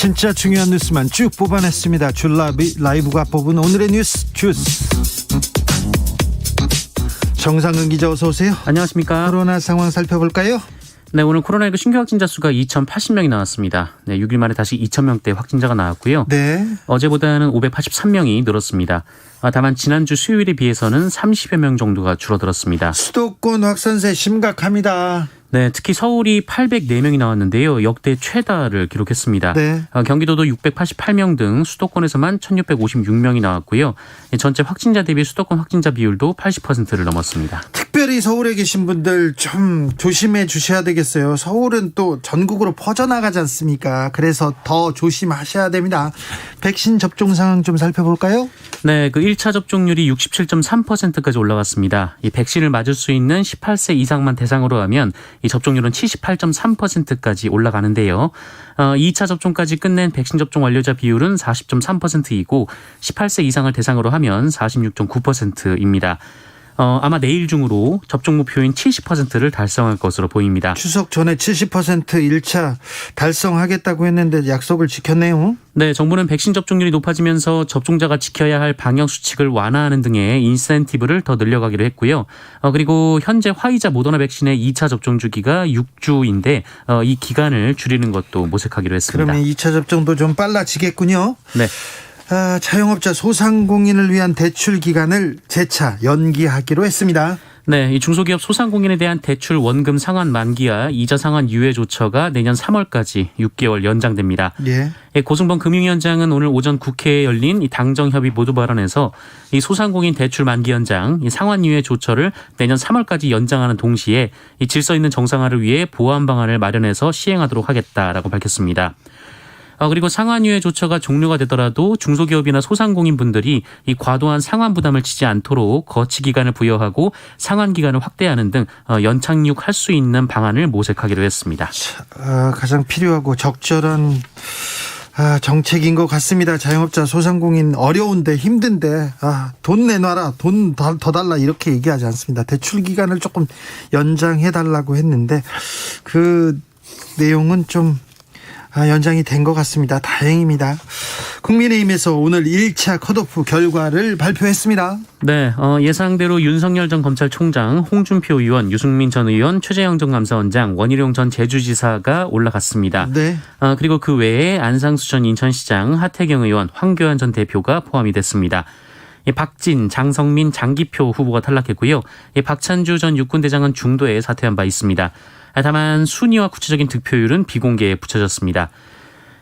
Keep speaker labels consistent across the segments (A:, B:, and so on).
A: 진짜 중요한 뉴스만 쭉 뽑아냈습니다. 줄 라이브가 뽑은 오늘의 뉴스 주스. 정상근 기자 어서 오세요.
B: 안녕하십니까.
A: 코로나 상황 살펴볼까요?
B: 네, 오늘 코로나19 신규 확진자 수가 2,080명이 나왔습니다. 네, 6일 만에 다시 2,000명대 확진자가 나왔고요.
A: 네.
B: 어제보다는 583명이 늘었습니다. 다만 지난주 수요일에 비해서는 30여 명 정도가 줄어들었습니다.
A: 수도권 확산세 심각합니다.
B: 네, 특히 서울이 804명이 나왔는데요. 역대 최다를 기록했습니다.
A: 네.
B: 경기도도 688명 등 수도권에서만 1,656명이 나왔고요. 전체 확진자 대비 수도권 확진자 비율도 80%를 넘었습니다.
A: 특별히 서울에 계신 분들 좀 조심해 주셔야 되겠어요. 서울은 또 전국으로 퍼져나가지 않습니까? 그래서 더 조심하셔야 됩니다. 백신 접종 상황 좀 살펴볼까요?
B: 네, 그 1차 접종률이 67.3%까지 올라갔습니다. 이 백신을 맞을 수 있는 18세 이상만 대상으로 하면 이 접종률은 78.3%까지 올라가는데요. 2차 접종까지 끝낸 백신 접종 완료자 비율은 40.3%이고 18세 이상을 대상으로 하면 46.9%입니다. 아마 내일 중으로 접종 목표인 70%를 달성할 것으로 보입니다.
A: 추석 전에 70% 1차 달성하겠다고 했는데 약속을 지켰네요.
B: 네, 정부는 백신 접종률이 높아지면서 접종자가 지켜야 할 방역 수칙을 완화하는 등의 인센티브를 더 늘려가기로 했고요. 그리고 현재 화이자 모더나 백신의 2차 접종 주기가 6주인데 이 기간을 줄이는 것도 모색하기로 했습니다.
A: 그러면 2차 접종도 좀 빨라지겠군요.
B: 네.
A: 자영업자 소상공인을 위한 대출 기간을 재차 연기하기로 했습니다.
B: 네, 이 중소기업 소상공인에 대한 대출 원금 상환 만기와 이자 상환 유예 조처가 내년 3월까지 6개월 연장됩니다.
A: 예.
B: 고승범 금융위원장은 오늘 오전 국회에 열린 이 당정협의 모두 발언에서 이 소상공인 대출 만기 연장, 이 상환 유예 조처를 내년 3월까지 연장하는 동시에 이 질서 있는 정상화를 위해 보완 방안을 마련해서 시행하도록 하겠다라고 밝혔습니다. 그리고 상환유예 조처가 종료가 되더라도 중소기업이나 소상공인 분들이 이 과도한 상환 부담을 지지 않도록 거치 기간을 부여하고 상환 기간을 확대하는 등 연착륙할 수 있는 방안을 모색하기로 했습니다.
A: 가장 필요하고 적절한 정책인 것 같습니다. 자영업자 소상공인 어려운데 힘든데 돈 내놔라, 돈 더 달라 이렇게 얘기하지 않습니다. 대출 기간을 조금 연장해달라고 했는데 그 내용은 좀 연장이 된 것 같습니다. 다행입니다. 국민의힘에서 오늘 1차 컷오프 결과를 발표했습니다.
B: 네, 예상대로 윤석열 전 검찰총장, 홍준표 의원, 유승민 전 의원, 최재형 전 감사원장, 원희룡 전 제주지사가 올라갔습니다.
A: 네.
B: 그리고 그 외에 안상수 전 인천시장, 하태경 의원, 황교안 전 대표가 포함이 됐습니다. 박진, 장성민, 장기표 후보가 탈락했고요. 박찬주 전 육군대장은 중도에 사퇴한 바 있습니다. 다만 순위와 구체적인 득표율은 비공개에 붙여졌습니다.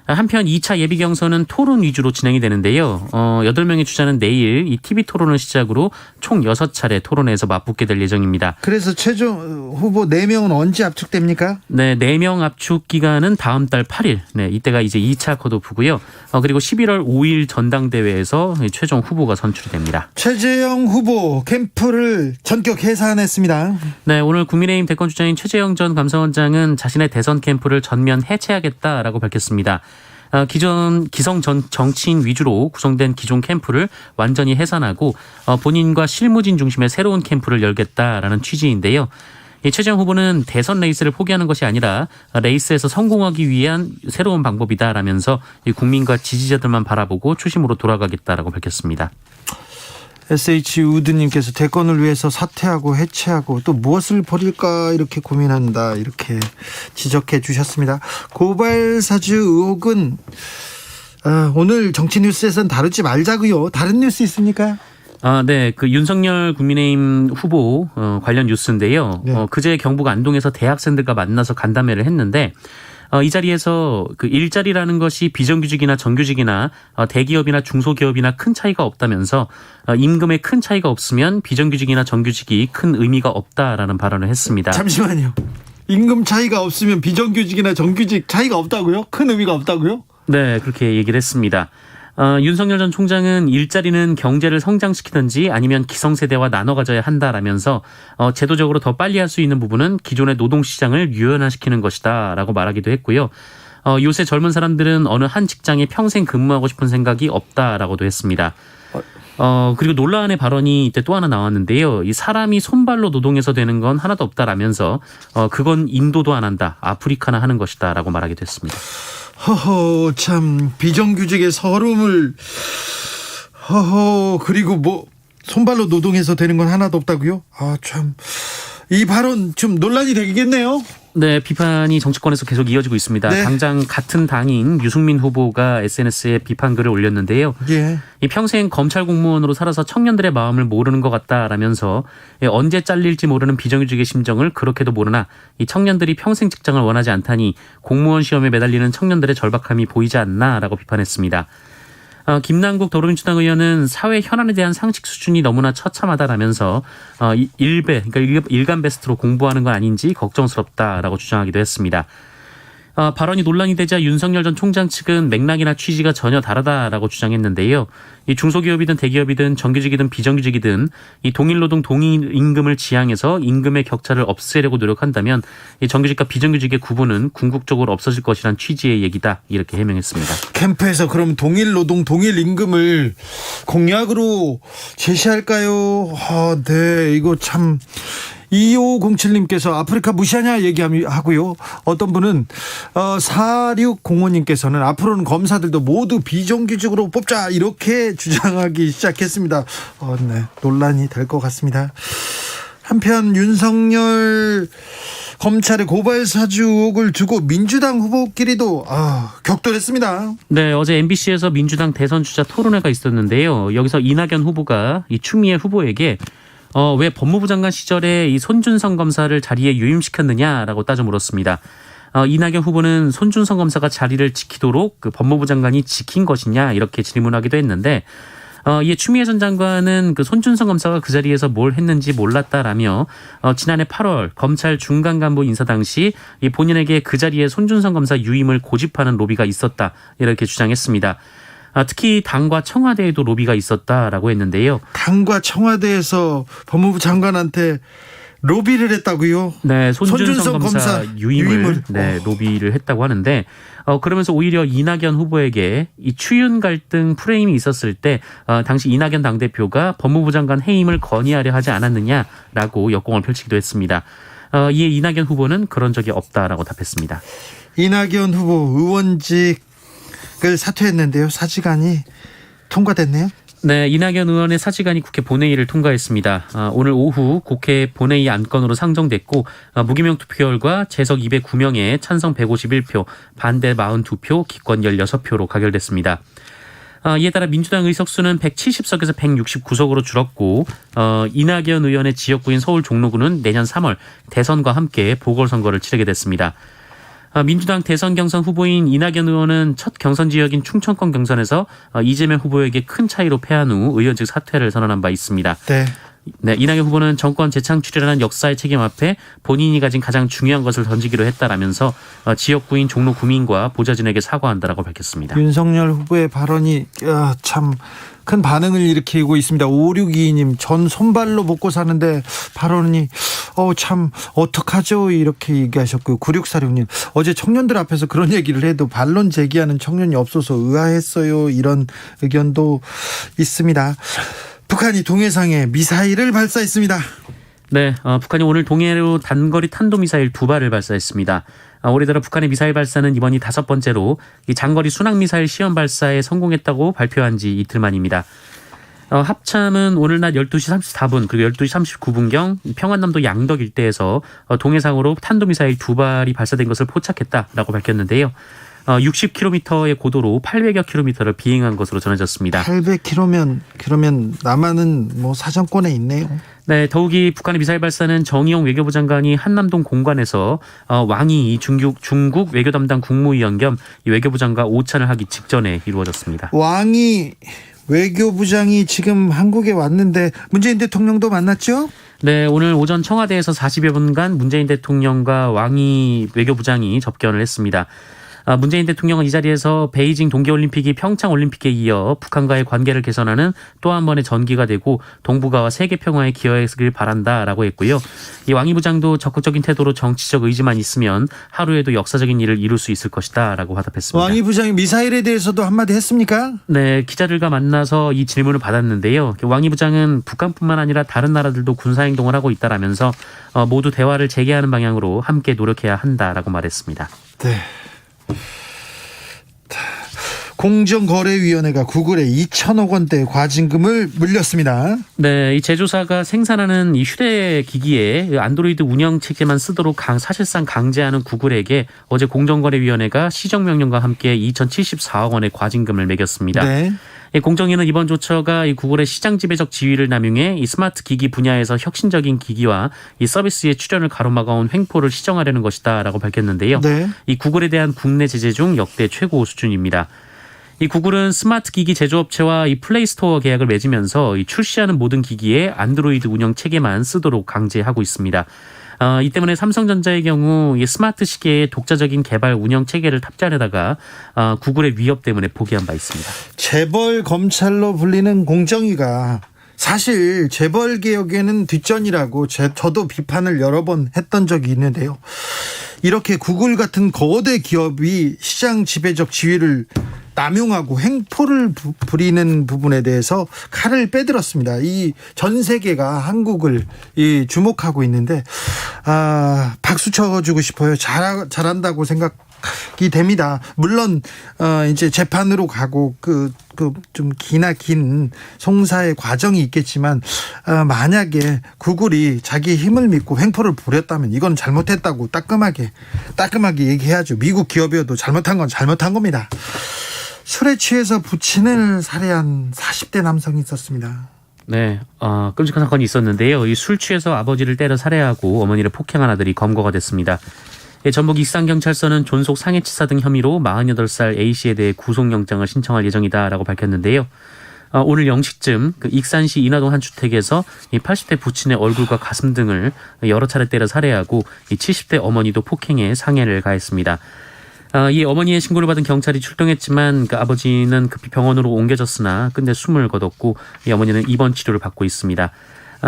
B: 한편 2차 예비 경선은 토론 위주로 진행이 되는데요. 8명의 주자는 내일 이 TV 토론을 시작으로 총 6차례 토론에서 맞붙게 될 예정입니다.
A: 그래서 최종 후보 4명은 언제 압축됩니까?
B: 네, 4명 압축 기간은 다음 달 8일. 네, 이때가 이제 2차 컷오프고요. 그리고 11월 5일 전당대회에서 최종 후보가 선출이 됩니다.
A: 최재형 후보 캠프를 전격 해산했습니다.
B: 네, 오늘 국민의힘 대권 주자인 최재형 전 감사원장은 자신의 대선 캠프를 전면 해체하겠다라고 밝혔습니다. 기성 정치인 위주로 구성된 기존 캠프를 완전히 해산하고 본인과 실무진 중심의 새로운 캠프를 열겠다라는 취지인데요. 최재형 후보는 대선 레이스를 포기하는 것이 아니라 레이스에서 성공하기 위한 새로운 방법이다라면서 국민과 지지자들만 바라보고 초심으로 돌아가겠다라고 밝혔습니다.
A: SH 우드님께서 대권을 위해서 사퇴하고 해체하고 또 무엇을 버릴까 이렇게 고민한다 이렇게 지적해 주셨습니다. 고발사주 의혹은 오늘 정치뉴스에서는 다루지 말자고요. 다른 뉴스 있습니까?
B: 네. 그 윤석열 국민의힘 후보 관련 뉴스인데요.
A: 네.
B: 그제 경북 안동에서 대학생들과 만나서 간담회를 했는데 이 자리에서 그 일자리라는 것이 비정규직이나 정규직이나 대기업이나 중소기업이나 큰 차이가 없다면서 임금에 큰 차이가 없으면 비정규직이나 정규직이 큰 의미가 없다라는 발언을 했습니다.
A: 잠시만요. 임금 차이가 없으면 비정규직이나 정규직 차이가 없다고요? 큰 의미가 없다고요?
B: 네, 그렇게 얘기를 했습니다. 윤석열 전 총장은 일자리는 경제를 성장시키든지 아니면 기성세대와 나눠 가져야 한다라면서 제도적으로 더 빨리 할 수 있는 부분은 기존의 노동시장을 유연화시키는 것이다 라고 말하기도 했고요. 요새 젊은 사람들은 어느 한 직장에 평생 근무하고 싶은 생각이 없다라고도 했습니다. 그리고 논란의 발언이 이때 또 하나 나왔는데요. 이 사람이 손발로 노동해서 되는 건 하나도 없다라면서 그건 인도도 안 한다, 아프리카나 하는 것이다 라고 말하기도 했습니다.
A: 허허, 참 비정규직의 서름을, 허허, 그리고 뭐 손발로 노동해서 되는 건 하나도 없다고요? 아, 참 이 발언 좀 논란이 되겠네요.
B: 네, 비판이 정치권에서 계속 이어지고 있습니다.
A: 네.
B: 당장 같은 당인 유승민 후보가 SNS에 비판글을 올렸는데요.
A: 예.
B: 이 평생 검찰 공무원으로 살아서 청년들의 마음을 모르는 것 같다라면서 언제 잘릴지 모르는 비정규직의 심정을 그렇게도 모르나 이 청년들이 평생 직장을 원하지 않다니 공무원 시험에 매달리는 청년들의 절박함이 보이지 않나라고 비판했습니다. 김남국 더불어민주당 의원은 사회 현안에 대한 상식 수준이 너무나 처참하다라면서 그러니까 일간 베스트로 공부하는 건 아닌지 걱정스럽다라고 주장하기도 했습니다. 발언이 논란이 되자 윤석열 전 총장 측은 맥락이나 취지가 전혀 다르다라고 주장했는데요. 이 중소기업이든 대기업이든 정규직이든 비정규직이든 이 동일노동 동일임금을 지향해서 임금의 격차를 없애려고 노력한다면 이 정규직과 비정규직의 구분은 궁극적으로 없어질 것이란 취지의 얘기다 이렇게 해명했습니다.
A: 캠프에서 그럼 동일 노동 동일 임금을 공약으로 제시할까요? 아, 네, 이거 참. 2507님께서 아프리카 무시하냐 얘기하고요. 어떤 분은 4605님께서는 앞으로는 검사들도 모두 비정규직으로 뽑자 이렇게 주장하기 시작했습니다. 네, 논란이 될 것 같습니다. 한편 윤석열 검찰의 고발 사주 의혹을 두고 민주당 후보끼리도 격돌했습니다.
B: 네, 어제 MBC에서 민주당 대선 주자 토론회가 있었는데요. 여기서 이낙연 후보가 이 추미애 후보에게 왜 법무부 장관 시절에 이 손준성 검사를 자리에 유임시켰느냐라고 따져 물었습니다. 이낙연 후보는 손준성 검사가 자리를 지키도록 그 법무부 장관이 지킨 것이냐 이렇게 질문하기도 했는데 이에 추미애 전 장관은 그 손준성 검사가 그 자리에서 뭘 했는지 몰랐다라며 지난해 8월 검찰 중간 간부 인사 당시 이 본인에게 그 자리에 손준성 검사 유임을 고집하는 로비가 있었다 이렇게 주장했습니다. 특히 당과 청와대에도 로비가 있었다라고 했는데요.
A: 당과 청와대에서 법무부 장관한테 로비를 했다고요?
B: 네, 손준성 검사 유임을 로비를 했다고 하는데 그러면서 오히려 이낙연 후보에게 이 추윤 갈등 프레임이 있었을 때 당시 이낙연 당대표가 법무부 장관 해임을 건의하려 하지 않았느냐라고 역공을 펼치기도 했습니다. 이에 이낙연 후보는 그런 적이 없다라고 답했습니다.
A: 이낙연 후보 의원직을 사퇴했는데요. 사직안이 통과됐네요.
B: 네, 이낙연 의원의 사직안이 국회 본회의를 통과했습니다. 오늘 오후 국회 본회의 안건으로 상정됐고 무기명 투표 결과 재석 209명에 찬성 151표, 반대 42표, 기권 16표로 가결됐습니다. 이에 따라 민주당 의석수는 170석에서 169석으로 줄었고 이낙연 의원의 지역구인 서울 종로구는 내년 3월 대선과 함께 보궐선거를 치르게 됐습니다. 민주당 대선 경선 후보인 이낙연 의원은 첫 경선 지역인 충청권 경선에서 이재명 후보에게 큰 차이로 패한 후 의원직 사퇴를 선언한 바 있습니다. 네, 이낙연 후보는 정권 재창출이라는 역사의 책임 앞에 본인이 가진 가장 중요한 것을 던지기로 했다라면서 지역구인 종로 구민과 보좌진에게 사과한다라고 밝혔습니다.
A: 윤석열 후보의 발언이 참 큰 반응을 일으키고 있습니다. 5622님 전 손발로 먹고 사는데 발언이 참 어떡하죠 이렇게 얘기하셨고요. 9646님 어제 청년들 앞에서 그런 얘기를 해도 반론 제기하는 청년이 없어서 의아했어요. 이런 의견도 있습니다. 북한이 동해상에 미사일을 발사했습니다.
B: 네, 북한이 오늘 동해로 단거리 탄도미사일 2발을 발사했습니다. 올해 들어 북한의 미사일 발사는 이번이 5번째로 이 장거리 순항미사일 시험 발사에 성공했다고 발표한 지 이틀 만입니다. 합참은 오늘 낮 12시 34분 그리고 12시 39분경 평안남도 양덕 일대에서 동해상으로 탄도미사일 2발이 발사된 것을 포착했다라고 밝혔는데요. 60km의 고도로 800여 킬로미터를 비행한 것으로 전해졌습니다.
A: 800km면 그러면 남한은 뭐 사정권에 있네요.
B: 네, 더욱이 북한의 미사일 발사는 정의용 외교부 장관이 한남동 공관에서 왕이 중국 외교 담당 국무위원 겸 외교부 장관 오찬을 하기 직전에 이루어졌습니다.
A: 왕이 외교부장이 지금 한국에 왔는데 문재인 대통령도 만났죠?
B: 네, 오늘 오전 청와대에서 40여 분간 문재인 대통령과 왕이 외교부장이 접견을 했습니다. 문재인 대통령은 이 자리에서 베이징 동계올림픽이 평창올림픽에 이어 북한과의 관계를 개선하는 또 한 번의 전기가 되고 동북아와 세계 평화에 기여하길 바란다라고 했고요. 이 왕이 부장도 적극적인 태도로 정치적 의지만 있으면 하루에도 역사적인 일을 이룰 수 있을 것이다라고 화답했습니다.
A: 왕이 부장이 미사일에 대해서도 한마디 했습니까?
B: 네, 기자들과 만나서 이 질문을 받았는데요. 왕이 부장은 북한뿐만 아니라 다른 나라들도 군사행동을 하고 있다라면서 모두 대화를 재개하는 방향으로 함께 노력해야 한다라고 말했습니다.
A: 네. 공정거래위원회가 구글에 2천억 원대 과징금을 물렸습니다.
B: 네, 이 제조사가 생산하는 이 휴대기기에 안드로이드 운영 체계만 쓰도록 사실상 강제하는 구글에게 어제 공정거래위원회가 시정명령과 함께 2,074억 원의 과징금을 매겼습니다.
A: 네.
B: 공정위는 이번 조처가 이 구글의 시장 지배적 지위를 남용해 이 스마트 기기 분야에서 혁신적인 기기와 이 서비스의 출현을 가로막아온 횡포를 시정하려는 것이다라고 밝혔는데요.
A: 네.
B: 이 구글에 대한 국내 제재 중 역대 최고 수준입니다. 이 구글은 스마트 기기 제조업체와 이 플레이스토어 계약을 맺으면서 이 출시하는 모든 기기에 안드로이드 운영 체계만 쓰도록 강제하고 있습니다. 이 때문에 삼성전자의 경우 이 스마트 시계의 독자적인 개발 운영 체계를 탑재하려다가 구글의 위협 때문에 포기한 바 있습니다.
A: 재벌 검찰로 불리는 공정위가 사실 재벌 개혁에는 뒷전이라고 저도 비판을 여러 번 했던 적이 있는데요. 이렇게 구글 같은 거대 기업이 시장 지배적 지위를 남용하고 횡포를 부리는 부분에 대해서 칼을 빼들었습니다. 이 전 세계가 한국을 주목하고 있는데 박수 쳐주고 싶어요. 잘한다고 생각이 됩니다. 물론 이제 재판으로 가고 좀 긴 송사의 과정이 있겠지만 만약에 구글이 자기 힘을 믿고 횡포를 부렸다면 이건 잘못했다고 따끔하게 얘기해야죠. 미국 기업이어도 잘못한 건 잘못한 겁니다. 술에 취해서 부친을 살해한 40대 남성이 있었습니다.
B: 네, 끔찍한 사건이 있었는데요. 이 술 취해서 아버지를 때려 살해하고 어머니를 폭행한 아들이 검거가 됐습니다. 전북 익산경찰서는 존속 상해치사 등 혐의로 48살 A씨에 대해 구속영장을 신청할 예정이다라고 밝혔는데요. 오늘 0시쯤 익산시 인하동 한 주택에서 이 80대 부친의 얼굴과 가슴 등을 여러 차례 때려 살해하고 이 70대 어머니도 폭행해 상해를 가했습니다. 이 어머니의 신고를 받은 경찰이 출동했지만 아버지는 급히 병원으로 옮겨졌으나 끝내 숨을 거뒀고 이 어머니는 입원 치료를 받고 있습니다.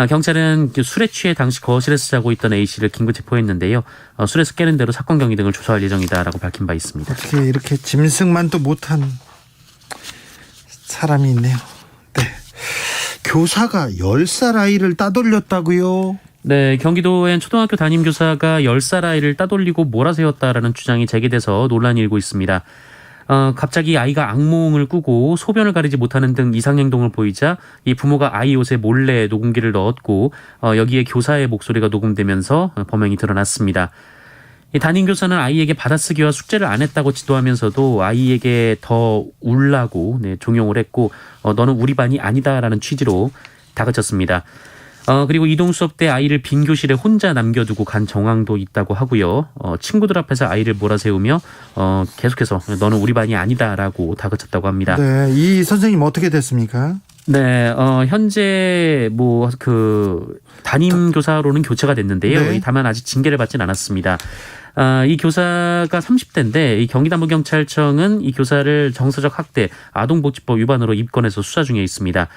B: 경찰은 술에 취해 당시 거실에서 자고 있던 A씨를 긴급 체포했는데요. 술에서 깨는 대로 사건 경위 등을 조사할 예정이다라고 밝힌 바 있습니다.
A: 어떻게 이렇게 짐승만도 못한 사람이 있네요. 네. 교사가 10살 아이를 따돌렸다고요?
B: 네, 경기도엔 초등학교 담임교사가 10살 아이를 따돌리고 몰아세웠다라는 주장이 제기돼서 논란이 일고 있습니다. 갑자기 아이가 악몽을 꾸고 소변을 가리지 못하는 등 이상행동을 보이자 이 부모가 아이 옷에 몰래 녹음기를 넣었고 여기에 교사의 목소리가 녹음되면서 범행이 드러났습니다. 이 담임교사는 아이에게 받아쓰기와 숙제를 안 했다고 지도하면서도 아이에게 더 울라고 종용을 했고 너는 우리 반이 아니다라는 취지로 다그쳤습니다. 그리고 이동 수업 때 아이를 빈 교실에 혼자 남겨두고 간 정황도 있다고 하고요. 친구들 앞에서 아이를 몰아세우며 계속해서 너는 우리 반이 아니다라고 다그쳤다고 합니다.
A: 네, 이 선생님 어떻게 됐습니까?
B: 네, 현재 담임 교사로는 교체가 됐는데요.
A: 네.
B: 다만 아직 징계를 받진 않았습니다. 이 교사가 30대인데 이 경기남부경찰청은 이 교사를 정서적 학대, 아동복지법 위반으로 입건해서 수사 중에 있습니다.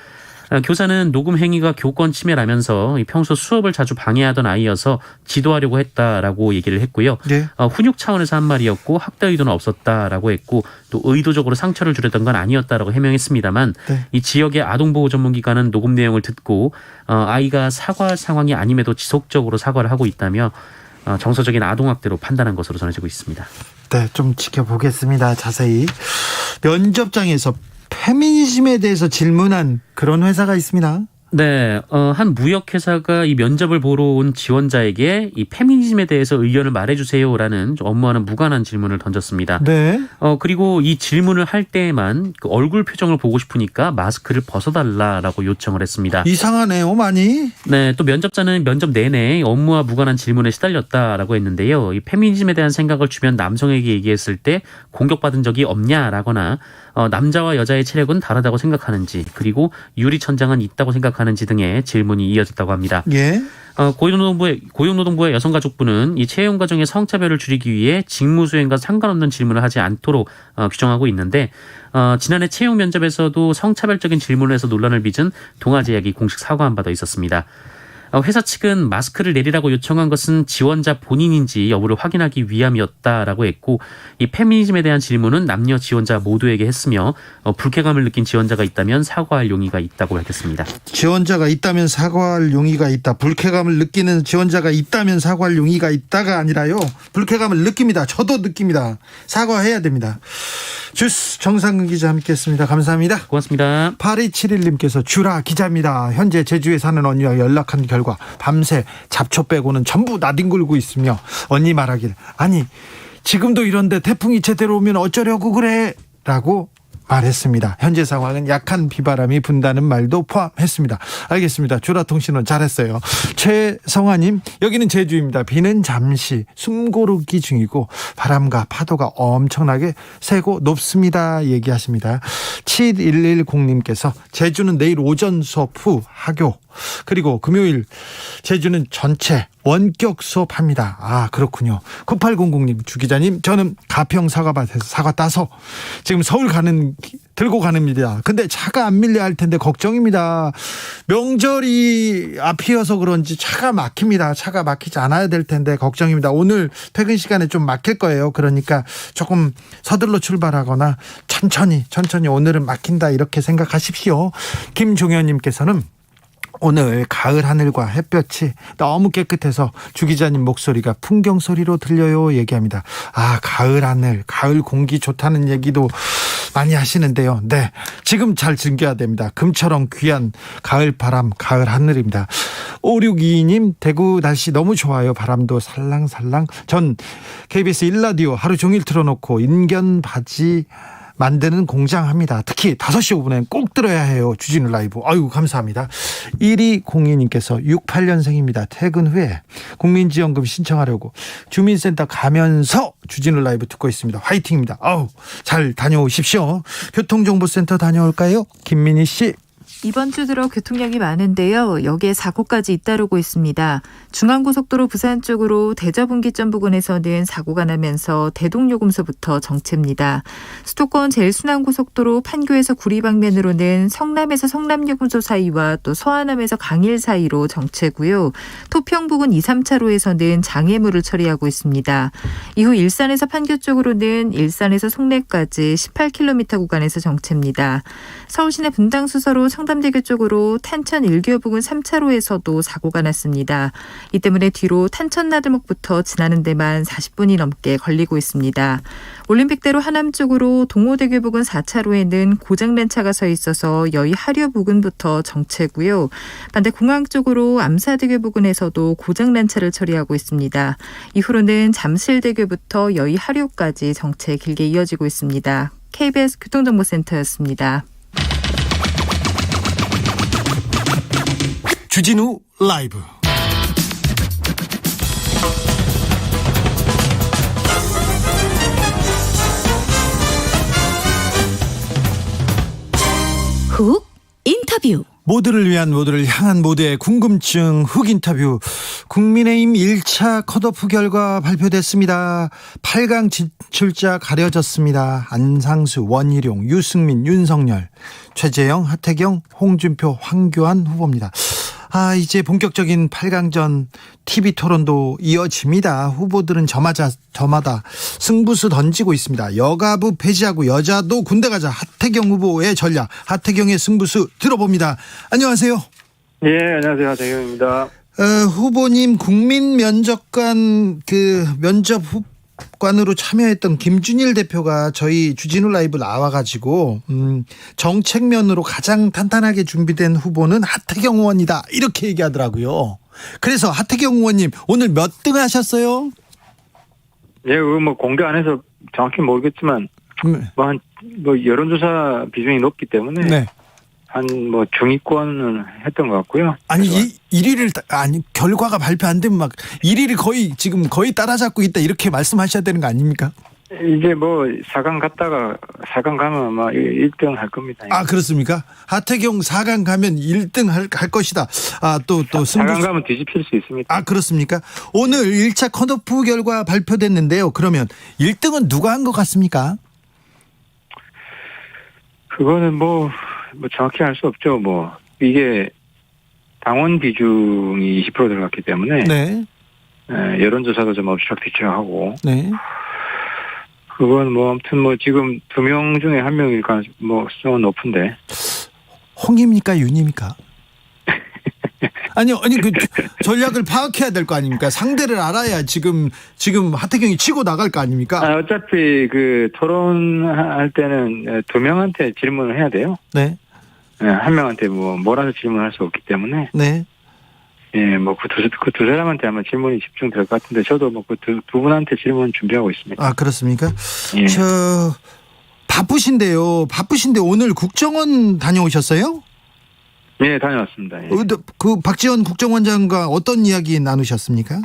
B: 교사는 녹음 행위가 교권 침해라면서 평소 수업을 자주 방해하던 아이여서 지도하려고 했다라고 얘기를 했고요.
A: 네.
B: 훈육 차원에서 한 말이었고 학대 의도는 없었다라고 했고 또 의도적으로 상처를 주려던 건 아니었다라고 해명했습니다만
A: 네.
B: 이 지역의 아동보호 전문기관은 녹음 내용을 듣고 아이가 사과할 상황이 아님에도 지속적으로 사과를 하고 있다며 정서적인 아동학대로 판단한 것으로 전해지고 있습니다.
A: 네, 좀 지켜보겠습니다. 자세히. 면접장에서 페미니즘에 대해서 질문한 그런 회사가 있습니다.
B: 네, 한 무역회사가 이 면접을 보러 온 지원자에게 이 페미니즘에 대해서 의견을 말해주세요라는 업무와는 무관한 질문을 던졌습니다.
A: 네.
B: 그리고 이 질문을 할 때에만 그 얼굴 표정을 보고 싶으니까 마스크를 벗어달라라고 요청을 했습니다.
A: 이상하네요, 많이.
B: 네, 또 면접자는 면접 내내 업무와 무관한 질문에 시달렸다라고 했는데요. 이 페미니즘에 대한 생각을 주변 남성에게 얘기했을 때 공격받은 적이 없냐라거나 남자와 여자의 체력은 다르다고 생각하는지 그리고 유리천장은 있다고 생각하는지 등의 질문이 이어졌다고 합니다.
A: 예.
B: 고용노동부의 여성가족부는 이 채용 과정의 성차별을 줄이기 위해 직무수행과 상관없는 질문을 하지 않도록 규정하고 있는데 지난해 채용 면접에서도 성차별적인 질문을 해서 논란을 빚은 동아제약이 공식 사과한 바 더 있었습니다. 회사 측은 마스크를 내리라고 요청한 것은 지원자 본인인지 여부를 확인하기 위함이었다라고 했고 이 페미니즘에 대한 질문은 남녀 지원자 모두에게 했으며 불쾌감을 느낀 지원자가 있다면 사과할 용의가 있다고 밝혔습니다.
A: 지원자가 있다면 사과할 용의가 있다. 불쾌감을 느끼는 지원자가 있다면 사과할 용의가 있다가 아니라요. 불쾌감을 느낍니다. 저도 느낍니다. 사과해야 됩니다. 주스 정상근 기자 함께했습니다. 감사합니다.
B: 고맙습니다.
A: 8271님께서 주라 기자입니다. 현재 제주에 사는 언니와 연락한 결과 밤새 잡초 빼고는 전부 나뒹굴고 있으며 언니 말하길 아니 지금도 이런데 태풍이 제대로 오면 어쩌려고 그래? 라고 말했습니다. 현재 상황은 약한 비바람이 분다는 말도 포함했습니다. 알겠습니다. 주라통신원 잘했어요. 최성화님, 여기는 제주입니다. 비는 잠시 숨고르기 중이고 바람과 파도가 엄청나게 세고 높습니다. 얘기하십니다. 7110님께서 제주는 내일 오전 수업 후 하교, 그리고 금요일 제주는 전체 원격 수업합니다. 아, 그렇군요. 9800님, 주 기자님, 저는 가평 사과밭에서 사과 따서 지금 서울 들고 가는입니다. 근데 차가 안 밀려 할 텐데 걱정입니다. 명절이 앞이어서 그런지 차가 막힙니다. 차가 막히지 않아야 될 텐데 걱정입니다. 오늘 퇴근 시간에 좀 막힐 거예요. 그러니까 조금 서둘러 출발하거나 천천히 오늘은 막힌다 이렇게 생각하십시오. 김종현님께서는 오늘 가을 하늘과 햇볕이 너무 깨끗해서 주 기자님 목소리가 풍경 소리로 들려요 얘기합니다. 아, 가을 하늘, 가을 공기 좋다는 얘기도 많이 하시는데요. 네, 지금 잘 즐겨야 됩니다. 금처럼 귀한 가을 바람, 가을 하늘입니다. 5622님, 대구 날씨 너무 좋아요. 바람도 살랑살랑. 전 KBS 1라디오 하루 종일 틀어놓고 인견 바지 만드는 공장 합니다. 특히 5시 5분엔 꼭 들어야 해요. 주진우 라이브. 아유, 감사합니다. 1202님께서 68년생입니다. 퇴근 후에 국민지원금 신청하려고 주민센터 가면서 주진우 라이브 듣고 있습니다. 화이팅입니다. 아우, 잘 다녀오십시오. 교통정보센터 다녀올까요? 김민희 씨.
C: 이번 주 들어 교통량이 많은데요. 여기에 사고까지 잇따르고 있습니다. 중앙고속도로 부산 쪽으로 대저분기점 부근에서는 사고가 나면서 대동요금소부터 정체입니다. 수도권 제일순환고속도로 판교에서 구리 방면으로는 성남에서 성남요금소 사이와 또 서하남에서 강일 사이로 정체고요. 토평 부근 2, 3차로에서는 장애물을 처리하고 있습니다. 이후 일산에서 판교 쪽으로는 일산에서 송내까지 18km 구간에서 정체입니다. 서울시내 분당수서로 청담대교 쪽으로 탄천 1교호 부근 3차로에서도 사고가 났습니다. 이 때문에 뒤로 탄천나들목부터 지나는 데만 40분이 넘게 걸리고 있습니다. 올림픽대로 하남 쪽으로 동호대교 부근 4차로에는 고장난 차가 서 있어서 여의 하류 부근부터 정체고요. 반대 공항 쪽으로 암사대교 부근에서도 고장난 차를 처리하고 있습니다. 이후로는 잠실대교부터 여의 하류까지 정체 길게 이어지고 있습니다. KBS 교통정보센터였습니다.
A: 주진우 라이브.
D: 훅 인터뷰.
A: 모두를 위한, 모두를 향한 모두의 궁금증 훅 인터뷰. 국민의힘 1차 컷오프 결과 발표됐습니다. 8강 진출자 가려졌습니다. 안상수, 원희룡, 유승민, 윤석열, 최재형, 하태경, 홍준표, 황교안 후보입니다. 아, 이제 본격적인 8강전 TV 토론도 이어집니다. 후보들은 저마다 승부수 던지고 있습니다. 여가부 폐지하고 여자도 군대 가자. 하태경 후보의 전략, 하태경의 승부수 들어봅니다. 안녕하세요.
E: 예, 안녕하세요. 하태경입니다.
A: 후보님, 국민면접관 면접관으로 참여했던 김준일 대표가 저희 주진우 라이브 나와가지고 정책면으로 가장 탄탄하게 준비된 후보는 하태경 의원이다 이렇게 얘기하더라고요. 그래서 하태경 의원님 오늘 몇 등 하셨어요?
E: 예, 공개 안 해서 정확히 모르겠지만 여론조사 비중이 높기 때문에
A: 네.
E: 한 중위권은 했던 것 같고요.
A: 아니 1위를 결과가 발표 안 되면 막 1위를 거의 따라잡고 있다 이렇게 말씀하셔야 되는 거 아닙니까?
E: 이제 4강 가면 아마 1등 할 겁니다.
A: 아, 그렇습니까? 하태경 4강 가면 1등 할 것이다. 아, 또
E: 4강 가면 뒤집힐 수 있습니다.
A: 아, 그렇습니까? 오늘 1차 컷오프 결과 발표됐는데요. 그러면 1등은 누가 한 것 같습니까?
E: 그거는 정확히 알 수 없죠. 이게 당원 비중이 20% 들어갔기 때문에
A: 네.
E: 여론조사도 좀 엎치락뒤치락하고.
A: 네.
E: 그건 아무튼 지금 2명 중에 1명일 가능성은 높은데.
A: 홍입니까, 윤입니까? 아니 그 전략을 파악해야 될 거 아닙니까? 상대를 알아야 지금 하태경이 치고 나갈 거 아닙니까?
E: 어차피 그 토론할 때는 두 명한테 질문을 해야 돼요.
A: 네.
E: 한 명한테 몰아서 질문할 수 없기 때문에.
A: 네.
E: 예, 그 두 사람한테 아마 질문이 집중될 것 같은데 저도 그 두 분한테 질문 준비하고 있습니다.
A: 아, 그렇습니까?
E: 예.
A: 바쁘신데 오늘 국정원 다녀오셨어요?
E: 예, 다녀왔습니다. 예.
A: 그 박지원 국정원장과 어떤 이야기 나누셨습니까?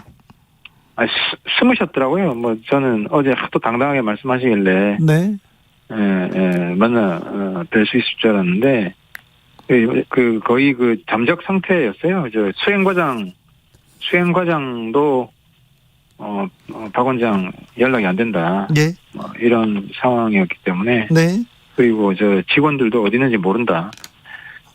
E: 숨으셨더라고요. 저는 어제 하도 당당하게 말씀하시길래.
A: 네.
E: 만나 뵐 수 있을 줄 알았는데, 거의 잠적 상태였어요. 수행과장도, 박 원장 연락이 안 된다.
A: 예.
E: 이런 상황이었기 때문에.
A: 네.
E: 그리고 직원들도 어디 있는지 모른다.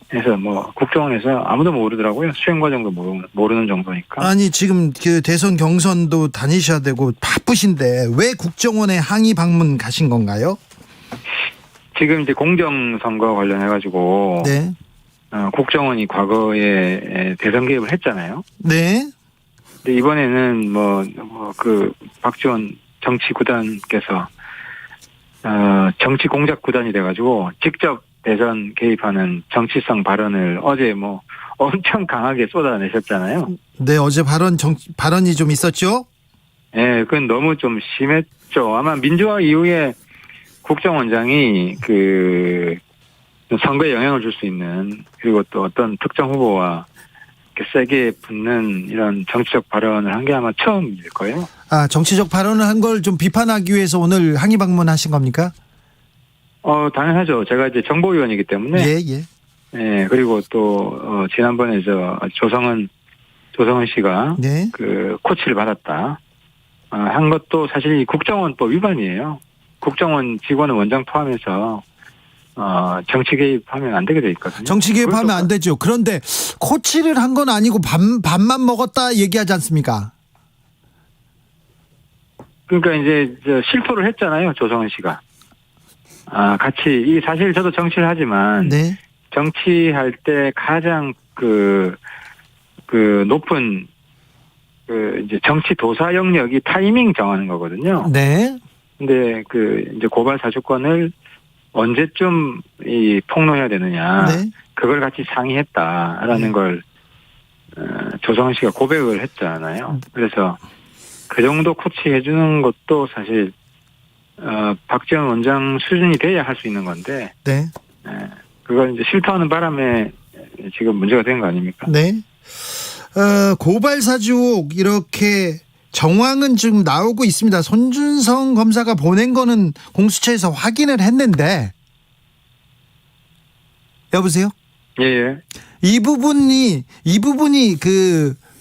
E: 그래서 국정원에서 아무도 모르더라고요. 수행과정도 모르는 정도니까.
A: 아니, 지금 그 대선 경선도 다니셔야 되고 바쁘신데 왜 국정원에 항의 방문 가신 건가요?
E: 지금 이제 공정선거 관련해가지고.
A: 네.
E: 국정원이 과거에 대선 개입을 했잖아요.
A: 네.
E: 근데 이번에는 박지원 정치구단께서, 정치 공작 구단이 돼가지고 직접 대선 개입하는 정치성 발언을 어제 엄청 강하게 쏟아내셨잖아요.
A: 네, 어제 발언이 좀 있었죠?
E: 예, 그건 너무 좀 심했죠. 아마 민주화 이후에 국정원장이 선거에 영향을 줄 수 있는, 그리고 또 어떤 특정 후보와 이렇게 세게 붙는 이런 정치적 발언을 한 게 아마 처음일 거예요. 아,
A: 정치적 발언을 한 걸 좀 비판하기 위해서 오늘 항의 방문하신 겁니까?
E: 당연하죠. 제가 이제 정보위원이기 때문에.
A: 예.
E: 예, 그리고 또, 지난번에 조성은 씨가.
A: 네.
E: 코치를 받았다. 한 것도 사실 이 국정원법 위반이에요. 국정원 직원은 원장 포함해서, 정치 개입하면 안 되게 돼 있거든요.
A: 정치 개입하면 안 되죠. 그런데 코치를 한 건 아니고 밥만 먹었다 얘기하지 않습니까?
E: 그러니까 이제 실토를 했잖아요. 조성은 씨가. 같이 사실 저도 정치를 하지만.
A: 네.
E: 정치할 때 가장 높은 이제 정치 도사 영역이 타이밍 정하는 거거든요.
A: 네.
E: 근데 이제 고발 사주권을 언제쯤 폭로해야 되느냐.
A: 네.
E: 그걸 같이 상의했다라는 걸 조성은 씨가 고백을 했잖아요. 그래서 그 정도 코치해주는 것도 사실 박지원 원장 수준이 돼야 할 수 있는 건데.
A: 네.
E: 그걸 이제 실토하는 바람에 지금 문제가 된 거 아닙니까?
A: 네. 고발 사주 이렇게 정황은 지금 나오고 있습니다. 손준성 검사가 보낸 거는 공수처에서 확인을 했는데. 여보세요?
E: 예.
A: 이 부분이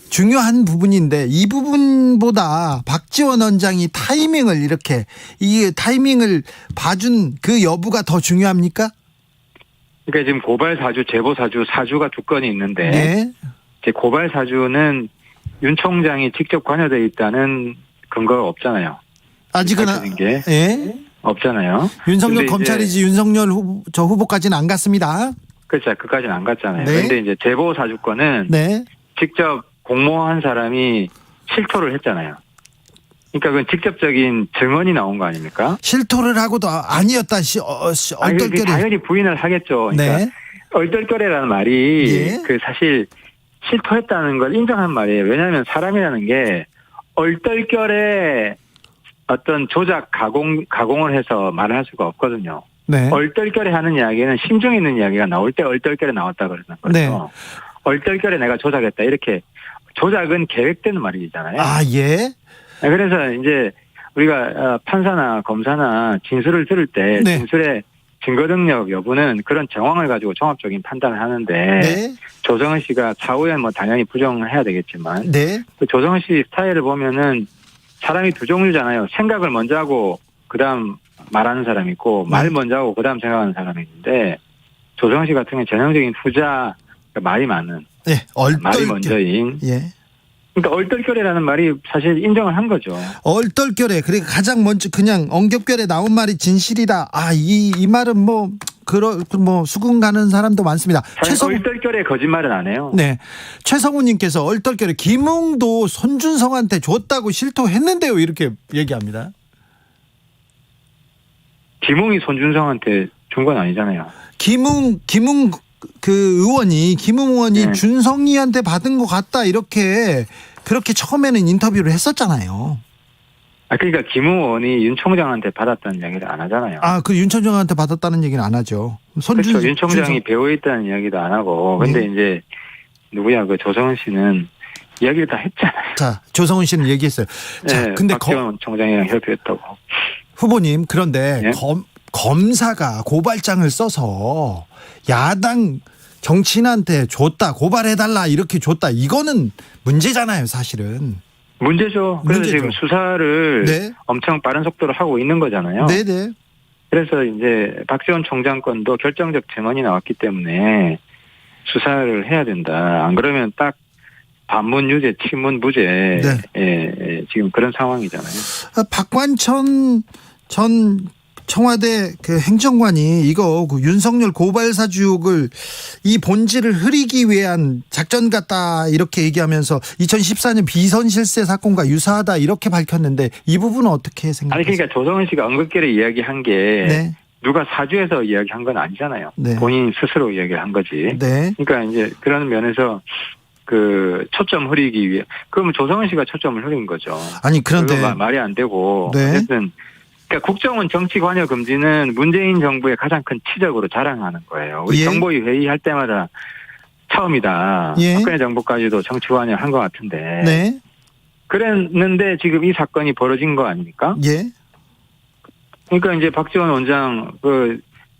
A: 중요한 부분인데 이 부분보다 박지원 원장이 이 타이밍을 봐준 그 여부가 더 중요합니까?
E: 그러니까 지금 고발 사주, 제보 사주, 사주가 두 건이 있는데.
A: 네.
E: 제 고발 사주는 윤 총장이 직접 관여되어 있다는 근거가 없잖아요.
A: 아직은
E: 게
A: 예.
E: 없잖아요.
A: 윤석열 검찰이지 윤석열 후보까지는 안 갔습니다.
E: 그렇죠. 그까지는 안 갔잖아요.
A: 네.
E: 그런데 이제 제보 사주권은
A: 네.
E: 직접 공모한 사람이 실토를 했잖아요. 그러니까 그건 직접적인 증언이 나온 거 아닙니까?
A: 실토를 하고도 아니었다. 얼떨결에.
E: 당연히 부인을 하겠죠. 그러니까
A: 네.
E: 얼떨결에라는 말이
A: 예.
E: 사실 실토했다는 걸 인정한 말이에요. 왜냐하면 사람이라는 게 얼떨결에 어떤 조작 가공을 해서 말을 할 수가 없거든요.
A: 네.
E: 얼떨결에 하는 이야기는 심중에 있는 이야기가 나올 때 얼떨결에 나왔다 그러는 거죠.
A: 네.
E: 얼떨결에 내가 조작했다. 이렇게 조작은 계획되는 말이잖아요.
A: 아, 예.
E: 그래서 이제 우리가 판사나 검사나 진술을 들을 때
A: 네.
E: 진술의 증거 능력 여부는 그런 정황을 가지고 종합적인 판단을 하는데
A: 네.
E: 조성은 씨가 사후에 당연히 부정을 해야 되겠지만
A: 네.
E: 그 조성은 씨 스타일을 보면은 사람이 두 종류잖아요. 생각을 먼저 하고 그다음 말하는 사람이 있고 말 먼저 하고 그다음 생각하는 사람이 있는데 조성은 씨 같은 경우는 전형적인 후자, 말이 많은
A: 네.
E: 말이 먼저인.
A: 예.
E: 그러니까 얼떨결에라는 말이 사실 인정을 한 거죠.
A: 얼떨결에 그러니까 가장 먼저 그냥 엉겹결에 나온 말이 진실이다. 이 말은 수긍 가는 사람도 많습니다.
E: 사실 얼떨결에 거짓말은 안 해요.
A: 네. 최성우님께서 얼떨결에 김웅도 손준성한테 줬다고 실토했는데요. 이렇게 얘기합니다.
E: 김웅이 손준성한테 준 건 아니잖아요.
A: 김웅 의원이 준성이한테 받은 것 같다 그렇게 처음에는 인터뷰를 했었잖아요.
E: 그러니까 김웅 의원이 윤 총장한테 받았다는 이야기를 안 하잖아요.
A: 윤 총장한테 받았다는 얘기는 안 하죠.
E: 그렇죠. 윤 총장이 배우에 있다는 이야기도 안 하고. 근데 이제 조성은 씨는 이야기를 다 했잖아요.
A: 자, 조성은 씨는 얘기했어요. 자, 근데
E: 박지원 총장이랑 협의했다고.
A: 후보님, 그런데
E: 네?
A: 검사가 고발장을 써서 야당 정치인한테 줬다, 고발해달라 이렇게 줬다. 이거는 문제잖아요, 사실은.
E: 문제죠. 그래서 지금 수사를 엄청 빠른 속도로 하고 있는 거잖아요.
A: 네네.
E: 그래서 이제 박지원 총장 건도 결정적 증언이 나왔기 때문에 수사를 해야 된다. 안 그러면 딱 반문 유죄, 친문 무죄. 지금 그런 상황이잖아요.
A: 박관천 전 청와대 행정관이 이거 윤석열 고발 사주를 이 본질을 흐리기 위한 작전 같다 이렇게 얘기하면서 2014년 비선 실세 사건과 유사하다 이렇게 밝혔는데 이 부분은 어떻게 생각하세요?
E: 그러니까 조성은 씨가 언급결에 이야기한 게 누가 사주해서 이야기한 건 아니잖아요. 본인 스스로 이야기한 거지. 그러니까 이제 그런 면에서 초점 흐리기 위해 그러면 조성은 씨가 초점을 흐린 거죠.
A: 그런데
E: 말이 안 되고 어쨌든. 그러니까 국정원 정치 관여 금지는 문재인 정부의 가장 큰 치적으로 자랑하는 거예요. 우리 정보위 회의할 때마다 처음이다. 박근혜 정부까지도 정치 관여한 것 같은데. 그랬는데 지금 이 사건이 벌어진 거 아닙니까? 그러니까 이제 박지원 원장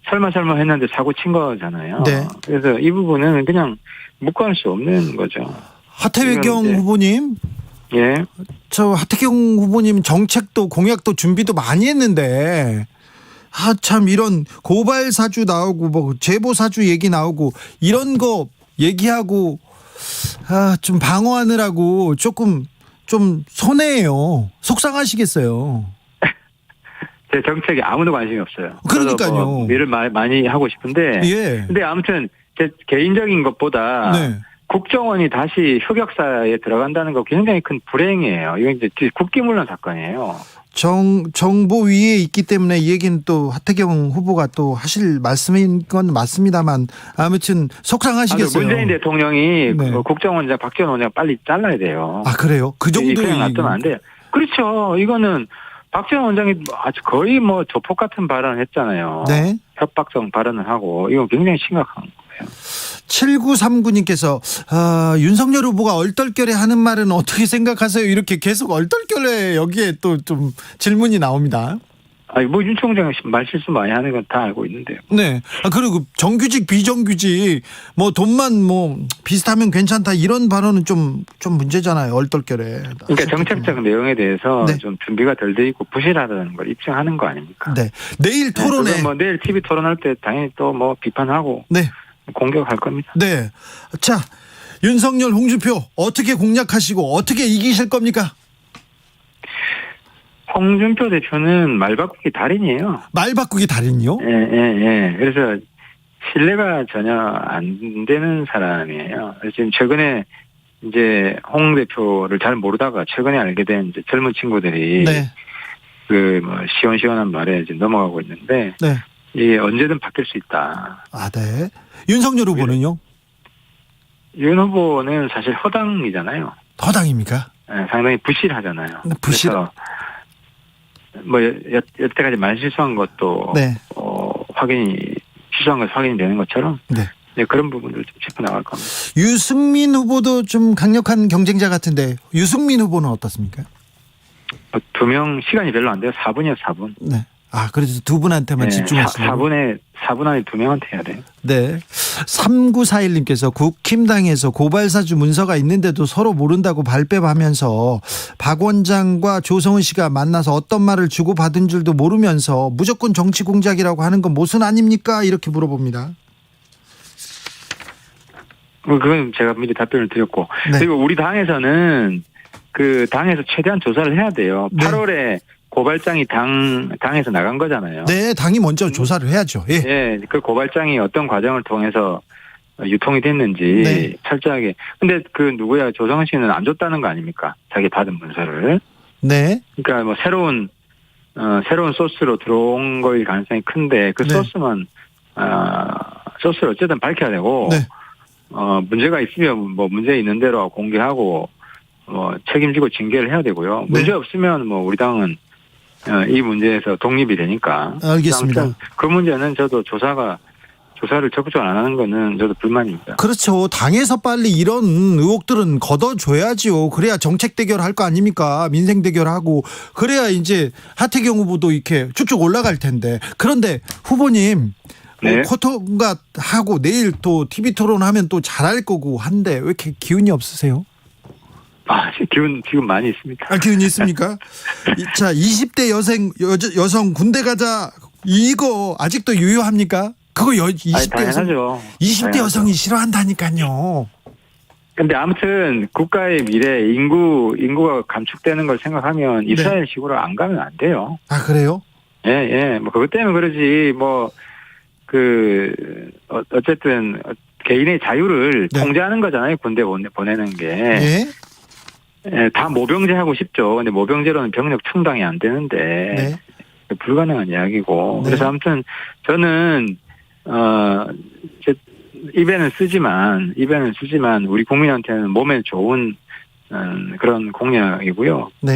E: 설마 했는데 사고 친 거잖아요. 그래서 이 부분은 그냥 묵과할 수 없는 거죠.
A: 하태경 후보님. 저 하태경 후보님 정책도 공약도 준비도 많이 했는데 참 이런 고발 사주 나오고 제보 사주 얘기 나오고 이런 거 얘기하고 좀 방어하느라고 조금 좀 손해예요. 속상하시겠어요.
E: 제 정책에 아무도 관심이 없어요.
A: 그러니까요.
E: 일을 많이 하고 싶은데. 근데 아무튼 제 개인적인 것보다. 국정원이 다시 흑역사에 들어간다는 거 굉장히 큰 불행이에요. 이건 이제 국기문란 사건이에요.
A: 정보위에 있기 때문에 이 얘기는 또 하태경 후보가 또 하실 말씀인 건 맞습니다만 아무튼 속상하시겠어요.
E: 문재인 대통령이 국정원장 박지원 원장 빨리 잘라야 돼요.
A: 그래요? 그 정도
E: 그냥 놔두면 안 돼요. 그렇죠. 이거는 박지원 원장이 아주 거의 조폭 같은 발언을 했잖아요. 협박성 발언을 하고 이건 굉장히 심각한 거예요.
A: 7939님께서 윤석열 후보가 얼떨결에 하는 말은 어떻게 생각하세요? 이렇게 계속 얼떨결에 여기에 또 좀 질문이 나옵니다.
E: 윤 총장 말 실수 많이 하는 건 다 알고 있는데요.
A: 그리고 정규직 비정규직 돈만 비슷하면 괜찮다 이런 발언은 좀 문제잖아요. 얼떨결에. 그러니까
E: 정책적 내용에 대해서 좀 준비가 덜 돼 있고 부실하다는 걸 입증하는 거 아닙니까?
A: 내일 토론에
E: 내일 TV 토론할 때 당연히 또 비판하고 공격할 겁니다.
A: 자, 윤석열, 홍준표 어떻게 공략하시고 어떻게 이기실 겁니까?
E: 홍준표 대표는 말 바꾸기 달인이에요.
A: 말 바꾸기 달인이요?
E: 그래서 신뢰가 전혀 안 되는 사람이에요. 그래서 지금 최근에 이제 홍 대표를 잘 모르다가 최근에 알게 된 이제 젊은 친구들이 시원시원한 말에 이제 넘어가고 있는데 이게 언제든 바뀔 수 있다.
A: 윤석열 후보는요?
E: 윤 후보는 사실 허당이잖아요.
A: 허당입니까?
E: 상당히 부실하잖아요. 그래서 여태까지 말 실수한 것도 실수한 것이 확인이 되는 것처럼 그런 부분들을 좀 짚어나갈 겁니다.
A: 유승민 후보도 좀 강력한 경쟁자 같은데 유승민 후보는 어떻습니까?
E: 2명 시간이 별로 안 돼요. 4분이요, 4분.
A: 그래서 두 분한테만 집중하시는
E: 4분 안에 2명한테 해야 돼요.
A: 3941님께서 국힘당에서 고발사주 문서가 있는데도 서로 모른다고 발뺌하면서 박 원장과 조성은 씨가 만나서 어떤 말을 주고받은 줄도 모르면서 무조건 정치 공작이라고 하는 건 모순 아닙니까? 이렇게 물어봅니다.
E: 그건 제가 미리 답변을 드렸고. 그리고 우리 당에서는 당에서 최대한 조사를 해야 돼요. 8월에 고발장이 당에서 나간 거잖아요.
A: 네, 당이 먼저 조사를 해야죠. 예.
E: 예, 그 고발장이 어떤 과정을 통해서 유통이 됐는지
A: 네.
E: 철저하게. 근데 그 누구야 조성은 씨는 안 줬다는 거 아닙니까? 자기 받은 문서를.
A: 네.
E: 그러니까 뭐 새로운 소스로 들어온 거일 가능성이 큰데 그
A: 네.
E: 소스는 소스를 어쨌든 밝혀야 되고
A: 네.
E: 문제가 있으면 뭐 문제 있는 대로 공개하고 책임지고 징계를 해야 되고요.
A: 네.
E: 문제 없으면 뭐 우리 당은 이 문제에서 독립이 되니까.
A: 알겠습니다.
E: 아무튼 그 문제는 저도 조사를 적극적으로 안 하는 거는 저도 불만입니다.
A: 그렇죠. 당에서 빨리 이런 의혹들은 걷어줘야지요. 그래야 정책 대결할 거 아닙니까? 민생 대결하고 그래야 이제 하태경 후보도 이렇게 쭉쭉 올라갈 텐데. 그런데 후보님
E: 네.
A: 코토가 하고 내일 또 TV 토론하면 또 잘할 거고 한데 왜 이렇게 기운이 없으세요?
E: 기운 지금 많이 있습니다.
A: 기운이 있습니까? 자, 20대 여성 군대 가자 이거 아직도 유효합니까? 그거 20대 여성
E: 당연하죠.
A: 20대
E: 당연하죠.
A: 여성이 싫어한다니까요.
E: 근데 아무튼 국가의 미래 인구가 감축되는 걸 생각하면 이스라엘식으로 안 가면 안 돼요.
A: 아, 그래요?
E: 예. 뭐 그것 때문에 그러지 어쨌든 개인의 자유를
A: 네.
E: 통제하는 거잖아요. 군대 보내는 게.
A: 네.
E: 예, 다 모병제 하고 싶죠. 근데 모병제로는 병력 충당이 안 되는데
A: 네.
E: 불가능한 이야기고.
A: 네.
E: 그래서 아무튼 저는 입에는 쓰지만 우리 국민한테는 몸에 좋은 그런 공약이고요.
A: 네.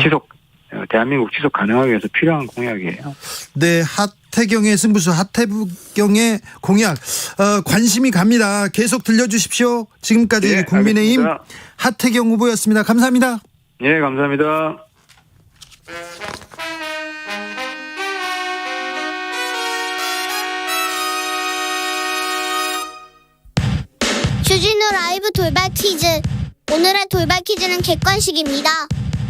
E: 대한민국 지속 가능하기 위해서 필요한 공약이에요.
A: 네, 하태경의 승부수, 하태경의 공약 관심이 갑니다. 계속 들려주십시오. 지금까지
E: 네,
A: 국민의힘
E: 알겠습니다.
A: 하태경 후보였습니다. 감사합니다.
E: 예, 감사합니다.
F: 주진우 라이브 돌발 퀴즈. 오늘의 돌발 퀴즈는 객관식입니다.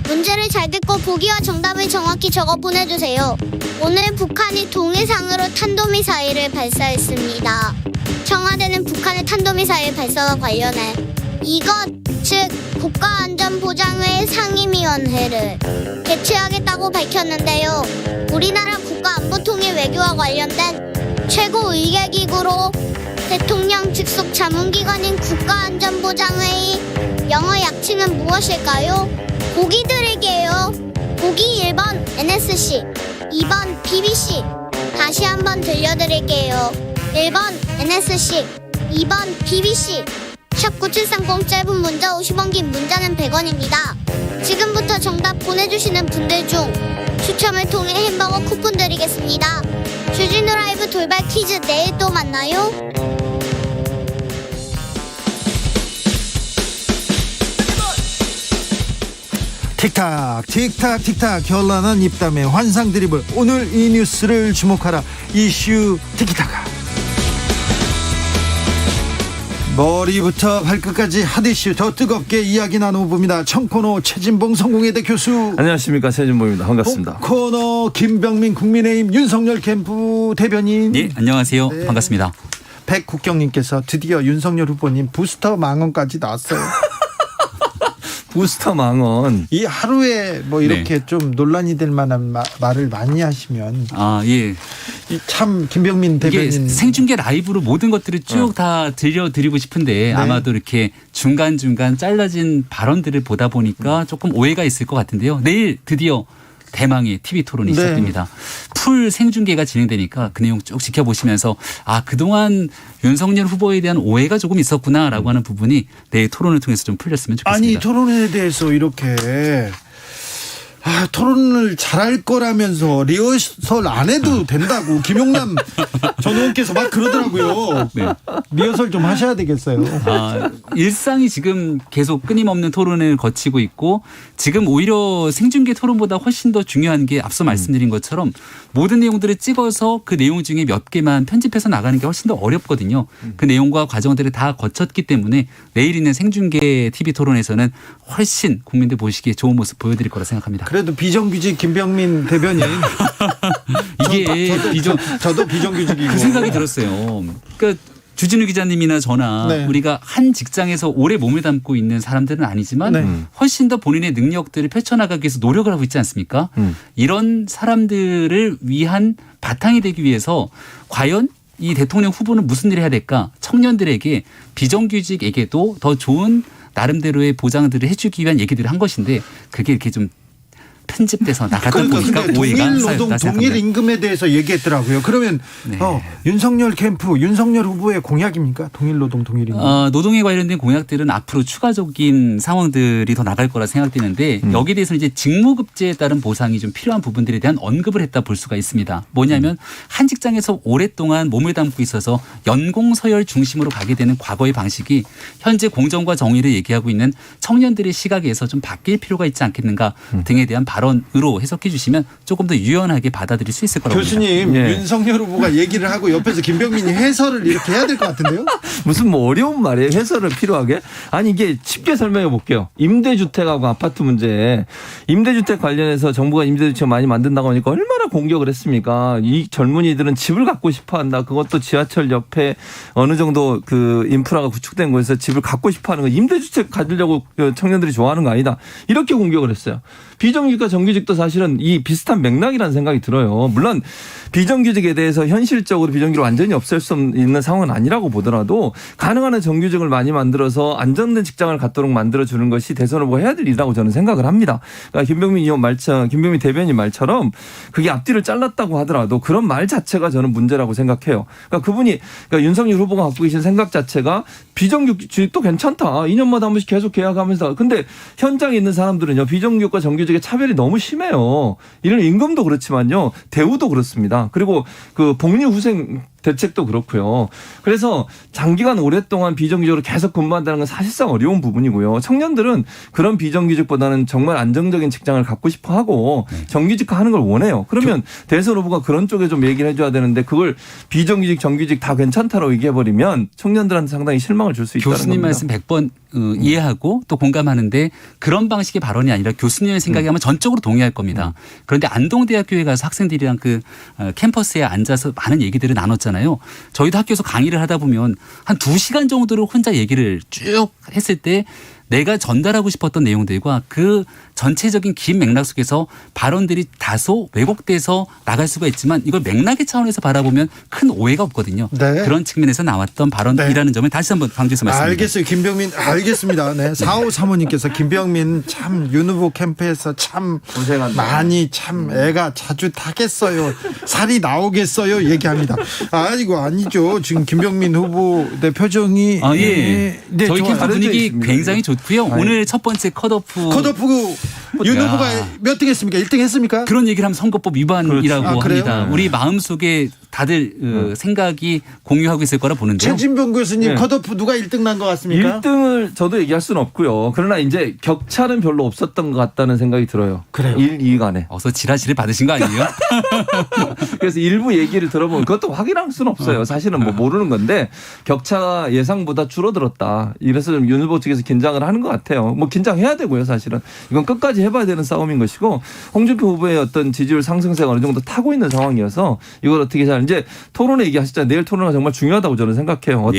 F: 문제를 잘 듣고 보기와 정답을 정확히 적어 보내주세요. 오늘 북한이 동해상으로 탄도미사일을 발사했습니다. 청와대는 북한의 탄도미사일 발사와 관련해 이것, 즉 국가안전보장회 상임위원회를 개최하겠다고 밝혔는데요. 우리나라 국가안보통일 외교와 관련된 최고 의계기구로 대통령 직속 자문기관인 국가안전보장회의 영어 약칭은 무엇일까요? 보기 드릴게요. 보기 1번 NSC, 2번 BBC. 다시 한번 들려드릴게요. 1번 NSC, 2번 BBC. 샵9730 짧은 문자 50원, 긴 문자는 100원입니다. 지금부터 정답 보내주시는 분들 중 추첨을 통해 햄버거 쿠폰 드리겠습니다. 주진우 라이브 돌발 퀴즈 내일 또 만나요.
A: 틱탁 틱탁 틱탁 결란한 입담의 환상 드리블. 오늘 이 뉴스를 주목하라. 이슈 티키타카. 머리부터 발끝까지 핫이슈 더 뜨겁게 이야기 나눠봅니다. 청코너 최진봉 성공회대 교수.
G: 안녕하십니까, 최진봉입니다. 반갑습니다.
A: 코너 김병민 국민의힘 윤석열 캠프 대변인.
H: 네, 안녕하세요.
A: 네.
H: 반갑습니다.
A: 백국경님께서 드디어 윤석열 후보님 부스터 망언까지 나왔어요.
G: 부스터 망언.
A: 이 하루에 뭐 이렇게 좀 논란이 될 만한 말을 많이 하시면
H: 예.
A: 참 김병민
H: 이게
A: 대변인
H: 생중계 라이브로 모든 것들을 쭉 다 들려드리고 싶은데 아마도 이렇게 중간중간 잘라진 발언들을 보다 보니까 조금 오해가 있을 것 같은데요. 내일 드디어 대망의 TV 토론이
A: 네.
H: 시작됩니다. 풀 생중계가 진행되니까 그 내용 쭉 지켜보시면서 그동안 윤석열 후보에 대한 오해가 조금 있었구나라고 하는 부분이 내일 토론을 통해서 좀 풀렸으면 좋겠습니다.
A: 아니 토론에 대해서 이렇게 토론을 잘할 거라면서 리허설 안 해도 된다고 김용남 전 의원께서 막 그러더라고요.
H: 네.
A: 리허설 좀 하셔야 되겠어요.
H: 일상이 지금 계속 끊임없는 토론을 거치고 있고 지금 오히려 생중계 토론보다 훨씬 더 중요한 게 앞서 말씀드린 것처럼 모든 내용들을 찍어서 그 내용 중에 몇 개만 편집해서 나가는 게 훨씬 더 어렵거든요. 그 내용과 과정들을 다 거쳤기 때문에 내일 있는 생중계 TV 토론에서는 훨씬 국민들 보시기에 좋은 모습 보여드릴 거라 생각합니다.
A: 그래도 비정규직 김병민 대변인
H: 이게
A: 저도 비정규직이고
H: 그 생각이 들었어요. 그러니까 주진우 기자님이나 저나
A: 네.
H: 우리가 한 직장에서 오래 몸을 담고 있는 사람들은 아니지만
A: 네.
H: 훨씬 더 본인의 능력들을 펼쳐나가기 위해서 노력을 하고 있지 않습니까? 이런 사람들을 위한 바탕이 되기 위해서 과연 이 대통령 후보는 무슨 일을 해야 될까? 청년들에게 비정규직에게도 더 좋은 나름대로의 보장들을 해주기 위한 얘기들을 한 것인데 그게 이렇게 좀 편집돼서 나가다 보니까
A: 근데
H: 오해가
A: 동일
H: 쌓였다
A: 노동, 동일
H: 생각합니다.
A: 임금에 대해서 얘기했더라고요. 그러면
H: 네.
A: 윤석열 캠프, 윤석열 후보의 공약입니까? 동일 노동, 동일 임금.
H: 노동에 관련된 공약들은 앞으로 추가적인 상황들이 더 나갈 거라 생각되는데 여기에 대해서는 이제 직무급제에 따른 보상이 좀 필요한 부분들에 대한 언급을 했다 볼 수가 있습니다. 뭐냐면 한 직장에서 오랫동안 몸을 담고 있어서 연공 서열 중심으로 가게 되는 과거의 방식이 현재 공정과 정의를 얘기하고 있는 청년들의 시각에서 좀 바뀔 필요가 있지 않겠는가 등에 대한 발언으로 해석해 주시면 조금 더 유연하게 받아들일 수 있을 거라고 봅니다.
A: 교수님,
G: 예.
A: 윤석열 후보가 얘기를 하고 옆에서 김병민이 해설을 이렇게 해야 될 것 같은데요?
G: 무슨 뭐 어려운 말이에요. 해설을 필요하게. 아니 이게 쉽게 설명해 볼게요. 임대주택하고 아파트 문제. 임대주택 관련해서 정부가 임대주택 많이 만든다고 하니까 얼마나 공격을 했습니까? 이 젊은이들은 집을 갖고 싶어 한다. 그것도 지하철 옆에 어느 정도 그 인프라가 구축된 곳에서 집을 갖고 싶어 하는 거. 임대주택 가지려고 청년들이 좋아하는 거 아니다. 이렇게 공격을 했어요. 비정규직과 정규직도 사실은 이 비슷한 맥락이라는 생각이 들어요. 물론 비정규직에 대해서 현실적으로 비정규직을 완전히 없앨 수 있는 상황은 아니라고 보더라도 가능한 한 정규직을 많이 만들어서 안정된 직장을 갖도록 만들어주는 것이 대선 후보가 해야 될 일이라고 저는 생각을 합니다. 그러니까 김병민 대변인 말처럼 그게 앞뒤를 잘랐다고 하더라도 그런 말 자체가 저는 문제라고 생각해요. 그러니까 그러니까 윤석열 후보가 갖고 계신 생각 자체가 비정규직도 괜찮다. 2년마다 한 번씩 계속 계약하면서. 근데 현장에 있는 사람들은요. 비정규직과 정규직의 차별이 너무 심해요. 이런 임금도 그렇지만요. 대우도 그렇습니다. 그리고 그 복리후생 대책도 그렇고요. 그래서 장기간 오랫동안 비정규직으로 계속 근무한다는 건 사실상 어려운 부분이고요. 청년들은 그런 비정규직보다는 정말 안정적인 직장을 갖고 싶어 하고 정규직화하는 걸 원해요. 그러면 대선 후보가 그런 쪽에 좀 얘기를 해줘야 되는데 그걸 비정규직, 정규직 다 괜찮다고 얘기해버리면 청년들한테 상당히 실망을 줄 수 있다는
H: 교수님
G: 겁니다.
H: 말씀 100번 이해하고 또 공감하는데 그런 방식의 발언이 아니라 교수님의 생각에 아마 전적으로 동의할 겁니다. 그런데 안동대학교에 가서 학생들이랑 그 캠퍼스에 앉아서 많은 얘기들을 나눴잖아요. 저희도 학교에서 강의를 하다 보면 한 2시간 정도를 혼자 얘기를 쭉 했을 때 내가 전달하고 싶었던 내용들과 그 전체적인 긴 맥락 속에서 발언들이 다소 왜곡돼서 나갈 수가 있지만 이걸 맥락의 차원에서 바라보면 큰 오해가 없거든요.
A: 네.
H: 그런 측면에서 나왔던 발언이라는 점을 다시 한번 강조해서 말씀드립니다.
A: 알겠어요. 김병민 알겠습니다. 네. 4535님께서 김병민 참 윤 후보 캠프에서 참
G: 고생한다.
A: 많이 참 애가 자주 타겠어요. 살이 나오겠어요. 얘기합니다. 아니죠. 지금 김병민 후보 내 표정이
H: 예.
A: 네,
H: 저희
A: 좋아요.
H: 캠프 분위기
G: 있습니다.
H: 굉장히 좋고요. 오늘 첫 번째 컷오프
A: 윤
H: 야.
A: 후보가 몇 등 했습니까? 1등 했습니까?
H: 그런 얘기를 하면 선거법 위반이라고
A: 그렇죠. 아, 그래요?
H: 합니다.
A: 네.
H: 우리 마음속에 다들 생각이 공유하고 있을 거라 보는데요.
A: 최진병 교수님
G: 네.
A: 컷오프 누가 1등 난 것 같습니까?
G: 1등을 저도 얘기할 수는 없고요. 그러나 이제 격차는 별로 없었던 것 같다는 생각이 들어요.
A: 그래요?
G: 1, 2위 간에.
H: 어서 지라시를 받으신 거 아니에요?
G: 그래서 일부 얘기를 들어보면 그것도 확인할 수는 없어요. 사실은 뭐 모르는 건데 격차가 예상보다 줄어들었다. 이래서 좀 윤 후보 측에서 긴장을 하는 것 같아요. 뭐 긴장해야 되고요. 사실은. 이건 끝까지 해봐야 되는 싸움인 것이고 홍준표 후보의 어떤 지지율 상승세가 어느 정도 타고 있는 상황이어서 이걸 어떻게 잘 이제 토론회 얘기하셨잖아요. 내일 토론회가 정말 중요하다고 저는 생각해요.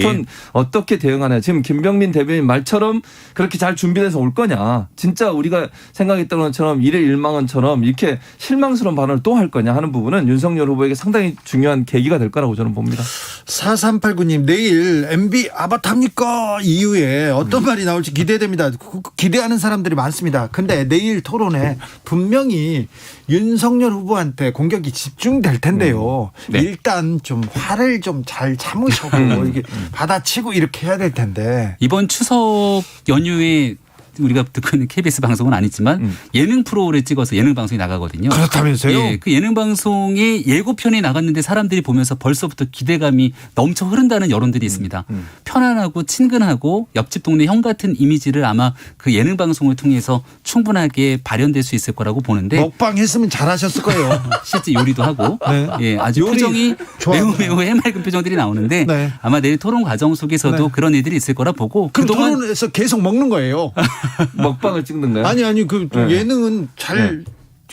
G: 어떻게 대응하냐. 지금 김병민 대변인 말처럼 그렇게 잘 준비돼서 올 거냐. 진짜 우리가 생각했던 것처럼 일의 일망언처럼 이렇게 실망스러운 발언을 또 할 거냐 하는 부분은 윤석열 후보에게 상당히 중요한 계기가 될 거라고 저는 봅니다.
A: 4389님 내일 MB 아바타입니까 이후에 어떤 말이 나올지 기대됩니다. 기대하는 사람들이 많습니다. 근데 내일 토론에 분명히 윤석열 후보한테 공격이 집중될 텐데요.
H: 네.
A: 일단 좀 화를 좀 잘 참으시고 이게 받아치고 이렇게 해야 될 텐데.
H: 이번 추석 연휴에 우리가 듣고 있는 KBS 방송은 아니지만 예능 프로를 찍어서 예능 방송이 나가거든요.
A: 그렇다면서요?
H: 예, 그 예능 방송에 예고편이 나갔는데 사람들이 보면서 벌써부터 기대감이 넘쳐 흐른다는 여론들이 있습니다. 편안하고 친근하고 옆집 동네 형 같은 이미지를 아마 그 예능 방송을 통해서 충분하게 발현될 수 있을 거라고 보는데
A: 먹방 했으면 잘하셨을 거예요.
H: 실제 요리도 하고
A: 네.
H: 예, 아주
A: 요리
H: 표정이
A: 좋아합니다.
H: 매우 해맑은 표정들이 나오는데
A: 네.
H: 아마 내일 토론 과정 속에서도
A: 네.
H: 그런 일들이 있을 거라 보고
A: 그럼
H: 그동안
A: 토론에서 계속 먹는 거예요.
G: 먹방을 찍는 거예요?
A: 아니 그
G: 네.
A: 예능은 잘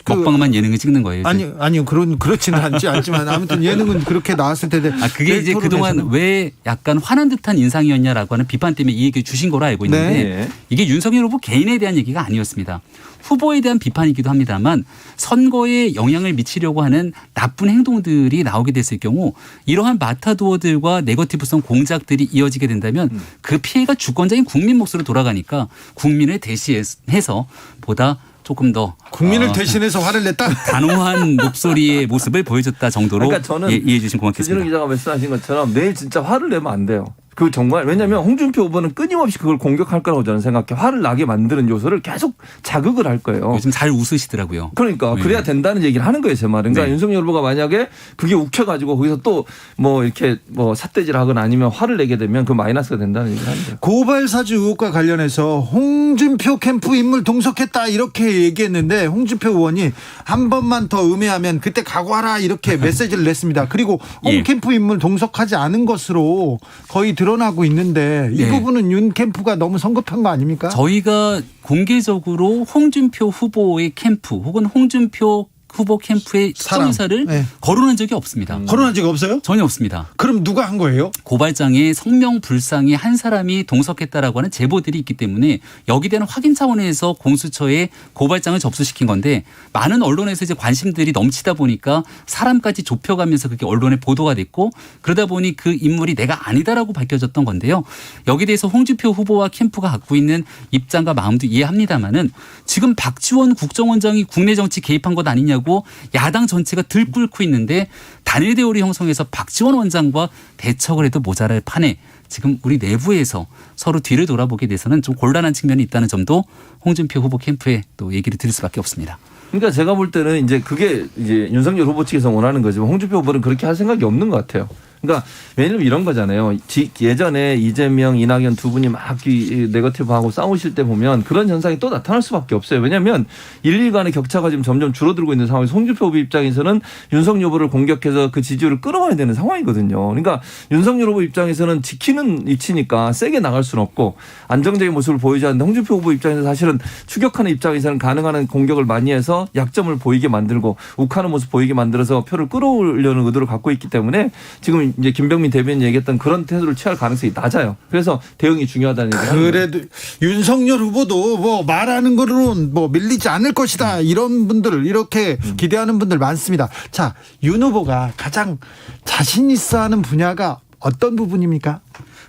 H: 먹방만 예능을 찍는 거예요. 이제.
A: 아니요. 그렇지는 않지만 아무튼 예능은 그렇게 나왔을 텐데.
H: 그게 이제 그동안 왜 약간 화난 듯한 인상이었냐라고 하는 비판 때문에 이 얘기 주신 거로 알고 있는데
G: 네.
H: 이게 윤석열 후보 개인에 대한 얘기가 아니었습니다. 후보에 대한 비판이기도 합니다만 선거에 영향을 미치려고 하는 나쁜 행동들이 나오게 됐을 경우 이러한 마타도어들과 네거티브성 공작들이 이어지게 된다면 그 피해가 주권자인 국민 몫으로 돌아가니까 국민을 대신해서 보다 조금 더
A: 국민을 대신해서 화를 냈다.
H: 단호한 목소리의 모습을 보여줬다 정도로
G: 그러니까 저는
H: 이해해 주신 고맙겠습니다.
G: 주진우 기자가 말씀하신 것처럼 내일 진짜 화를 내면 안 돼요. 그 정말 왜냐하면 홍준표 후보는 끊임없이 그걸 공격할 거라고 저는 생각해. 화를 나게 만드는 요소를 계속 자극을 할 거예요.
H: 요즘 잘 웃으시더라고요.
G: 그러니까
H: 네.
G: 그래야 된다는 얘기를 하는 거예요, 제 말은. 그러니까
H: 네.
G: 윤석열 후보가 만약에 그게 욱혀가지고 거기서 또 뭐 이렇게 뭐 삿대질하거나 아니면 화를 내게 되면 그 마이너스가 된다는 얘기를 하는 거예요.
A: 고발사주 의혹과 관련해서 홍준표 캠프 인물 동석했다 이렇게 얘기했는데 홍준표 의원이 한 번만 더 음해하면 그때 각오하라 이렇게 메시지를 냈습니다. 그리고 홍
H: 예.
A: 캠프 인물 동석하지 않은 것으로 거의 드러나고 있는데 이
H: 네.
A: 부분은 윤 캠프가 너무 성급한 거 아닙니까?
H: 저희가 공개적으로 홍준표 후보의 캠프 혹은 홍준표 후보 캠프의
A: 사람.
H: 특정사를
A: 네.
H: 거론한 적이 없습니다.
A: 거론한 적이 없어요?
H: 전혀 없습니다.
A: 그럼 누가 한 거예요?
H: 고발장에 성명불상의 한 사람이 동석했다라고 하는 제보들이 있기 때문에 여기에 대한 확인 차원에서 공수처에 고발장을 접수시킨 건데 많은 언론에서 이제 관심들이 넘치다 보니까 사람까지 좁혀가면서 그게 언론에 보도가 됐고 그러다 보니 그 인물이 내가 아니다라고 밝혀졌던 건데요. 여기에 대해서 홍준표 후보와 캠프가 갖고 있는 입장과 마음도 이해합니다마는 지금 박지원 국정원장이 국내 정치 개입한 것 아니냐고 야당 전체가 들끓고 있는데 단일 대우를 형성해서 박지원 원장과 대척을 해도 모자랄 판에 지금 우리 내부에서 서로 뒤를 돌아보게 돼서는 좀 곤란한 측면이 있다는 점도 홍준표 후보 캠프에 또 얘기를 드릴 수밖에 없습니다.
G: 그러니까 제가 볼 때는 이제 그게 이제 윤석열 후보 측에서 원하는 거지만 홍준표 후보는 그렇게 할 생각이 없는 것 같아요. 그러니까 왜냐면 이런 거잖아요. 예전에 이재명, 이낙연 두 분이 막 네거티브하고 싸우실 때 보면 그런 현상이 또 나타날 수밖에 없어요. 왜냐하면 일일 간의 격차가 지금 점점 줄어들고 있는 상황에서 홍준표 후보 입장에서는 윤석열 후보를 공격해서 그 지지율을 끌어와야 되는 상황이거든요. 그러니까 윤석열 후보 입장에서는 지키는 위치니까 세게 나갈 수는 없고 안정적인 모습을 보이지 않는데 홍준표 후보 입장에서 사실은 추격하는 입장에서는 가능한 공격을 많이 해서 약점을 보이게 만들고 욱하는 모습 보이게 만들어서 표를 끌어오려는 의도를 갖고 있기 때문에 지금 이제 김병민 대변인 얘기했던 그런 태도를 취할 가능성이 낮아요. 그래서 대응이 중요하다는 얘기를
A: 그래도 윤석열 후보도 뭐 말하는 거로는 뭐 밀리지 않을 것이다 이런 분들 이렇게 기대하는 분들 많습니다. 자, 윤 후보가 가장 자신 있어 하는 분야가 어떤 부분입니까?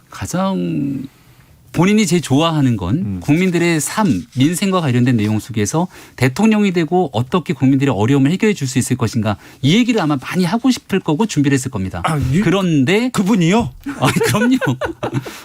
H: 가장 본인이 제일 좋아하는 건 국민들의 삶, 민생과 관련된 내용 속에서 대통령이 되고 어떻게 국민들의 어려움을 해결해 줄 수 있을 것인가 이 얘기를 아마 많이 하고 싶을 거고 준비를 했을 겁니다. 그런데
A: 그분이요?
H: 아니 그럼요.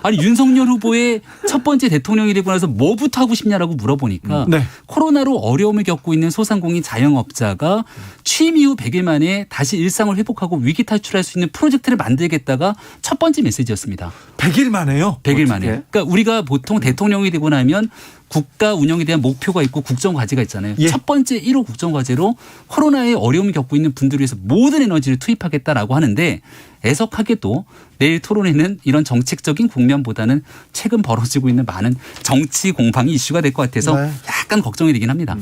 H: 아니 윤석열 후보의 첫 번째 대통령이 되고 나서 뭐부터 하고 싶냐라고 물어보니까
A: 네.
H: 코로나로 어려움을 겪고 있는 소상공인 자영업자가 취임 이후 100일 만에 다시 일상을 회복하고 위기 탈출할 수 있는 프로젝트를 만들겠다가 첫 번째 메시지였습니다.
A: 100일 만에요?
H: 100일 만에. 그러니까 우리가 보통 대통령이 되고 나면 국가 운영에 대한 목표가 있고 국정과제가 있잖아요.
A: 예.
H: 첫 번째 1호 국정과제로 코로나에 어려움을 겪고 있는 분들을 위해서 모든 에너지를 투입하겠다라고 하는데 애석하게도 내일 토론회는 이런 정책적인 국면보다는 최근 벌어지고 있는 많은 정치 공방이 이슈가 될 것 같아서
A: 네.
H: 약간 걱정이 되긴 합니다.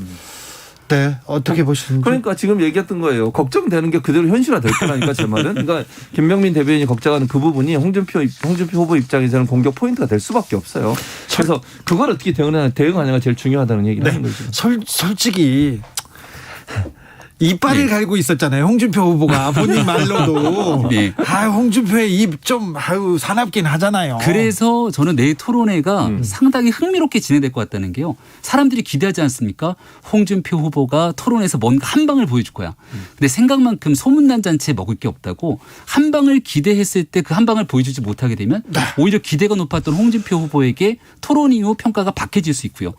A: 네, 어떻게 보시는지.
G: 그러니까 지금 얘기했던 거예요. 걱정되는 게 그대로 현실화 될 거라니까 제 말은. 그러니까 김병민 대변인이 걱정하는 그 부분이 홍준표 후보 입장에서는 공격 포인트가 될 수밖에 없어요. 그래서 그걸 어떻게 대응하냐가 제일 중요하다는 얘기를 하는 거죠.
A: 솔직히 이빨을 갈고 있었잖아요. 홍준표 후보가 본인 말로도.
H: 네.
A: 홍준표의 입 좀 사납긴 하잖아요.
H: 그래서 저는 내일 토론회가 상당히 흥미롭게 진행될 것 같다는 게요. 사람들이 기대하지 않습니까? 홍준표 후보가 토론에서 뭔가 한 방을 보여줄 거야. 근데 생각만큼 소문난 잔치에 먹을 게 없다고 한 방을 기대했을 때 그 한 방을 보여주지 못하게 되면 오히려 기대가 높았던 홍준표 후보에게 토론 이후 평가가 박해질 수 있고요.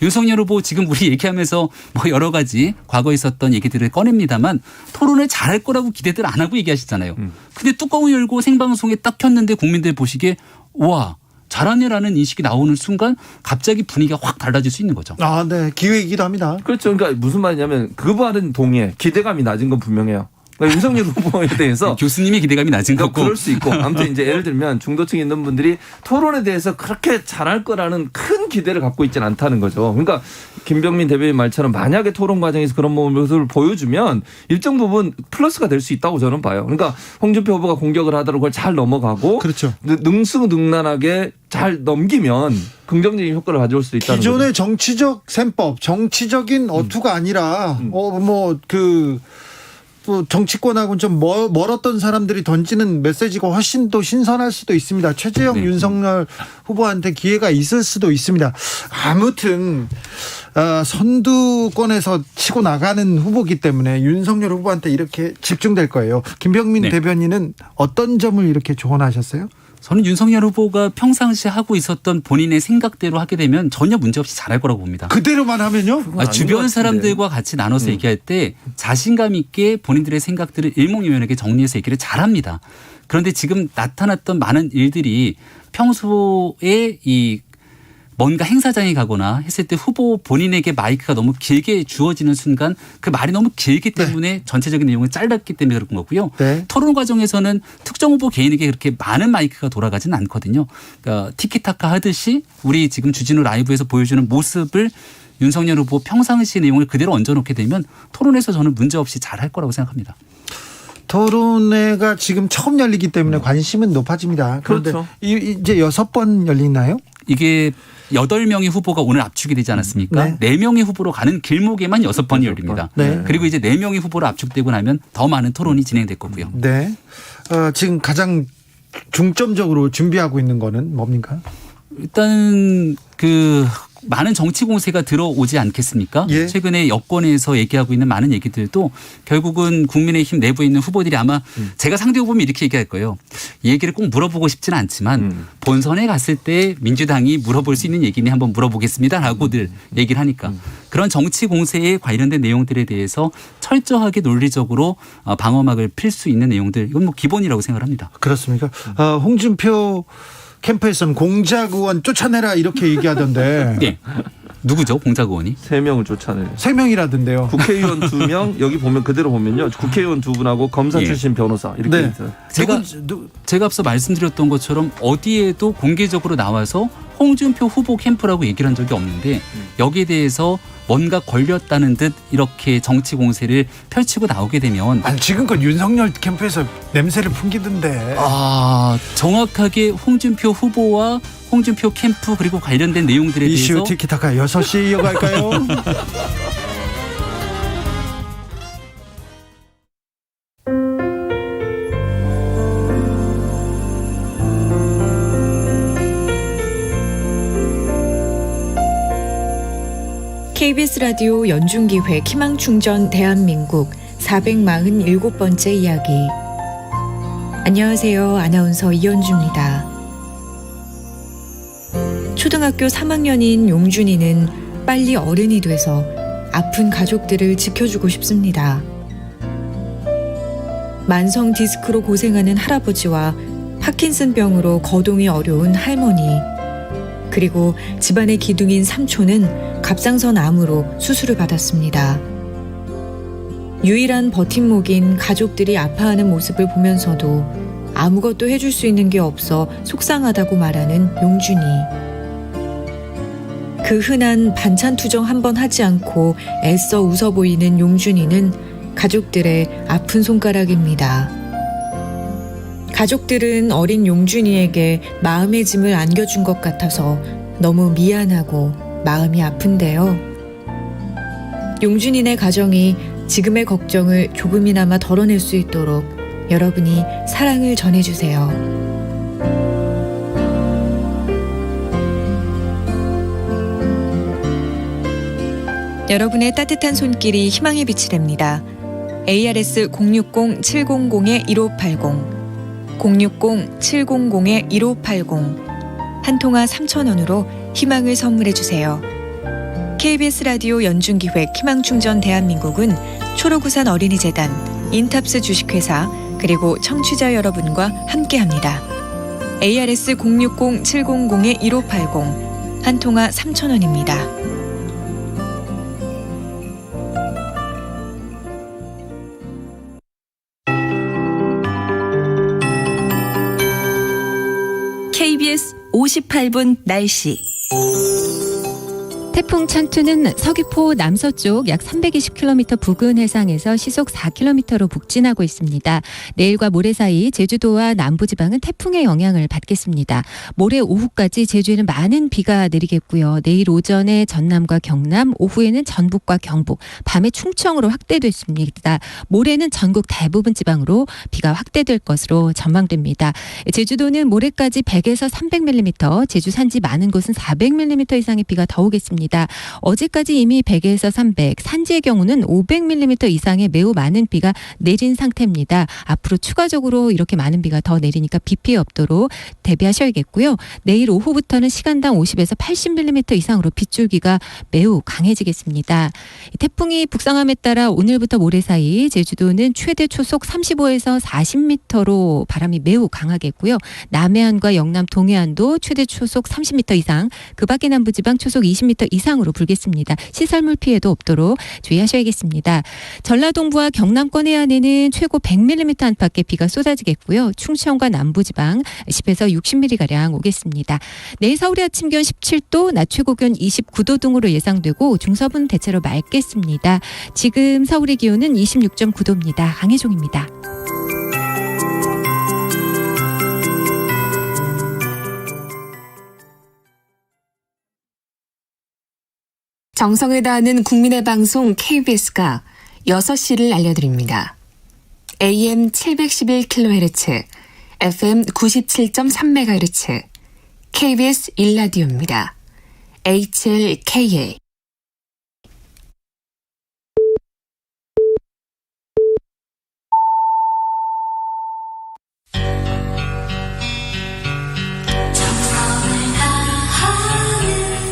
H: 윤석열 후보 지금 우리 얘기하면서 뭐 여러 가지 과거에 있었던 얘기들을 꺼냅니다만 토론을 잘할 거라고 기대들 안 하고 얘기하시잖아요. 근데 뚜껑을 열고 생방송에 딱 켰는데 국민들 보시기에 와 잘하네라는 인식이 나오는 순간 갑자기 분위기가 확 달라질 수 있는 거죠.
A: 네. 기회이기도 합니다.
G: 그렇죠. 그러니까 무슨 말이냐면 그 말은 동의해. 기대감이 낮은 건 분명해요. 그러니까 윤석열 후보에 대해서
H: 교수님의 기대감이 낮은
G: 그러니까
H: 거고.
G: 그럴 수 있고 아무튼 이제 예를 들면 중도층에 있는 분들이 토론에 대해서 그렇게 잘할 거라는 큰 기대를 갖고 있지는 않다는 거죠. 그러니까 김병민 대변인 말처럼 만약에 토론 과정에서 그런 모습을 보여주면 일정 부분 플러스가 될 수 있다고 저는 봐요. 그러니까 홍준표 후보가 공격을 하더라도 그걸 잘 넘어가고
A: 그렇죠.
G: 능수능란하게 잘 넘기면 긍정적인 효과를 가져올 수 있다는 거죠.
A: 기존의 정치적 셈법, 정치적인 어투가 아니라 또 정치권하고는 좀 멀었던 사람들이 던지는 메시지가 훨씬 더 신선할 수도 있습니다. 최재형,
H: 네.
A: 윤석열 후보한테 기회가 있을 수도 있습니다. 아무튼 선두권에서 치고 나가는 후보기 때문에 윤석열 후보한테 이렇게 집중될 거예요. 김병민
H: 네.
A: 대변인은 어떤 점을 이렇게 조언하셨어요?
H: 저는 윤석열 후보가 평상시 하고 있었던 본인의 생각대로 하게 되면 전혀 문제없이 잘할 거라고 봅니다.
A: 그대로만 하면요?
G: 아닌 것
H: 주변
G: 같은데.
H: 사람들과 같이 나눠서 얘기할 때 자신감 있게 본인들의 생각들을 일목요연하게 정리해서 얘기를 잘합니다. 그런데 지금 나타났던 많은 일들이 평소에 이 뭔가 행사장에 가거나 했을 때 후보 본인에게 마이크가 너무 길게 주어지는 순간 그 말이 너무 길기 때문에 전체적인 내용을 잘랐기 때문에 그런 거고요.
A: 네.
H: 토론 과정에서는 특정 후보 개인에게 그렇게 많은 마이크가 돌아가지는 않거든요. 그러니까 티키타카 하듯이 우리 지금 주진우 라이브에서 보여주는 모습을 윤석열 후보 평상시 내용을 그대로 얹어놓게 되면 토론에서 저는 문제없이 잘할 거라고 생각합니다.
A: 토론회가 지금 처음 열리기 때문에 관심은 높아집니다. 그런데
G: 그렇죠.
A: 이제 6번 열리나요?
H: 이게 8명의 후보가 오늘 압축이 되지 않았습니까?
A: 네.
H: 4명의 후보로 가는 길목에만 6번이 열립니다.
A: 네.
H: 그리고 이제 4명의 후보로 압축되고 나면 더 많은 토론이 진행될 거고요.
A: 네. 지금 가장 중점적으로 준비하고 있는 거는 뭡니까?
H: 일단 그 많은 정치 공세가 들어오지 않겠습니까?
A: 예.
H: 최근에 여권에서 얘기하고 있는 많은 얘기들도 결국은 국민의힘 내부에 있는 후보들이 아마 제가 상대 후보면 이렇게 얘기할 거예요. 이 얘기를 꼭 물어보고 싶지는 않지만 본선에 갔을 때 민주당이 물어볼 수 있는 얘기니 한번 물어보겠습니다라고들 얘기를 하니까 그런 정치 공세에 관련된 내용들에 대해서 철저하게 논리적으로 방어막을 필 수 있는 내용들 이건 뭐 기본이라고 생각합니다.
A: 그렇습니까? 홍준표 캠프에서는 공작 의원 쫓아내라 이렇게 얘기하던데
H: 예. 누구죠? 공작 의원이?
G: 3명을 쫓아내요.
A: 3명이라던데요.
G: 국회의원 2명 여기 보면 그대로 보면요. 국회의원 2분하고 검사
H: 예.
G: 출신 변호사 이렇게
A: 네.
G: 있어요.
H: 제가 앞서 말씀드렸던 것처럼 어디에도 공개적으로 나와서 홍준표 후보 캠프라고 얘기를 한 적이 없는데 여기에 대해서 뭔가 걸렸다는 듯 이렇게 정치 공세를 펼치고 나오게 되면
A: 아니 지금껏 윤석열 캠프에서 냄새를 풍기던데.
H: 정확하게 홍준표 후보와 홍준표 캠프 그리고 관련된 내용들에
A: 이슈
H: 대해서
A: 티키타카 6시에 이어갈까요?
I: KBS 라디오 연중기획 희망충전 대한민국 447번째 이야기. 안녕하세요. 아나운서 이현주입니다. 초등학교 3학년인 용준이는 빨리 어른이 돼서 아픈 가족들을 지켜주고 싶습니다. 만성 디스크로 고생하는 할아버지와 파킨슨병으로 거동이 어려운 할머니, 그리고 집안의 기둥인 삼촌은 갑상선 암으로 수술을 받았습니다. 유일한 버팀목인 가족들이 아파하는 모습을 보면서도 아무것도 해줄 수 있는 게 없어 속상하다고 말하는 용준이. 그 흔한 반찬 투정 한번 하지 않고 애써 웃어 보이는 용준이는 가족들의 아픈 손가락입니다. 가족들은 어린 용준이에게 마음의 짐을 안겨준 것 같아서 너무 미안하고 마음이 아픈데요. 용준이네 가정이 지금의 걱정을 조금이나마 덜어낼 수 있도록 여러분이 사랑을 전해주세요. 여러분의 따뜻한 손길이 희망의 빛이 됩니다. ARS 060-700-1580 060-700-1580 한 통화 3,000원으로 희망을 선물해 주세요. KBS 라디오 연중기획 희망충전 대한민국은 초록우산 어린이재단, 인탑스 주식회사 그리고 청취자 여러분과 함께합니다. ARS 060-700-1580 한 통화 3,000원입니다.
D: 58분 날씨.
J: 태풍 찬투는 서귀포 남서쪽 약 320km 부근 해상에서 시속 4km로 북진하고 있습니다. 내일과 모레 사이 제주도와 남부지방은 태풍의 영향을 받겠습니다. 모레 오후까지 제주에는 많은 비가 내리겠고요. 내일 오전에 전남과 경남, 오후에는 전북과 경북, 밤에 충청으로 확대됐습니다. 모레는 전국 대부분 지방으로 비가 확대될 것으로 전망됩니다. 제주도는 모레까지 100에서 300mm, 제주 산지 많은 곳은 400mm 이상의 비가 더 오겠습니다. 어제까지 이미 100에서 300, 산지의 경우는 500mm 이상의 매우 많은 비가 내린 상태입니다. 앞으로 추가적으로 이렇게 많은 비가 더 내리니까 비 피해 없도록 대비하셔야겠고요. 내일 오후부터는 시간당 50에서 80mm 이상으로 빗줄기가 매우 강해지겠습니다. 태풍이 북상함에 따라 오늘부터 모레 사이 제주도는 최대 초속 35에서 40m로 바람이 매우 강하겠고요. 남해안과 영남 동해안도 최대 초속 30m 이상, 그 밖의 남부지방 초속 20m 이상으로 불겠습니다. 시설물 피해도 없도록 주의하셔야겠습니다. 전라동부와 경남권 해안에는 최고 100mm 안팎의 비가 쏟아지겠고요. 충청과 남부지방 10에서 60mm가량 오겠습니다. 내일 서울의 아침 기온 17도, 낮 최고 기온 29도 등으로 예상되고 중서부는 대체로 맑겠습니다. 지금 서울의 기온은 26.9도입니다. 강혜종입니다.
K: 정성을 다하는 국민의 방송 KBS가 6시를 알려드립니다. AM 711kHz, FM 97.3MHz, KBS 1라디오입니다. HLKA.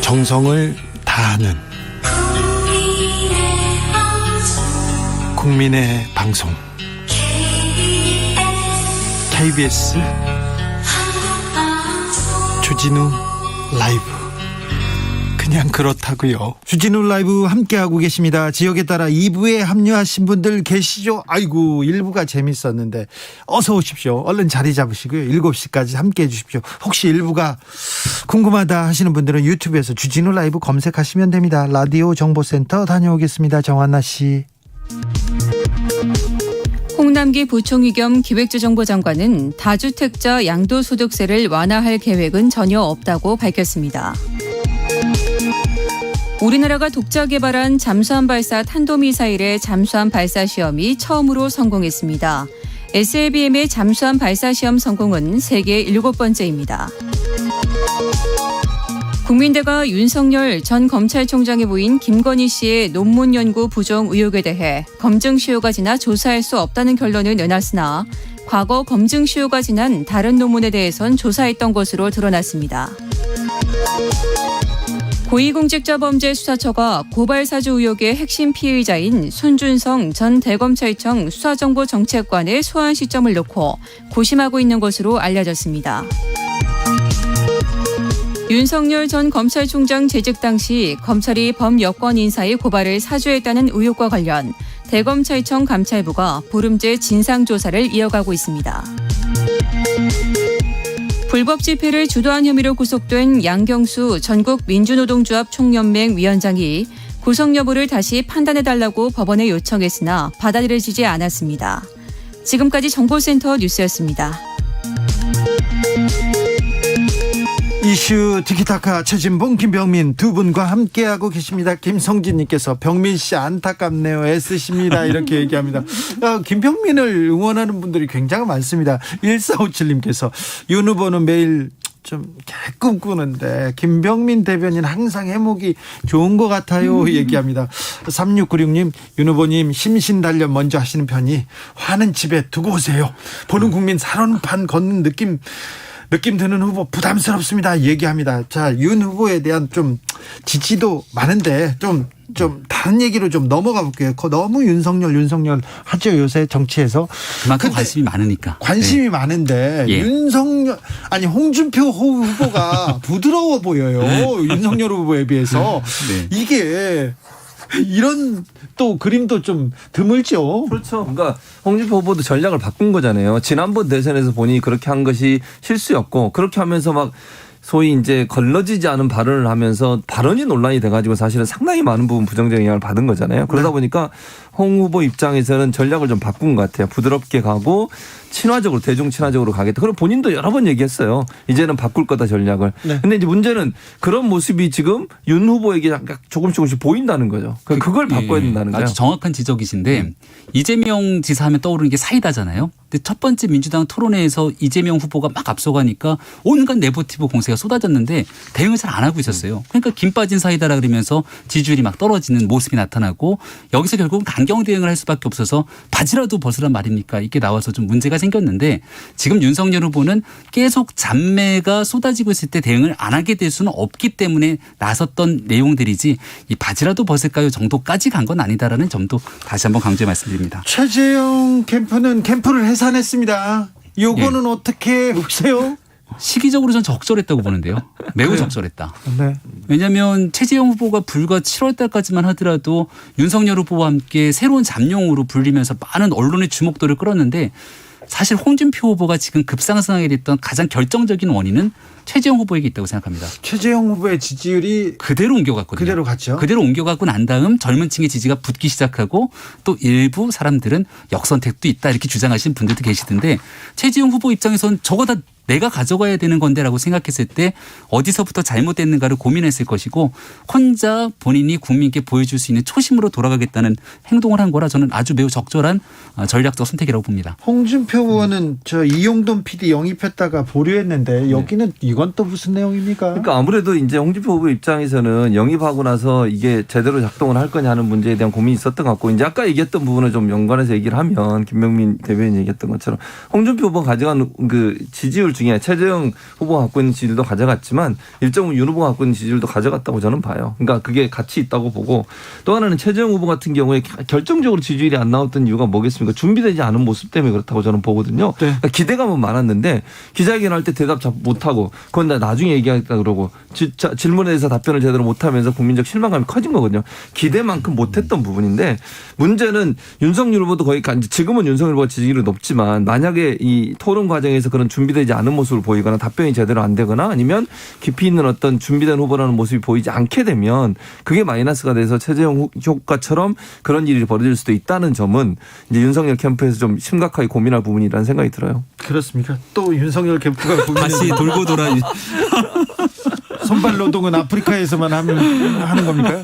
A: 정성을 다하는 국민의 방송 KBS 주진우 라이브. 그냥 그렇다고요. 주진우 라이브 함께하고 계십니다. 지역에 따라 2부에 합류하신 분들 계시죠? 아이고, 1부가 재밌었는데 어서 오십시오. 얼른 자리 잡으시고요. 7시까지 함께해 주십시오. 혹시 1부가 궁금하다 하시는 분들은 유튜브에서 주진우 라이브 검색하시면 됩니다. 라디오 정보센터 다녀오겠습니다. 정한나 씨.
L: 홍남기 부총리 겸 기획재정부 장관은 다주택자 양도소득세를 완화할 계획은 전혀 없다고 밝혔습니다. 우리나라가 독자 개발한 잠수함 발사 탄도미사일의 잠수함 발사 시험이 처음으로 성공했습니다. SLBM의 잠수함 발사 시험 성공은 세계 7번째입니다. 국민대가 윤석열 전 검찰총장의 부인 김건희 씨의 논문 연구 부정 의혹에 대해 검증 시효가 지나 조사할 수 없다는 결론을 내놨으나 과거 검증 시효가 지난 다른 논문에 대해선 조사했던 것으로 드러났습니다. 고위공직자범죄수사처가 고발사주 의혹의 핵심 피의자인 손준성 전 대검찰청 수사정보정책관의 소환 시점을 놓고 고심하고 있는 것으로 알려졌습니다. 윤석열 전 검찰총장 재직 당시 검찰이 범여권 인사의 고발을 사주했다는 의혹과 관련 대검찰청 감찰부가 보름째 진상조사를 이어가고 있습니다. 불법 집회를 주도한 혐의로 구속된 양경수 전국민주노동조합 총연맹 위원장이 구속 여부를 다시 판단해달라고 법원에 요청했으나 받아들여지지 않았습니다. 지금까지 정보센터 뉴스였습니다.
A: 이슈 티키타카 최진봉 김병민 두 분과 함께하고 계십니다. 김성진님께서 병민 씨 안타깝네요. 애쓰십니다. 이렇게 얘기합니다. 김병민을 응원하는 분들이 굉장히 많습니다. 1457님께서 윤 후보는 매일 좀 꿈꾸는데 김병민 대변인 항상 해목이 좋은 것 같아요. 얘기합니다. 3696님 윤 후보님 심신단련 먼저 하시는 편이 화는 집에 두고 오세요. 보는 국민 살원판 걷는 느낌 드는 후보 부담스럽습니다. 얘기합니다. 자, 윤 후보에 대한 좀 지지도 많은데 좀 다른 얘기로 좀 넘어가 볼게요. 너무 윤석열 하죠, 요새 정치에서.
H: 그만큼 관심이 많으니까.
A: 관심이 네. 많은데
H: 예.
A: 홍준표 후보가 부드러워 보여요. 윤석열 후보에 비해서. 네. 이게 이런 또 그림도 좀 드물죠.
G: 그렇죠. 그러니까 홍준표 후보도 전략을 바꾼 거잖아요. 지난번 대선에서 보니 그렇게 한 것이 실수였고 그렇게 하면서 막 소위 이제 걸러지지 않은 발언을 하면서 발언이 논란이 돼가지고 사실은 상당히 많은 부분 부정적 영향을 받은 거잖아요. 그러다 보니까 홍 후보 입장에서는 전략을 좀 바꾼 것 같아요. 부드럽게 가고 친화적으로 대중 친화적으로 가겠다. 그럼 본인도 여러 번 얘기했어요. 이제는 바꿀 거다 전략을. 근데 이제 문제는 그런 모습이 지금 윤 후보에게 약간 조금씩 보인다는 거죠. 그걸 바꿔야 된다는 거예요.
H: 아주 정확한 지적이신데 이재명 지사 하면 떠오르는 게 사이다잖아요. 근데 첫 번째 민주당 토론회에서 이재명 후보가 막 앞서가니까 온갖 네거티브 공세가 쏟아졌는데 대응을 잘 안 하고 있었어요. 그러니까 김 빠진 사이다라 그러면서 지지율이 막 떨어지는 모습이 나타나고 여기서 결국은 강경 대응을 할 수밖에 없어서 바지라도 벗으란 말입니까? 이게 나와서 좀 문제가 생겼는데 지금 윤석열 후보는 계속 잔매가 쏟아지고 있을 때 대응을 안 하게 될 수는 없기 때문에 나섰던 내용들이지 이 바지라도 벗을까요 정도까지 간 건 아니다라는 점도 다시 한번 강조해 말씀드립니다.
A: 최재형 캠프는 캠프를 해산했습니다. 요거는 어떻게 보세요?
H: 시기적으로 전 적절했다고 보는데요. 매우 적절했다.
A: 네.
H: 왜냐하면 최재형 후보가 불과 7월 달까지만 하더라도 윤석열 후보와 함께 새로운 잠룡으로 불리면서 많은 언론의 주목도를 끌었는데 사실 홍준표 후보가 지금 급상승하게 됐던 가장 결정적인 원인은 최재형 후보에게 있다고 생각합니다.
A: 최재형 후보의 지지율이
H: 그대로 옮겨갔거든요.
A: 그대로 갔죠.
H: 그대로 옮겨가고 난 다음 젊은 층의 지지가 붙기 시작하고 또 일부 사람들은 역선택도 있다 이렇게 주장하시는 분들도 계시던데 최재형 후보 입장에서는 저거 다 내가 가져가야 되는 건데라고 생각했을 때 어디서부터 잘못됐는가를 고민했을 것이고 혼자 본인이 국민께 보여줄 수 있는 초심으로 돌아가겠다는 행동을 한 거라 저는 아주 매우 적절한 전략적 선택이라고 봅니다.
A: 홍준표 의원은 저 이용돈 PD 영입했다가 보류했는데 여기는 이건 또 무슨 내용입니까?
G: 그러니까 아무래도 이제 홍준표 후보 입장에서는 영입하고 나서 이게 제대로 작동을 할 거냐 하는 문제에 대한 고민이 있었던 것 같고 이제 아까 얘기했던 부분을 좀 연관해서 얘기를 하면 김명민 대변인이 얘기했던 것처럼 홍준표 후보가 가져간 그 지지율 중에 최재형 후보가 갖고 있는 지지율도 가져갔지만 일정 부분 윤 후보가 갖고 있는 지지율도 가져갔다고 저는 봐요. 그러니까 그게 가치 있다고 보고 또 하나는 최재형 후보 같은 경우에 결정적으로 지지율이 안 나왔던 이유가 뭐겠습니까? 준비되지 않은 모습 때문에 그렇다고 저는 보거든요. 그러니까 기대감은 많았는데 기자회견할 때 대답 못하고 그건 나중에 얘기하겠다 그러고 질문에 대해서 답변을 제대로 못하면서 국민적 실망감이 커진 거거든요. 기대만큼 못했던 부분인데 문제는 윤석열 후보도 거의 지금은 윤석열 후보가 지지율이 높지만 만약에 이 토론 과정에서 그런 준비되지 않은 모습을 보이거나 답변이 제대로 안 되거나 아니면 깊이 있는 어떤 준비된 후보라는 모습이 보이지 않게 되면 그게 마이너스가 돼서 최재형 효과처럼 그런 일이 벌어질 수도 있다는 점은 이제 윤석열 캠프에서 좀 심각하게 고민할 부분이라는 생각이 들어요.
A: 그렇습니까? 또 윤석열 캠프가
H: 다시 돌고 돌아
A: 손발 노동은 아프리카에서만 하는 겁니까?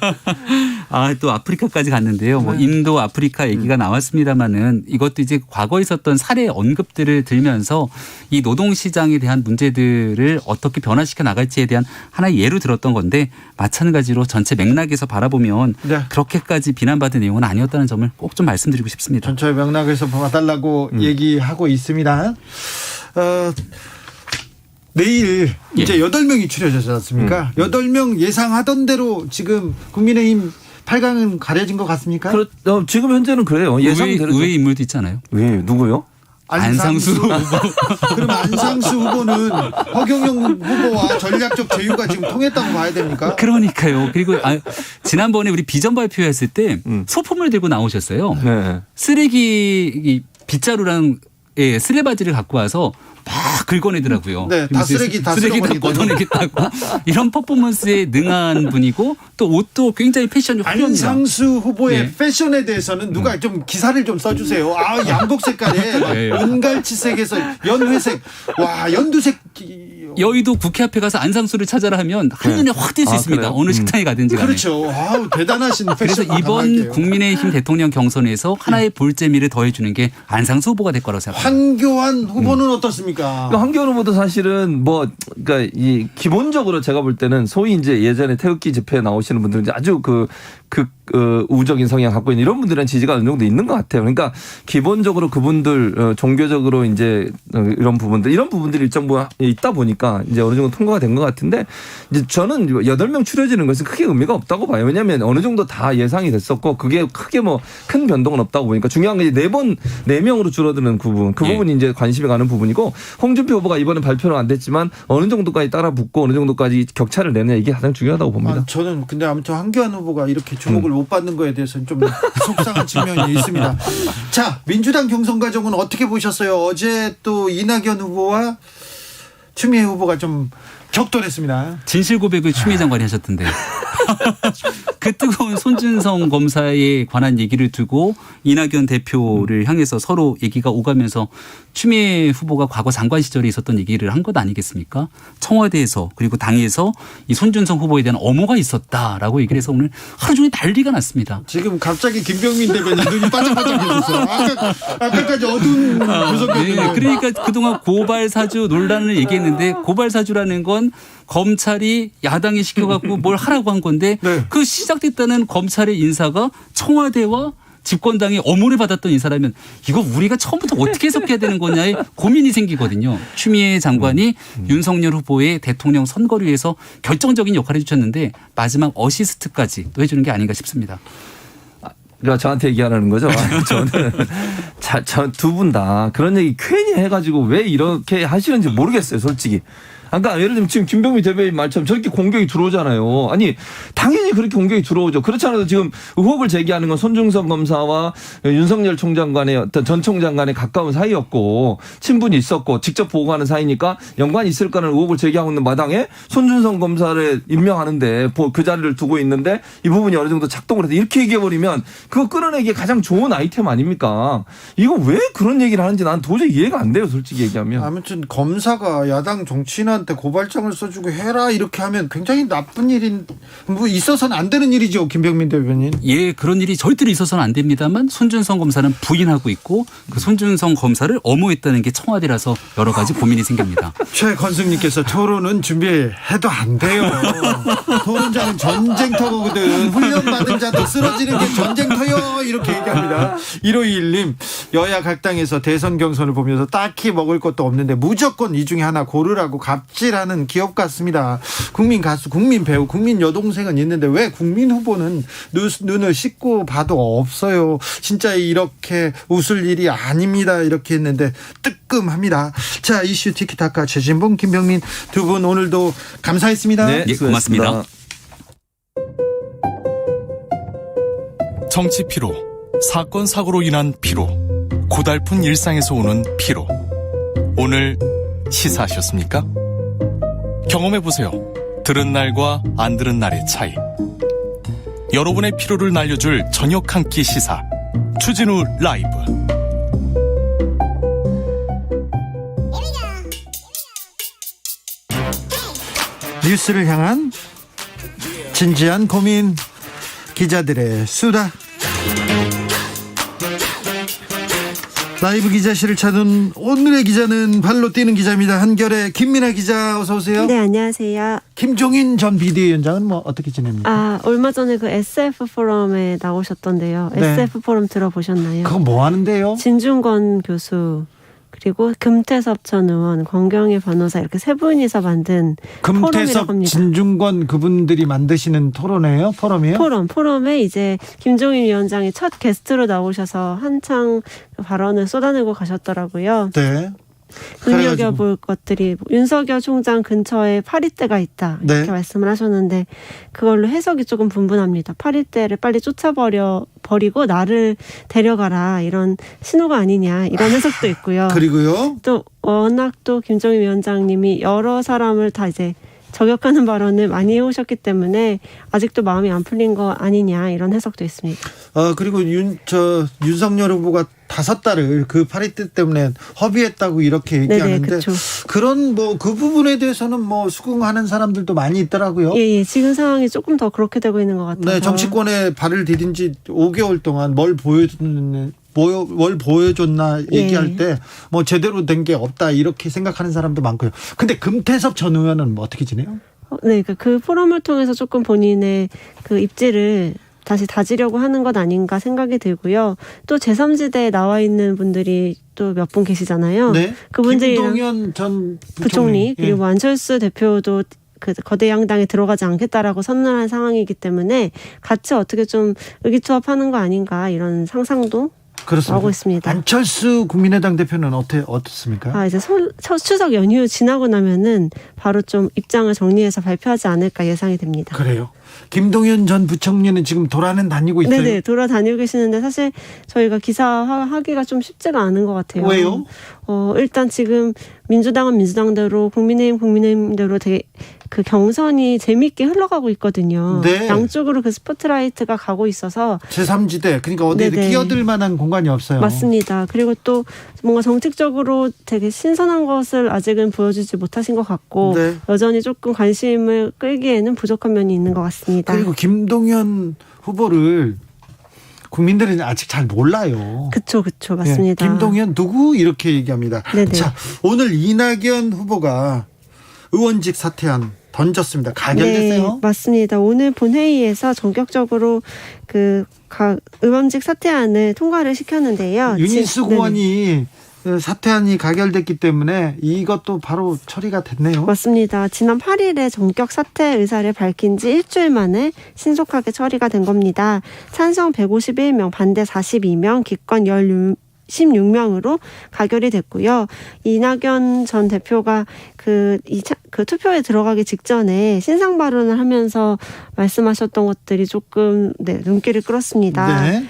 H: 또 아프리카까지 갔는데요. 뭐 인도, 아프리카 얘기가 나왔습니다만은 이것도 이제 과거에 있었던 사례 언급들을 들면서 이 노동시장에 대한 문제들을 어떻게 변화시켜 나갈지에 대한 하나의 예로 들었던 건데 마찬가지로 전체 맥락에서 바라보면 그렇게까지 비난받은 내용은 아니었다는 점을 꼭 좀 말씀드리고 싶습니다.
A: 전체 맥락에서 봐달라고 얘기하고 있습니다. 내일 이제 8명이 추려졌지 않습니까? 8명 예상하던 대로 지금 국민의힘 8강은 가려진 것 같습니까?
G: 지금 현재는 그래요. 예상대로.
H: 의외 인물도 있잖아요.
G: 왜 누구요?
H: 안상수 후보.
A: 그럼 안상수 후보는 허경영 후보와 전략적 제휴가 지금 통했다고 봐야 됩니까?
H: 그러니까요. 그리고 지난번에 우리 비전 발표했을 때 소품을 들고 나오셨어요.
G: 네.
H: 쓰레기 빗자루랑 쓰레바지를 갖고 와서 막 긁어내더라고요.
A: 네, 다 쓰레기 다
H: 걷어내겠다고 이런 퍼포먼스에 능한 분이고 또 옷도 굉장히 패션이 화려합니다.
A: 안상수 후보의 패션에 대해서는 누가 좀 기사를 좀 써주세요. 양복 색깔에 은갈치색에서 연회색, 연두색.
H: 여의도 국회 앞에 가서 안상수를 찾아라 하면 한눈에 확 띌 수 있습니다. 어느 식당에 가든지 간에.
A: 그렇죠. 대단하신 패션.
H: 그래서 이번 국민의힘 대통령 경선에서 하나의 볼재미를 더해주는 게 안상수 후보가 될 거라고 생각합니다.
A: 황교안 후보는 어떻습니까?
G: 황교안 후보도 사실은 그러니까 이 기본적으로 제가 볼 때는 소위 이제 예전에 태극기 집회에 나오시는 분들은 아주 우적인 성향 갖고 있는 이런 분들은 지지가 어느 정도 있는 것 같아요. 그러니까 기본적으로 그분들 종교적으로 이제 이런 부분들이 일정 부분 있다 보니까 이제 어느 정도 통과가 된 것 같은데 이제 저는 8명 추려지는 것은 크게 의미가 없다고 봐요. 왜냐하면 어느 정도 다 예상이 됐었고 그게 크게 큰 변동은 없다고 보니까 중요한 게 4명으로 줄어드는 부분 그 부분이 이제 관심이 가는 부분이고 홍준표 후보가 이번에 발표는 안 됐지만 어느 정도까지 따라 붙고 어느 정도까지 격차를 내느냐 이게 가장 중요하다고 봅니다.
A: 저는 근데 아무튼 황교안 후보가 이렇게 주목을 못 받는 거에 대해서는 좀 속상한 측면이 있습니다. 자, 민주당 경선 과정은 어떻게 보셨어요? 어제 또 이낙연 후보와 추미애 후보가 좀 적도했습니다.
H: 진실 고백을 추미애 장관이 하셨던데. 그 뜨거운 손준성 검사에 관한 얘기를 두고 이낙연 대표를 향해서 서로 얘기가 오가면서 추미애 후보가 과거 장관 시절에 있었던 얘기를 한 것 아니겠습니까? 청와대에서 그리고 당에서 이 손준성 후보에 대한 엄호가 있었다라고 얘기를 해서 오늘 하루 종일 난리가 났습니다.
A: 지금 갑자기 김병민 대변인 눈이 반짝반짝해졌어요. 아까까지 어두운 구석이었는데.
H: 네, 그러니까 그동안 고발사주 논란을 얘기했는데 고발사주라는 건 검찰이 야당이 시켜갖고 뭘 하라고 한 건데
A: 네.
H: 그 시작됐다는 검찰의 인사가 청와대와 집권당이 엄호를 받았던 인사라면 이거 우리가 처음부터 어떻게 해석해야 되는 거냐에 고민이 생기거든요. 추미애 장관이 윤석열 후보의 대통령 선거를 위해서 결정적인 역할을 해주셨는데 마지막 어시스트까지 또 해주는 게 아닌가 싶습니다.
G: 그러니까 저한테 얘기하라는 거죠. 저는 두 분 다 그런 얘기 괜히 해가지고 왜 이렇게 하시는지 모르겠어요, 솔직히. 그러니까 예를 들면 지금 김병민 대변인 말처럼 저렇게 공격이 들어오잖아요. 아니 당연히 그렇게 공격이 들어오죠. 그렇지 않아도 지금 의혹을 제기하는 건 손준성 검사와 윤석열 총장 간의 어떤 전 총장 간의 가까운 사이였고 친분이 있었고 직접 보고하는 사이니까 연관이 있을 거라는 의혹을 제기하고 있는 마당에 손준성 검사를 임명하는데 그 자리를 두고 있는데 이 부분이 어느 정도 작동을 해서 이렇게 얘기해버리면 그거 끌어내기에 가장 좋은 아이템 아닙니까? 이거 왜 그런 얘기를 하는지 난 도저히 이해가 안 돼요. 솔직히 얘기하면.
A: 아무튼 검사가 야당 정치인한테 고발장을 써주고 해라 이렇게 하면 굉장히 나쁜 일인 뭐 있어서는 안 되는 일이죠. 김병민 대변인.
H: 예, 그런 일이 절대로 있어서는 안 됩니다만 손준성 검사는 부인하고 있고 그 손준성 검사를 엄호했다는 게 청와대라서 여러 가지 고민이 생깁니다.
A: 최건승님께서 토론은 준비해도 안 돼요. 토론자는 전쟁터거든. 훈련받은 자도 쓰러지는 게 전쟁터요. 이렇게 얘기합니다. 1521님 여야 각 당에서 대선 경선을 보면서 딱히 먹을 것도 없는데 무조건 이 중에 하나 고르라고 갑질하는 기업 같습니다. 국민 가수, 국민 배우, 국민 여동생은 있는데 왜 국민 후보는 눈을 씻고 봐도 없어요. 진짜 이렇게 웃을 일이 아닙니다. 이렇게 했는데 뜨끔합니다. 자, 이슈 티키타카 최진봉, 김병민 두 분 오늘도 감사했습니다.
G: 네,
H: 예, 고맙습니다.
M: 정치 피로, 사건 사고로 인한 피로, 고달픈 일상에서 오는 피로. 오늘 시사하셨습니까? 경험해보세요. 들은 날과 안 들은 날의 차이. 여러분의 피로를 날려줄 저녁 한 끼 시사 추진우 라이브.
A: 뉴스를 향한 진지한 고민, 기자들의 수다. 라이브 기자실을 찾은 오늘의 기자는 발로 뛰는 기자입니다. 한결의 김민아 기자, 어서 오세요.
N: 네, 안녕하세요.
A: 김종인 전 비대위원장은 뭐 어떻게 지냅니까?
N: 얼마 전에 그 SF 포럼에 나오셨던데요.
A: 네.
N: SF 포럼 들어보셨나요?
A: 그건 뭐 하는데요?
N: 진중권 교수 그리고 금태섭 전 의원, 권경일 변호사 이렇게 세 분이서 만든 포럼이라고
A: 금태섭,
N: 합니다.
A: 진중권 그분들이 만드시는 토론회요? 포럼이에요?
N: 포럼에 이제 김종인 위원장이 첫 게스트로 나오셔서 한창 발언을 쏟아내고 가셨더라고요.
A: 네.
N: 눈여겨볼 것들이 윤석열 총장 근처에 파리떼가 있다 이렇게
A: 네.
N: 말씀을 하셨는데 그걸로 해석이 조금 분분합니다. 파리떼를 빨리 쫓아버리고 나를 데려가라 이런 신호가 아니냐 이런 해석도 있고요.
A: 그리고요.
N: 또 워낙 또 김종인 위원장님이 여러 사람을 다 이제 저격하는 발언을 많이 해오셨기 때문에 아직도 마음이 안 풀린 거 아니냐 이런 해석도 있습니다.
A: 그리고 윤석열 후보가 5달을 그 파리떼 때문에 허비했다고 이렇게 얘기하는데
N: 네네,
A: 그런 뭐 그 부분에 대해서는 뭐 수긍하는 사람들도 많이 있더라고요.
N: 예, 지금 상황이 조금 더 그렇게 되고 있는 것 같아서.
A: 네, 정치권에 발을 디딘 지 5개월 동안 뭘 보여줬나 얘기할 때 뭐 제대로 된 게 없다 이렇게 생각하는 사람도 많고요. 근데 금태섭 전 의원은 뭐 어떻게 지내요?
N: 네, 그 포럼을 통해서 조금 본인의 그 입지를 다시 다지려고 하는 것 아닌가 생각이 들고요. 또 제3지대에 나와 있는 분들이 또 몇 분 계시잖아요.
A: 네.
N: 그분들이랑
A: 김동연 전
N: 부총리
A: 예.
N: 그리고 안철수 대표도 그 거대 양당에 들어가지 않겠다라고 선언한 상황이기 때문에 같이 어떻게 좀 의기투합하는 거 아닌가 이런 상상도
A: 그렇습니다.
N: 나오고 있습니다.
A: 안철수 국민의당 대표는 어떻습니까?
N: 이제 추석 연휴 지나고 나면은 바로 좀 입장을 정리해서 발표하지 않을까 예상이 됩니다.
A: 그래요. 김동연 전 부총리는 지금 돌아는 다니고 있어요.
N: 네네, 돌아다니고 계시는데 사실 저희가 기사화하기가 좀 쉽지가 않은 것 같아요.
A: 왜요?
N: 일단 지금 민주당은 민주당대로 국민의힘대로 되게 그 경선이 재밌게 흘러가고 있거든요.
A: 네.
N: 양쪽으로 그 스포트라이트가 가고 있어서
A: 제3지대 그러니까 어디에 끼어들 만한 공간이 없어요.
N: 맞습니다. 그리고 또 뭔가 정책적으로 되게 신선한 것을 아직은 보여주지 못하신 것 같고
A: 네.
N: 여전히 조금 관심을 끌기에는 부족한 면이 있는 것 같습니다.
A: 그리고 김동연 후보를 국민들은 아직 잘 몰라요.
N: 그쵸, 맞습니다.
A: 네, 김동연 누구 이렇게 얘기합니다.
N: 네네.
A: 자, 오늘 이낙연 후보가 의원직 사퇴안 던졌습니다. 가결됐어요?
N: 네, 맞습니다. 오늘 본회의에서 전격적으로 의원직 사퇴안을 통과를 시켰는데요.
A: 윤희숙 의원이 사퇴안이 가결됐기 때문에 이것도 바로 처리가 됐네요.
N: 맞습니다. 지난 8일에 전격 사퇴 의사를 밝힌 지 일주일 만에 신속하게 처리가 된 겁니다. 찬성 151명, 반대 42명, 기권 16명으로 가결이 됐고요. 이낙연 전 대표가 그 투표에 들어가기 직전에 신상 발언을 하면서 말씀하셨던 것들이 조금 눈길을 끌었습니다.
A: 네.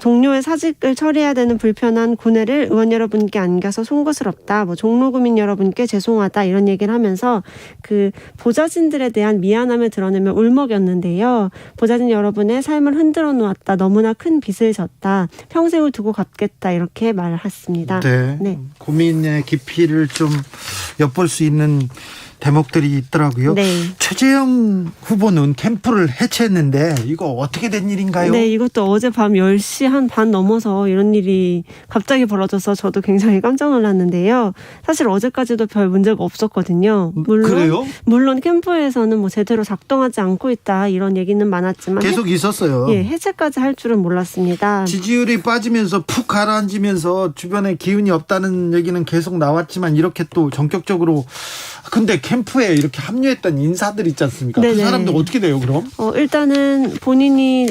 N: 동료의 사직을 처리해야 되는 불편한 고뇌를 의원 여러분께 안겨서 송구스럽다. 종로구민 여러분께 죄송하다. 이런 얘기를 하면서 그 보좌진들에 대한 미안함을 드러내며 울먹였는데요. 보좌진 여러분의 삶을 흔들어 놓았다. 너무나 큰 빚을 졌다. 평생을 두고 갚겠다. 이렇게 말했습니다.
A: 네. 고민의 깊이를 좀 엿볼 수 있는 대목들이 있더라고요.
N: 네.
A: 최재형 후보는 캠프를 해체했는데 이거 어떻게 된 일인가요?
N: 네, 이것도 어제 밤 10시 한 반 넘어서 이런 일이 갑자기 벌어져서 저도 굉장히 깜짝 놀랐는데요. 사실 어제까지도 별 문제가 없었거든요. 물론 캠프에서는 제대로 작동하지 않고 있다 이런 얘기는 많았지만
A: 계속 있었어요.
N: 해체까지 할 줄은 몰랐습니다.
A: 지지율이 빠지면서 푹 가라앉으면서 주변에 기운이 없다는 얘기는 계속 나왔지만 이렇게 또 전격적으로 근데 캠프에 이렇게 합류했던 인사들 있지 않습니까?
N: 네네.
A: 그 사람들 어떻게 돼요, 그럼?
N: 일단은 본인이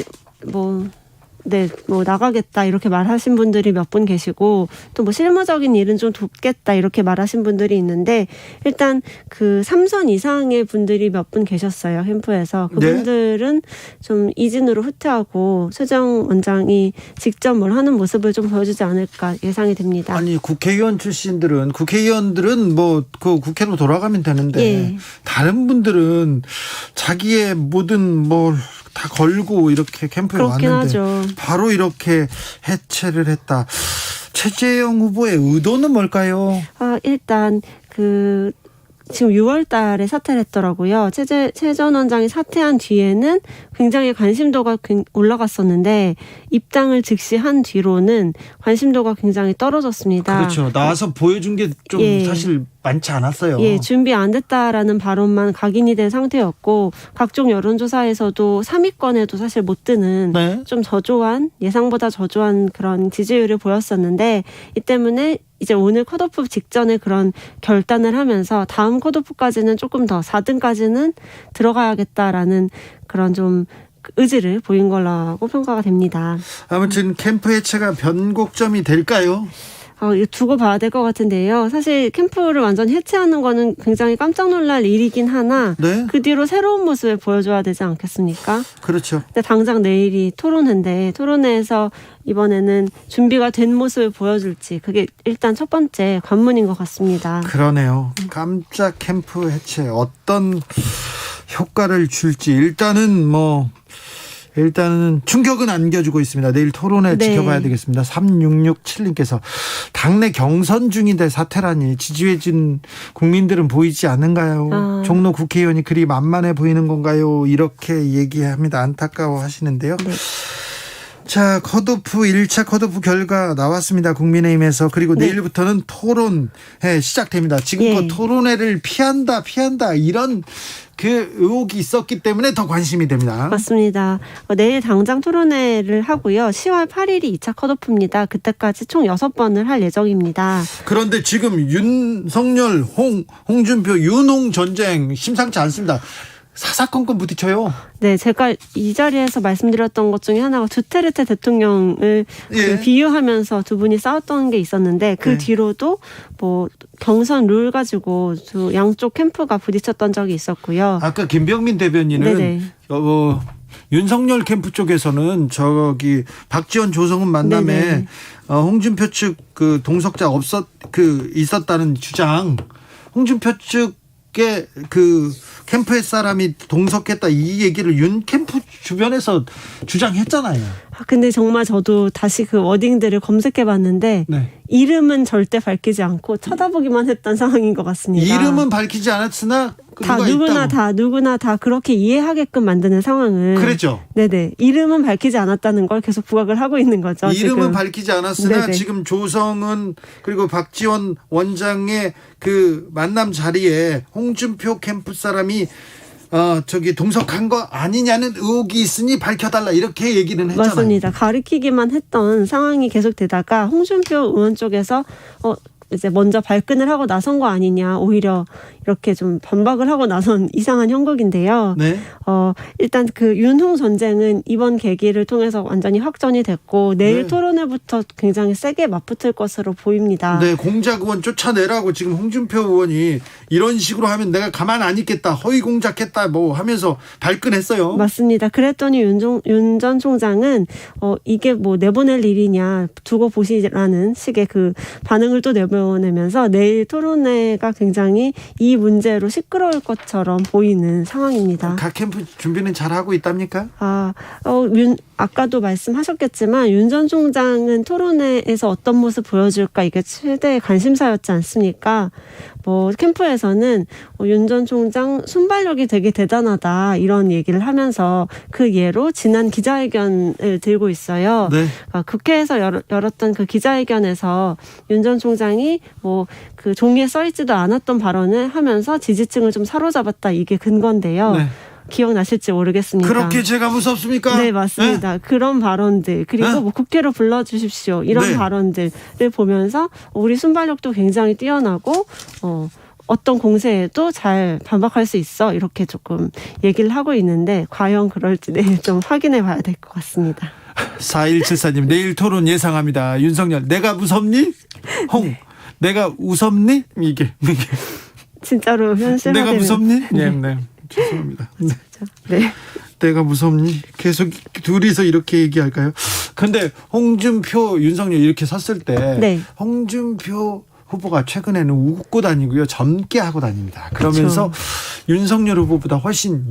N: 나가겠다 이렇게 말하신 분들이 몇 분 계시고 또 실무적인 일은 좀 돕겠다 이렇게 말하신 분들이 있는데 일단 그 3선 이상의 분들이 몇 분 계셨어요, 캠프에서. 그분들은 좀 이진으로 후퇴하고 최재형 원장이 직접 뭘 하는 모습을 좀 보여주지 않을까 예상이 됩니다.
A: 아니 국회의원들은 그 국회로 돌아가면 되는데 다른 분들은 자기의 모든 다 걸고 이렇게 캠프에 왔는데
N: 하죠.
A: 바로 이렇게 해체를 했다. 최재형 후보의 의도는 뭘까요?
N: 일단 지금 6월 달에 사퇴를 했더라고요. 최 전 원장이 사퇴한 뒤에는 굉장히 관심도가 올라갔었는데 입당을 즉시 한 뒤로는 관심도가 굉장히 떨어졌습니다.
A: 그렇죠. 나와서 보여준 게 좀 사실 많지 않았어요.
N: 준비 안 됐다라는 발언만 각인이 된 상태였고 각종 여론조사에서도 3위권에도 사실 못 드는 좀 예상보다 저조한 그런 지지율을 보였었는데 이 때문에 이제 오늘 컷오프 직전에 그런 결단을 하면서 다음 컷오프까지는 조금 더 4등까지는 들어가야겠다라는 그런 좀 의지를 보인 걸로 평가가 됩니다.
A: 아무튼 캠프 해체가 변곡점이 될까요?
N: 두고 봐야 될 것 같은데요. 사실 캠프를 완전히 해체하는 거는 굉장히 깜짝 놀랄 일이긴 하나 그 뒤로 새로운 모습을 보여줘야 되지 않겠습니까?
A: 그렇죠.
N: 근데 당장 내일이 토론회인데 토론회에서 이번에는 준비가 된 모습을 보여줄지 그게 일단 첫 번째 관문인 것 같습니다.
A: 그러네요. 깜짝 캠프 해체 어떤 효과를 줄지 일단은 충격은 안겨주고 있습니다. 내일 토론회 지켜봐야 되겠습니다. 3667님께서 당내 경선 중인데 사퇴라니 지지해준 국민들은 보이지 않은가요? 종로 국회의원이 그리 만만해 보이는 건가요? 이렇게 얘기합니다. 안타까워 하시는데요. 자, 컷오프 1차 컷오프 결과 나왔습니다. 국민의힘에서. 그리고 내일부터는 토론회 시작됩니다. 지금껏 토론회를 피한다 이런 그 의혹이 있었기 때문에 더 관심이 됩니다.
N: 맞습니다. 내일 당장 토론회를 하고요. 10월 8일이 2차 컷오프입니다. 그때까지 총 6번을 할 예정입니다.
A: 그런데 지금 윤석열, 홍준표, 윤홍 전쟁 심상치 않습니다. 사사건건 부딪혀요.
N: 네, 제가 이 자리에서 말씀드렸던 것 중에 하나가 두테르테 대통령을 그 비유하면서 두 분이 싸웠던 게 있었는데 그 뒤로도 뭐 경선 룰 가지고 두 양쪽 캠프가 부딪혔던 적이 있었고요.
A: 아까 김병민 대변인은 윤석열 캠프 쪽에서는 저기 박지원 조성은 만남에 홍준표 측 그 동석자 있었다는 주장, 홍준표 측의 그 캠프의 사람이 동석했다 이 얘기를 윤 캠프 주변에서 주장했잖아요.
N: 근데 정말 저도 다시 그 워딩들을 검색해봤는데 이름은 절대 밝히지 않고 쳐다보기만 했던 상황인 것 같습니다.
A: 이름은 밝히지 않았으나
N: 누구나 다 그렇게 이해하게끔 만드는 상황을.
A: 그랬죠.
N: 네네. 이름은 밝히지 않았다는 걸 계속 부각을 하고 있는 거죠.
A: 이름은
N: 지금.
A: 밝히지 않았으나
N: 네네.
A: 지금 조성은 그리고 박지원 원장의 그 만남 자리에 홍준표 캠프 사람이 동석한 거 아니냐는 의혹이 있으니 밝혀달라 이렇게 얘기는 했잖아요.
N: 맞습니다. 가리키기만 했던 상황이 계속되다가 홍준표 의원 쪽에서 이제 먼저 발끈을 하고 나선 거 아니냐, 오히려 이렇게 좀 반박을 하고 나선 이상한 형국인데요.
A: 네.
N: 일단 그 윤홍 전쟁은 이번 계기를 통해서 완전히 확전이 됐고 내일 토론회부터 굉장히 세게 맞붙을 것으로 보입니다.
A: 네, 공작 의원 쫓아내라고 지금 홍준표 의원이 이런 식으로 하면 내가 가만 안 있겠다, 허위 공작했다 뭐 하면서 발끈했어요.
N: 맞습니다. 그랬더니 윤 전 총장은 이게 뭐 내보낼 일이냐 두고 보시라는 식의 그 반응을 또 내보내면서 내일 토론회가 굉장히 이 문제로 시끄러울 것처럼 보이는 상황입니다.
A: 각 캠프 준비는 잘 하고 있답니까?
N: 아까도 말씀하셨겠지만 윤 전 총장은 토론회에서 어떤 모습 보여줄까 이게 최대의 관심사였지 않습니까? 뭐 캠프에서는 윤 전 총장 순발력이 되게 대단하다 이런 얘기를 하면서 그 예로 지난 기자회견을 들고 있어요.
A: 네.
N: 국회에서 열었던 그 기자회견에서 윤 전 총장이 뭐 그 종이에 써있지도 않았던 발언을 하면서 지지층을 좀 사로잡았다 이게 근거인데요.
A: 네.
N: 기억나실지 모르겠습니다.
A: 그렇게 제가 무섭습니까?
N: 네, 맞습니다. 네? 그런 발언들 그리고 뭐 국회로 불러주십시오 이런 발언들을 보면서 우리 순발력도 굉장히 뛰어나고 어떤 공세에도 잘 반박할 수 있어 이렇게 조금 얘기를 하고 있는데 과연 그럴지 내일 좀 확인해 봐야 될 것 같습니다.
A: 4174님 내일 토론 예상합니다. 윤석열 내가 무섭니? 내가 우섭니? 이게
N: 진짜로 현실화되는.
A: 내가 무섭니? 네. 죄송합니다.
N: 네.
A: 내가 무섭니? 계속 둘이서 이렇게 얘기할까요? 근데 홍준표, 윤석열 이렇게 섰을 때 홍준표 후보가 최근에는 웃고 다니고요. 젊게 하고 다닙니다. 그러면서 윤석열 후보보다 훨씬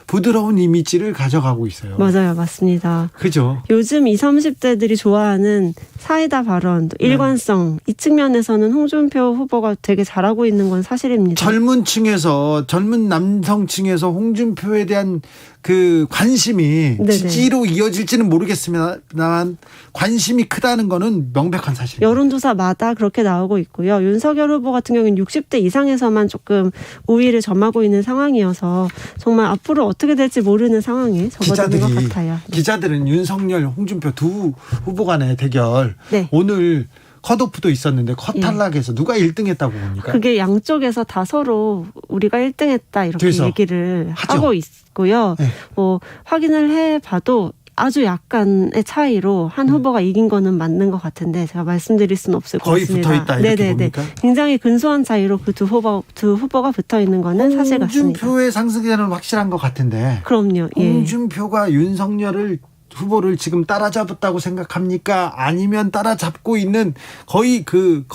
A: 부드러운 이미지를 가져가고 있어요.
N: 맞아요. 맞습니다.
A: 그죠?
N: 요즘 20, 30대들이 좋아하는 사이다 발언, 일관성 이 측면에서는 홍준표 후보가 되게 잘하고 있는 건 사실입니다.
A: 젊은 남성층에서 홍준표에 대한 그 관심이 지지로 이어질지는 모르겠습니다만 관심이 크다는 거는 명백한 사실입니다.
N: 여론조사마다 그렇게 나오고 있고요. 윤석열 후보 같은 경우는 60대 이상에서만 조금 우위를 점하고 있는 상황이어서 정말 앞으로 어떻게 될지 모르는 상황에 접어드는 것 같아요.
A: 기자들은 윤석열, 홍준표 두 후보 간의 대결 오늘 컷오프도 있었는데 컷 탈락해서 누가 1등 했다고 봅니까?
N: 그게 양쪽에서 다 서로 우리가 1등 했다 이렇게 얘기를 하고 있고요. 뭐 확인을 해봐도 아주 약간의 차이로 한 후보가 이긴 거는 맞는 것 같은데 제가 말씀드릴 수는 없을 것 같습니다.
A: 거의 붙어있다 이렇게 봅니까?
N: 굉장히 근소한 차이로 그 두 후보가 붙어있는 거는 사실 같습니다.
A: 홍준표의 상승세는 확실한 것 같은데.
N: 그럼요.
A: 홍준표가 윤석열을 후보를 지금 따라잡았다고 생각합니까? 아니면 따라잡고 있는 거의 그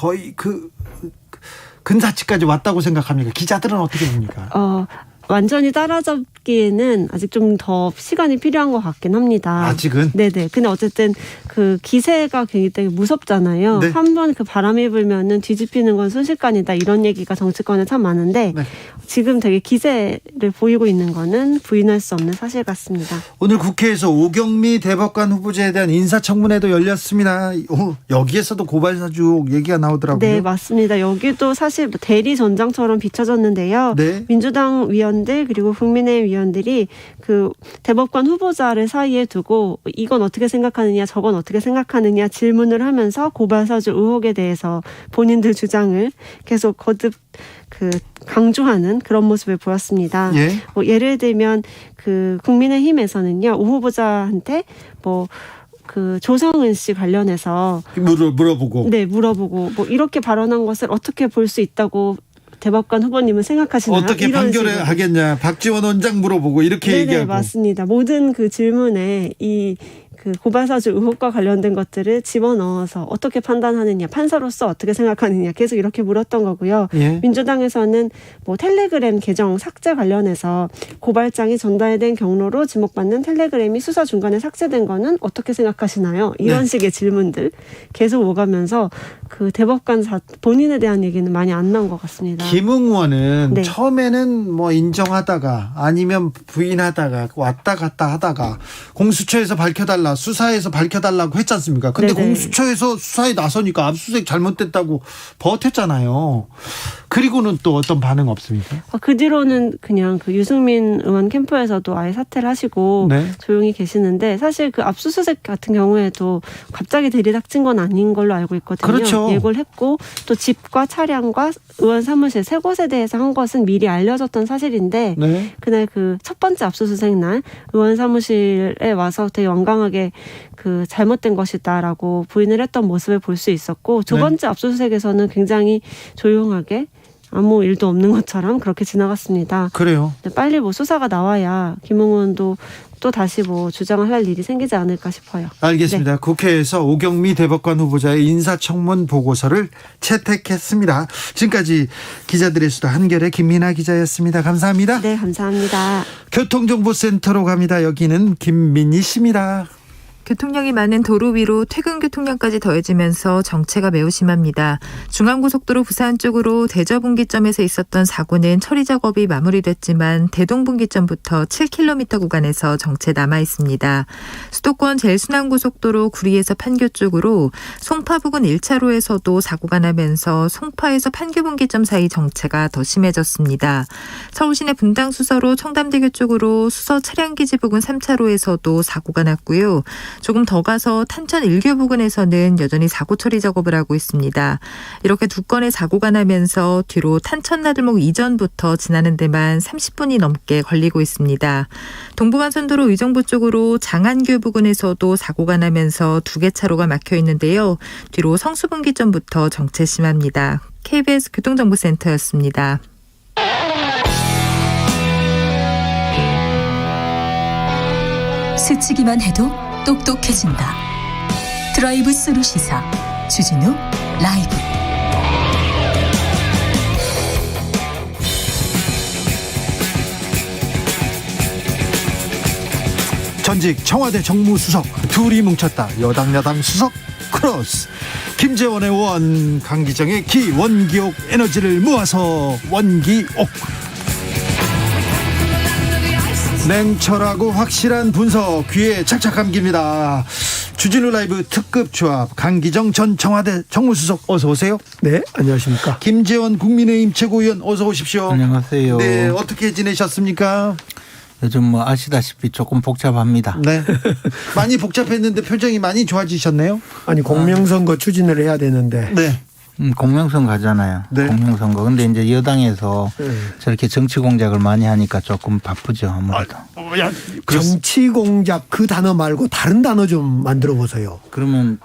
A: 근사치까지 왔다고 생각합니까? 기자들은 어떻게 봅니까?
N: 완전히 따라잡기에는 아직 좀 더 시간이 필요한 것 같긴 합니다.
A: 아직은?
N: 네네. 근데 어쨌든 그 기세가 굉장히 무섭잖아요. 한번 그 바람이 불면은 뒤집히는 건 순식간이다. 이런 얘기가 정치권에 참 많은데 지금 되게 기세를 보이고 있는 거는 부인할 수 없는 사실 같습니다.
A: 오늘 국회에서 오경미 대법관 후보자에 대한 인사청문회도 열렸습니다. 여기에서도 고발사주 얘기가 나오더라고요.
N: 네, 맞습니다. 여기도 사실 대리 전장처럼 비춰졌는데요. 민주당 위원 위원들 그리고 국민의힘 위원들이 그 대법관 후보자를 사이에 두고 이건 어떻게 생각하느냐 저건 어떻게 생각하느냐 질문을 하면서 고발사주 의혹에 대해서 본인들 주장을 계속 거듭 강조하는 그런 모습을 보였습니다.
A: 예.
N: 뭐 예를 들면 그 국민의힘에서는요 오 후보자한테 조성은 씨 관련해서
A: 물어보고
N: 뭐 이렇게 발언한 것을 어떻게 볼 수 있다고 대법관 후보님은 생각하시나요?
A: 어떻게 판결을 하겠냐 박지원 원장 물어보고 이렇게
N: 네네,
A: 얘기하고.
N: 맞습니다. 모든 그 질문에 이 고발사주 의혹과 관련된 것들을 집어넣어서 어떻게 판단하느냐, 판사로서 어떻게 생각하느냐 계속 이렇게 물었던 거고요.
A: 예.
N: 민주당에서는 뭐 텔레그램 계정 삭제 관련해서 고발장이 전달된 경로로 지목받는 텔레그램이 수사 중간에 삭제된 거는 어떻게 생각하시나요? 이런 식의 질문들 계속 오가면서 그 대법관 본인에 대한 얘기는 많이 안 나온 것 같습니다.
A: 김웅원은
N: 네.
A: 처음에는 뭐 인정하다가 아니면 부인하다가 왔다 갔다 하다가 공수처에서 밝혀달라 수사에서 밝혀달라고 했지 않습니까? 근데
N: 네네.
A: 공수처에서 수사에 나서니까 압수수색 잘못됐다고 버텼잖아요. 그리고는 또 어떤 반응 없습니까?
N: 그 뒤로는 그냥 그 유승민 의원 캠프에서도 아예 사퇴를 하시고
A: 네.
N: 조용히 계시는데 사실 그 압수수색 같은 경우에도 갑자기 들이닥친 건 아닌 걸로 알고 있거든요.
A: 그렇죠.
N: 예고를 했고 또 집과 차량과 의원 사무실 세 곳에 대해서 한 것은 미리 알려졌던 사실인데
A: 네.
N: 그날 그 첫 번째 압수수색 날 의원 사무실에 와서 되게 완강하게 그 잘못된 것이다라고 부인을 했던 모습을 볼 수 있었고 두
A: 네.
N: 번째 압수수색에서는 굉장히 조용하게 아무 일도 없는 것처럼 그렇게 지나갔습니다.
A: 그래요.
N: 빨리 뭐 수사가 나와야 김웅원도 또 다시 뭐 주장을 할 일이 생기지 않을까 싶어요.
A: 알겠습니다. 국회에서 오경미 대법관 후보자의 인사청문 보고서를 채택했습니다. 지금까지 기자들의 수다 한결의 김민아 기자였습니다. 감사합니다.
N: 네, 감사합니다.
A: 교통정보센터로 갑니다. 여기는 김민희 씨입니다.
C: 교통량이 많은 도로 위로 퇴근 교통량까지 더해지면서 정체가 매우 심합니다. 중앙고속도로 부산 쪽으로 대저분기점에서 있었던 사고는 처리 작업이 마무리됐지만 대동분기점부터 7km 구간에서 정체 남아 있습니다. 수도권 제일순환고속도로 구리에서 판교 쪽으로 송파 부근 1차로에서도 사고가 나면서 송파에서 판교분기점 사이 정체가 더 심해졌습니다. 서울시내 분당 수서로 청담대교 쪽으로 수서 차량기지 부근 3차로에서도 사고가 났고요. 조금 더 가서 탄천 1교 부근에서는 여전히 사고 처리 작업을 하고 있습니다. 이렇게 두 건의 사고가 나면서 뒤로 탄천 나들목 이전부터 지나는 데만 30분이 넘게 걸리고 있습니다. 동부간선도로 의정부 쪽으로 장안교 부근에서도 사고가 나면서 두 개 차로가 막혀 있는데요. 뒤로 성수분기점부터 정체 심합니다. KBS 교통정보센터였습니다.
D: 스치기만 해도 똑똑해진다. 드라이브 스루 시사 주진우 라이브.
A: 전직 청와대 정무수석 둘이 뭉쳤다. 여당 야당 수석 크로스. 김재원의 원, 강기정의 기, 원기옥 에너지를 모아서 원기옥. 냉철하고 확실한 분석 귀에 착착 감깁니다. 주진우 라이브 특급 조합 강기정 전 청와대 정무수석 어서 오세요.
O: 네, 안녕하십니까.
A: 김재원 국민의힘 최고위원 어서 오십시오.
P: 안녕하세요.
A: 네, 어떻게 지내셨습니까?
P: 요즘 뭐 아시다시피 조금 복잡합니다.
A: 네, 많이 복잡했는데 표정이 많이 좋아지셨네요.
O: 아니 공명선거 추진을 해야 되는데.
A: 네.
P: 공명선거 하잖아요.
A: 네.
P: 공명선거. 근데 이제 여당에서 저렇게 정치 공작을 많이 하니까 조금 바쁘죠, 아무래도.
O: 정치 공작 그 단어 말고 다른 단어 좀 만들어 보세요.
P: 그러면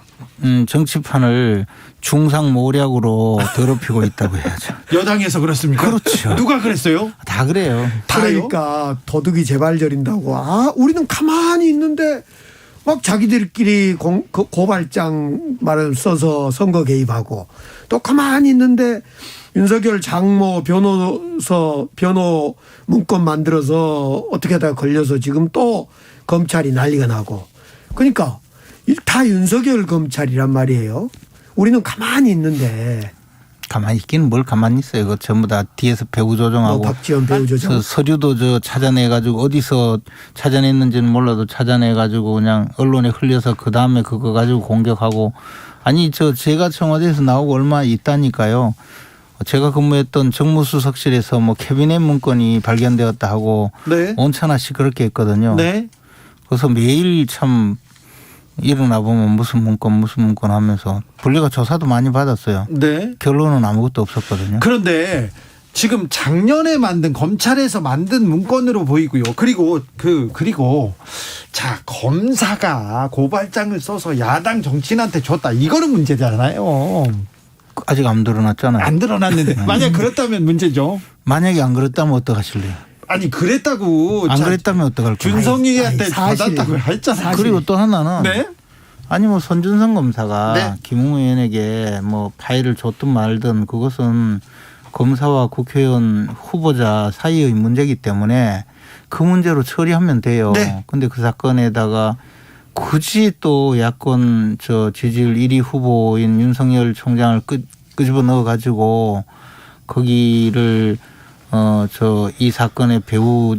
P: 정치판을 중상모략으로 더럽히고 있다고 해야죠.
A: 여당에서 그렇습니까?
P: 그렇죠.
A: 누가 그랬어요?
P: 다 그래요.
O: 그러니까 도둑이 재발 저린다고. 우리는 가만히 있는데 막 자기들끼리 고발장 말을 써서 선거 개입하고 또 가만히 있는데 윤석열 장모 변호 문건 만들어서 어떻게 하다가 걸려서 지금 또 검찰이 난리가 나고. 그러니까 다 윤석열 검찰이란 말이에요. 우리는 가만히 있는데.
P: 가만히 있기는 뭘 가만히 있어요. 그 전부 다 뒤에서 배후 조정하고.
O: 박지원 배후 조정.
P: 서류도 찾아내가지고 어디서 찾아냈는지는 몰라도 찾아내가지고 그냥 언론에 흘려서 그 다음에 그거 가지고 공격하고. 아니 제가 청와대에서 나오고 얼마 있다니까요. 제가 근무했던 정무수석실에서 뭐 캐비넷 문건이 발견되었다 하고
A: 네.
P: 온천하씩 그렇게 했거든요.
A: 네.
P: 그래서 매일 참 일어나 보면 무슨 문건 하면서 분리가 조사도 많이 받았어요.
A: 네.
P: 결론은 아무것도 없었거든요.
A: 그런데 지금 작년에 검찰에서 만든 문건으로 보이고요. 그리고 자, 검사가 고발장을 써서 야당 정치인한테 줬다. 이거는 문제잖아요.
P: 아직 안 드러났잖아요.
A: 안 드러났는데 만약 그렇다면 문제죠.
P: 만약에 안 그랬다면 어떡하실래요?
A: 아니 그랬다고
P: 안 그랬다면 어떡할 거예요?
A: 준성이한테 받았다고 했잖아요.
P: 그리고 또 하나는
A: 네?
P: 아니 뭐 손준성 검사가
A: 네.
P: 김웅 의원에게 뭐 파일을 줬든 말든 그것은 검사와 국회의원 후보자 사이의 문제이기 때문에 그 문제로 처리하면 돼요.
A: 네.
P: 근데 그 사건에다가 굳이 또 야권 지지율 1위 후보인 윤석열 총장을 끄집어 넣어 가지고 거기를 이 사건의 배후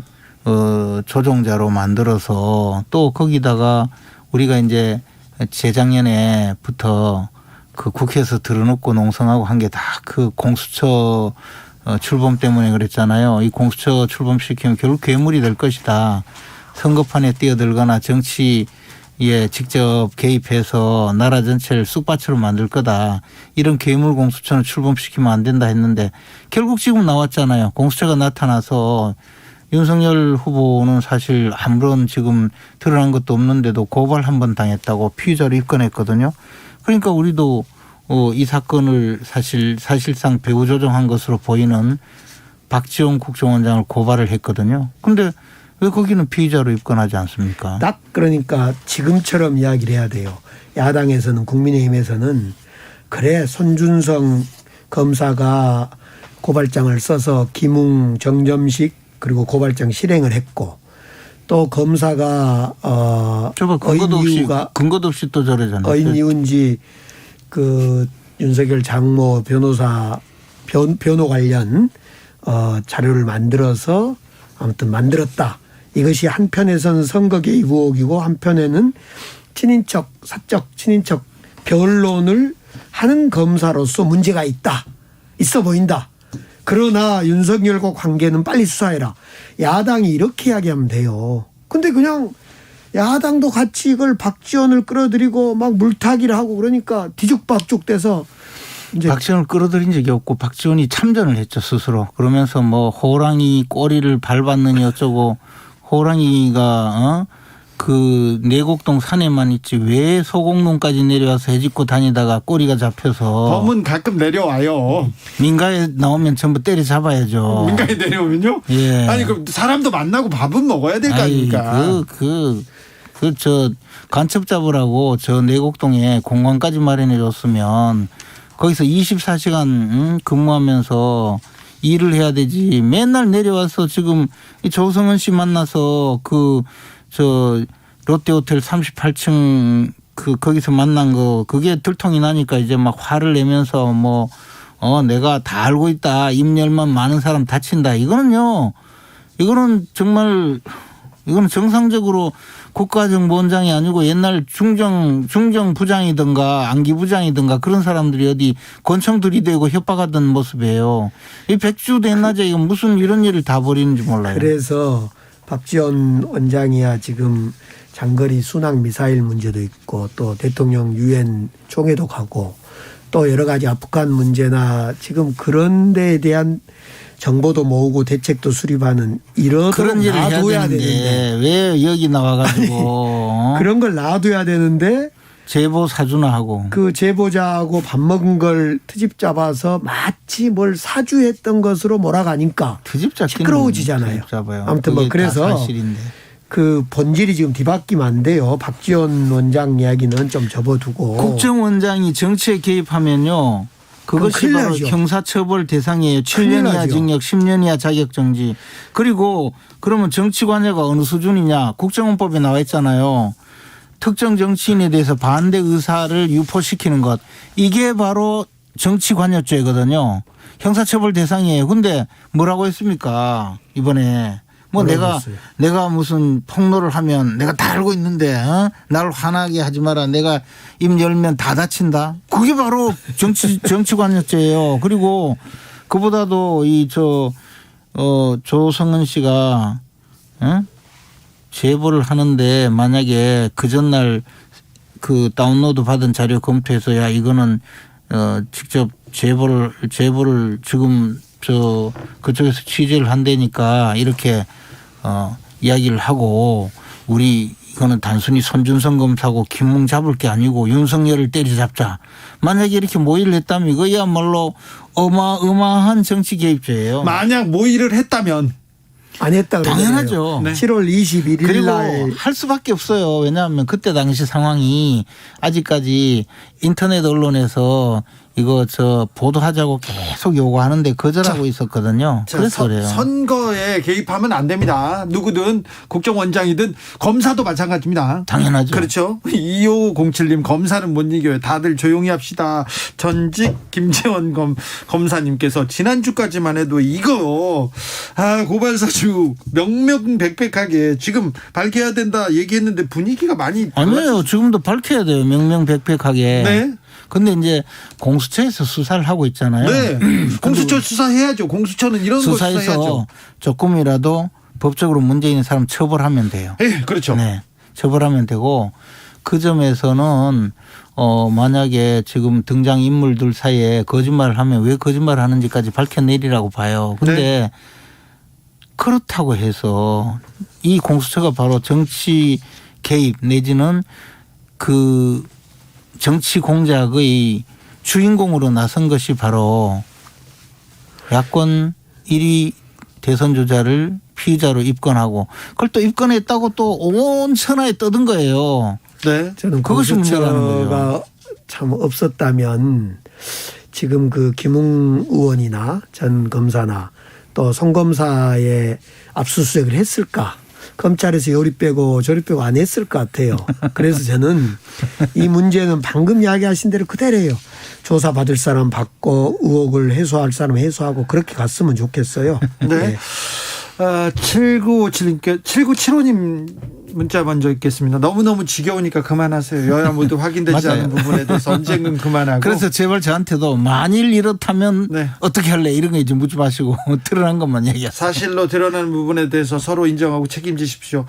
P: 조종자로 만들어서 또 거기다가 우리가 이제 재작년에부터 그 국회에서 들어놓고 농성하고 한 게 다 그 공수처 출범 때문에 그랬잖아요. 이 공수처 출범시키면 결국 괴물이 될 것이다. 선거판에 뛰어들거나 정치에 직접 개입해서 나라 전체를 쑥밭으로 만들 거다. 이런 괴물 공수처는 출범시키면 안 된다 했는데 결국 지금 나왔잖아요. 공수처가 나타나서 윤석열 후보는 사실 아무런 지금 드러난 것도 없는데도 고발 한 번 당했다고 피의자로 입건했거든요. 그러니까 우리도 이 사건을 사실상 배후 조종한 것으로 보이는 박지원 국정원장을 고발을 했거든요. 그런데 왜 거기는 피의자로 입건하지 않습니까?
O: 딱 그러니까 지금처럼 이야기를 해야 돼요. 야당에서는 국민의힘에서는 그래 손준성 검사가 고발장을 써서 김웅 정점식 그리고 고발장 실행을 했고 또 검사가
P: 근거도 없이 또 저러잖아요.
O: 어인 이은지 그 윤석열 장모 변호사 변호 관련 자료를 만들어서 아무튼 만들었다. 이것이 한편에서는 선거 개입 의혹이고 한편에는 사적 친인척 변론을 하는 검사로서 문제가 있어 보인다. 그러나 윤석열과 관계는 빨리 수사해라. 야당이 이렇게 이야기하면 돼요. 근데 그냥 야당도 같이 이걸 박지원을 끌어들이고 막 물타기를 하고 그러니까 뒤죽박죽 돼서 이제
P: 박지원을 끌어들인 적이 없고 박지원이 참전을 했죠 스스로. 그러면서 뭐 호랑이 꼬리를 밟았느니 어쩌고 호랑이가 그 내곡동 산에만 있지 왜 소곡농까지 내려와서 해집고 다니다가 꼬리가 잡혀서.
A: 범은 가끔 내려와요.
P: 민가에 나오면 전부 때려잡아야죠.
A: 민가에 내려오면요?
P: 예.
A: 아니 그럼 사람도 만나고 밥은 먹어야 될 거 아닙니까?
P: 간첩 잡으라고 저 내곡동에 공간까지 마련해 줬으면 거기서 24시간 근무하면서 일을 해야 되지. 맨날 내려와서 지금 조성은 씨 만나서 롯데호텔 38층 거기서 만난 거 그게 들통이 나니까 이제 막 화를 내면서 내가 다 알고 있다. 입 열면 많은 사람 다친다. 이거는 정상적으로 국가정보원장이 아니고 옛날 중정부장이든가 안기부장이든가 그런 사람들이 어디 권총 들이대고 협박하던 모습이에요. 이 백주 대낮에 이거 무슨 이런 일을 다 벌이는지 몰라요.
O: 그래서 박지원 원장이야 지금 장거리 순항 미사일 문제도 있고 또 대통령 유엔 총회도 가고 또 여러 가지 아프간 문제나 지금 그런 데에 대한 정보도 모으고 대책도 수립하는
P: 그런 일을
O: 놔둬야
P: 되는데 왜 여기 나와가지고
O: 그런 걸 놔둬야 되는데
P: 제보 사주나 하고
O: 그 제보자하고 밥 먹은 걸 트집 잡아서 마치 뭘 사주했던 것으로 몰아가니까 시끄러워지잖아요. 아무튼 그래서 그 본질이 지금 뒤바뀌면 안 돼요. 박지원 원장 이야기는 좀 접어두고
P: 국정원장이 정치에 개입하면요. 그것이 바로 형사처벌 대상이에요. 7년 이하 징역 10년 이하 자격정지. 그리고 그러면 정치관여가 어느 수준이냐. 국정원법에 나와 있잖아요. 특정 정치인에 대해서 반대 의사를 유포시키는 것. 이게 바로 정치관여죄거든요. 형사처벌 대상이에요. 근데 뭐라고 했습니까? 이번에. 내가 무슨 폭로를 하면 내가 다 알고 있는데 나를 화나게 하지 마라. 내가 입 열면 다 다친다. 그게 바로 정치관여죄예요. 그리고 그보다도 조성은 씨가 제보를 하는데 만약에 그 전날 그 다운로드 받은 자료 검토해서 야 이거는 직접 제보를 지금 그쪽에서 취재를 한다니까 이렇게 이야기를 하고 우리 이거는 단순히 손준성 검사고 김웅 잡을 게 아니고 윤석열을 때려잡자. 만약에 이렇게 모의를 했다면 이거야말로 어마어마한 정치 개입죄예요.
A: 만약 모의를 했다면
O: 안 했다 그래요.
P: 당연하죠.
O: 네. 7월 21일
P: 그리고
O: 날
P: 할 수밖에 없어요. 왜냐하면 그때 당시 상황이 아직까지 인터넷 언론에서 이거 보도하자고 계속 요구하는데 거절하고 있었거든요. 그래서 그래요.
A: 선거에 개입하면 안 됩니다. 누구든 국정원장이든 검사도 마찬가지입니다.
P: 당연하죠.
A: 그렇죠. 2507님 검사는 못 이겨요. 다들 조용히 합시다. 전직 김재원 검사님께서 지난주까지만 해도 이거 고발사주 명명백백하게 지금 밝혀야 된다 얘기했는데 분위기가 많이
P: 아니에요. 지금도 밝혀야 돼요. 명명백백하게.
A: 네.
P: 근데 이제 공수처에서 수사를 하고 있잖아요.
A: 네. 공수처 수사해야죠. 공수처는 이런 거 수사해야죠.
P: 수사해서 조금이라도 법적으로 문제 있는 사람 처벌하면 돼요.
A: 네, 그렇죠.
P: 네. 처벌하면 되고 그 점에서는 만약에 지금 등장 인물들 사이에 거짓말을 하면 왜 거짓말을 하는지까지 밝혀내리라고 봐요. 근데
A: 네.
P: 그렇다고 해서 이 공수처가 바로 정치 개입 내지는 그 정치 공작의 주인공으로 나선 것이 바로 야권 1위 대선 주자를 피의자로 입건하고 그걸 또 입건했다고 또 온 천하에 떠든 거예요.
A: 네.
O: 저는
P: 그것이 문제라는 거예요.
O: 공수처가 참 없었다면 지금 그 김웅 의원이나 전 검사나 또 송 검사의 압수수색을 했을까? 검찰에서 요리 빼고 저리 빼고 안 했을 것 같아요. 그래서 저는 이 문제는 방금 이야기하신 대로 그대로예요. 조사받을 사람 받고 의혹을 해소할 사람 해소하고 그렇게 갔으면 좋겠어요.
A: 네.
O: 네.
A: 7975님 문자 먼저 읽겠습니다. 너무너무 지겨우니까 그만하세요. 여야 모두 확인되지 않은 부분에 대해서 언젠간 그만하고.
P: 그래서 제발 저한테도 만일 이렇다면
A: 네. 어떻게
P: 할래 이런 거 이제 묻지 마시고 드러난 것만 얘기하세요.
A: 사실로 드러나는 부분에 대해서 서로 인정하고 책임지십시오.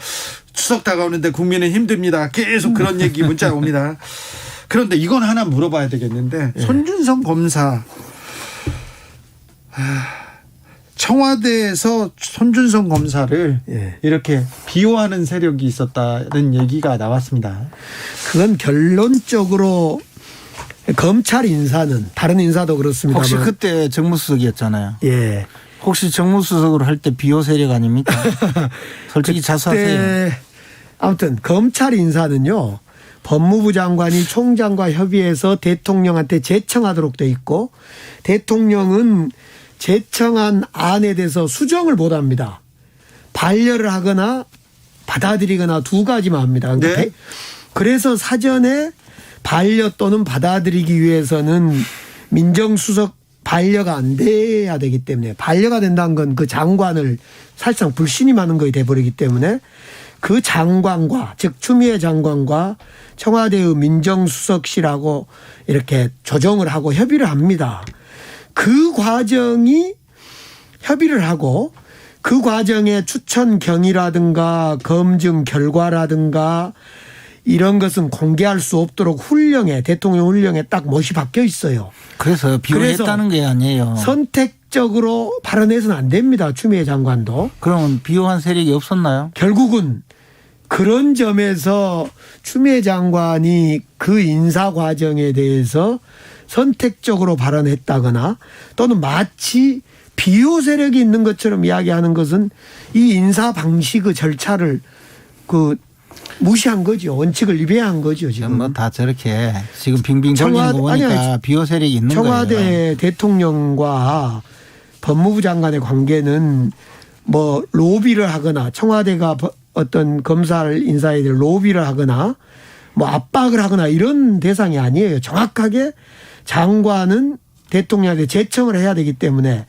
A: 추석 다가오는데 국민은 힘듭니다. 계속 그런 얘기 문자 옵니다. 그런데 이건 하나 물어봐야 되겠는데 손준성 검사 청와대에서 손준성 검사를 이렇게 비호하는 세력이 있었다는 얘기가 나왔습니다.
O: 그건 결론적으로 검찰 인사는 다른 인사도 그렇습니다만
P: 혹시 그때 정무수석이었잖아요.
O: 예.
P: 혹시 정무수석으로 할 때 비호 세력 아닙니까? 솔직히 자수하세요.
O: 아무튼 검찰 인사는요. 법무부 장관이 총장과 협의해서 대통령한테 제청하도록 돼 있고 대통령은 제청한 안에 대해서 수정을 못 합니다. 반려를 하거나 받아들이거나 두 가지만 합니다.
A: 네.
O: 그래서 사전에 반려 또는 받아들이기 위해서는 민정수석 반려가 안 돼야 되기 때문에 반려가 된다는 건 그 장관을 사실상 불신임하는 거에 돼버리기 때문에 그 장관과 즉 추미애 장관과 청와대의 민정수석실하고 이렇게 조정을 하고 협의를 합니다. 그 과정이 협의를 하고 그 과정에 추천 경위라든가 검증 결과라든가 이런 것은 공개할 수 없도록 훈령에 대통령 훈령에 딱 못이 박혀 있어요.
P: 그래서 비호했다는 게 아니에요.
O: 선택적으로 발언해서는 안 됩니다. 추미애 장관도.
P: 그러면 비호한 세력이 없었나요?
O: 결국은 그런 점에서 추미애 장관이 그 인사 과정에 대해서 선택적으로 발언했다거나 또는 마치 비호 세력이 있는 것처럼 이야기하는 것은 이 인사 방식의 절차를 무시한 거죠. 원칙을 위배한 거죠. 지금
P: 뭐 다 저렇게 지금 빙빙 돌리는 거 보니까 비호 세력이 있는
O: 청와대
P: 거예요.
O: 청와대 대통령과 법무부 장관의 관계는 뭐 로비를 하거나 청와대가 어떤 검사를 인사에 대해 로비를 하거나 뭐 압박을 하거나 이런 대상이 아니에요. 정확하게 장관은 대통령한테 제청을 해야 되기 때문에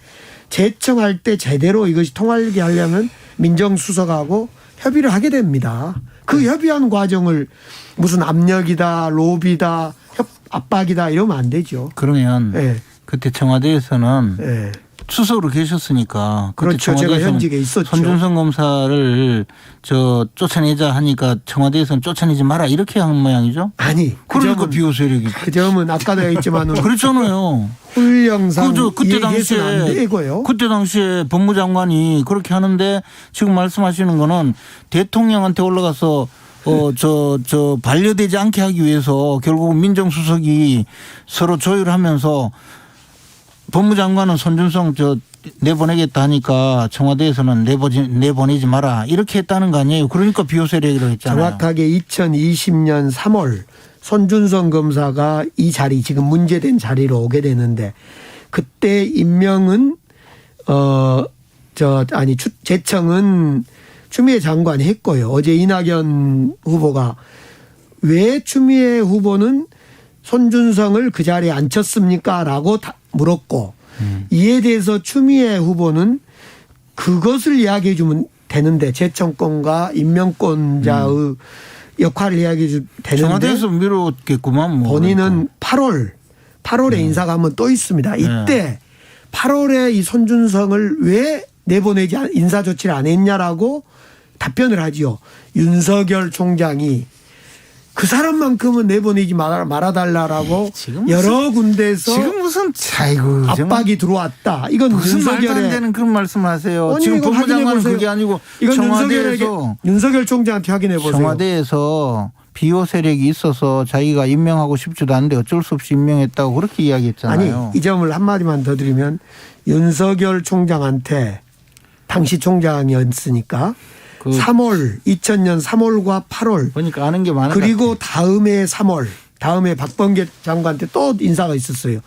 O: 제청할 때 제대로 이것이 통하게 하려면 민정수석하고 협의를 하게 됩니다. 그 협의하는 과정을 무슨 압력이다, 로비다, 압박이다 이러면 안 되죠.
P: 그러면 그때 청와대에서는 수석으로 계셨으니까. 그때
O: 그렇죠. 제가
P: 청와대에서는
O: 현직에 있었죠.
P: 손준성 검사를 쫓아내자 하니까 청와대에서는 쫓아내지 마라 이렇게 한 모양이죠.
O: 아니.
P: 그러니까 비호 세력이.
O: 그 점은 아까도 했지만은.
P: 그렇잖아요.
O: 훈령상
P: 그때 당시에
O: 안 되고요.
P: 그때 당시에 법무장관이 그렇게 하는데 지금 말씀하시는 거는 대통령한테 올라가서 반려되지 않게 하기 위해서 결국은 민정수석이 서로 조율하면서 법무장관은 손준성 내보내겠다 하니까 청와대에서는 내보내지 마라 이렇게 했다는 거 아니에요. 그러니까 비호 세력이라고 했잖아요.
O: 정확하게 2020년 3월 손준성 검사가 이 자리 지금 문제된 자리로 오게 되는데 그때 임명은 제청은 추미애 장관이 했고요. 어제 이낙연 후보가 왜 추미애 후보는 손준성을 그 자리에 앉혔습니까? 라고 물었고 이에 대해서 추미애 후보는 그것을 이야기해 주면 되는데 제청권과 임명권자의 역할을 이야기해 주면 되는데
P: 청와대에서 미뤘겠구만.
O: 본인은 8월에 인사가 한번 또 있습니다. 이때 8월에 이 손준성을 왜 인사 조치를 안 했냐라고 답변을 하지요. 윤석열 총장이 그 사람만큼은 내보내지 말아달라고 여러 군데에서
P: 지금 무슨
O: 압박이 들어왔다. 이건
P: 무슨 말도 안
O: 윤석열의
P: 되는 그런 말씀하세요.
O: 아니,
P: 지금 법무장관은 그게 아니고
O: 이건
P: 청와대에서
O: 윤석열 총장한테 확인해 보세요.
P: 청와대에서 비호 세력이 있어서 자기가 임명하고 싶지도 않은데 어쩔 수 없이 임명했다고 그렇게 이야기했잖아요.
O: 아니 이 점을 한마디만 더 드리면 윤석열 총장한테 당시 총장이었으니까 2000년 3월과 8월
P: 그러니까 아는 게 많은
O: 그리고 다음해 3월 다음에 박범계 장관한테 또 인사가 있었어요.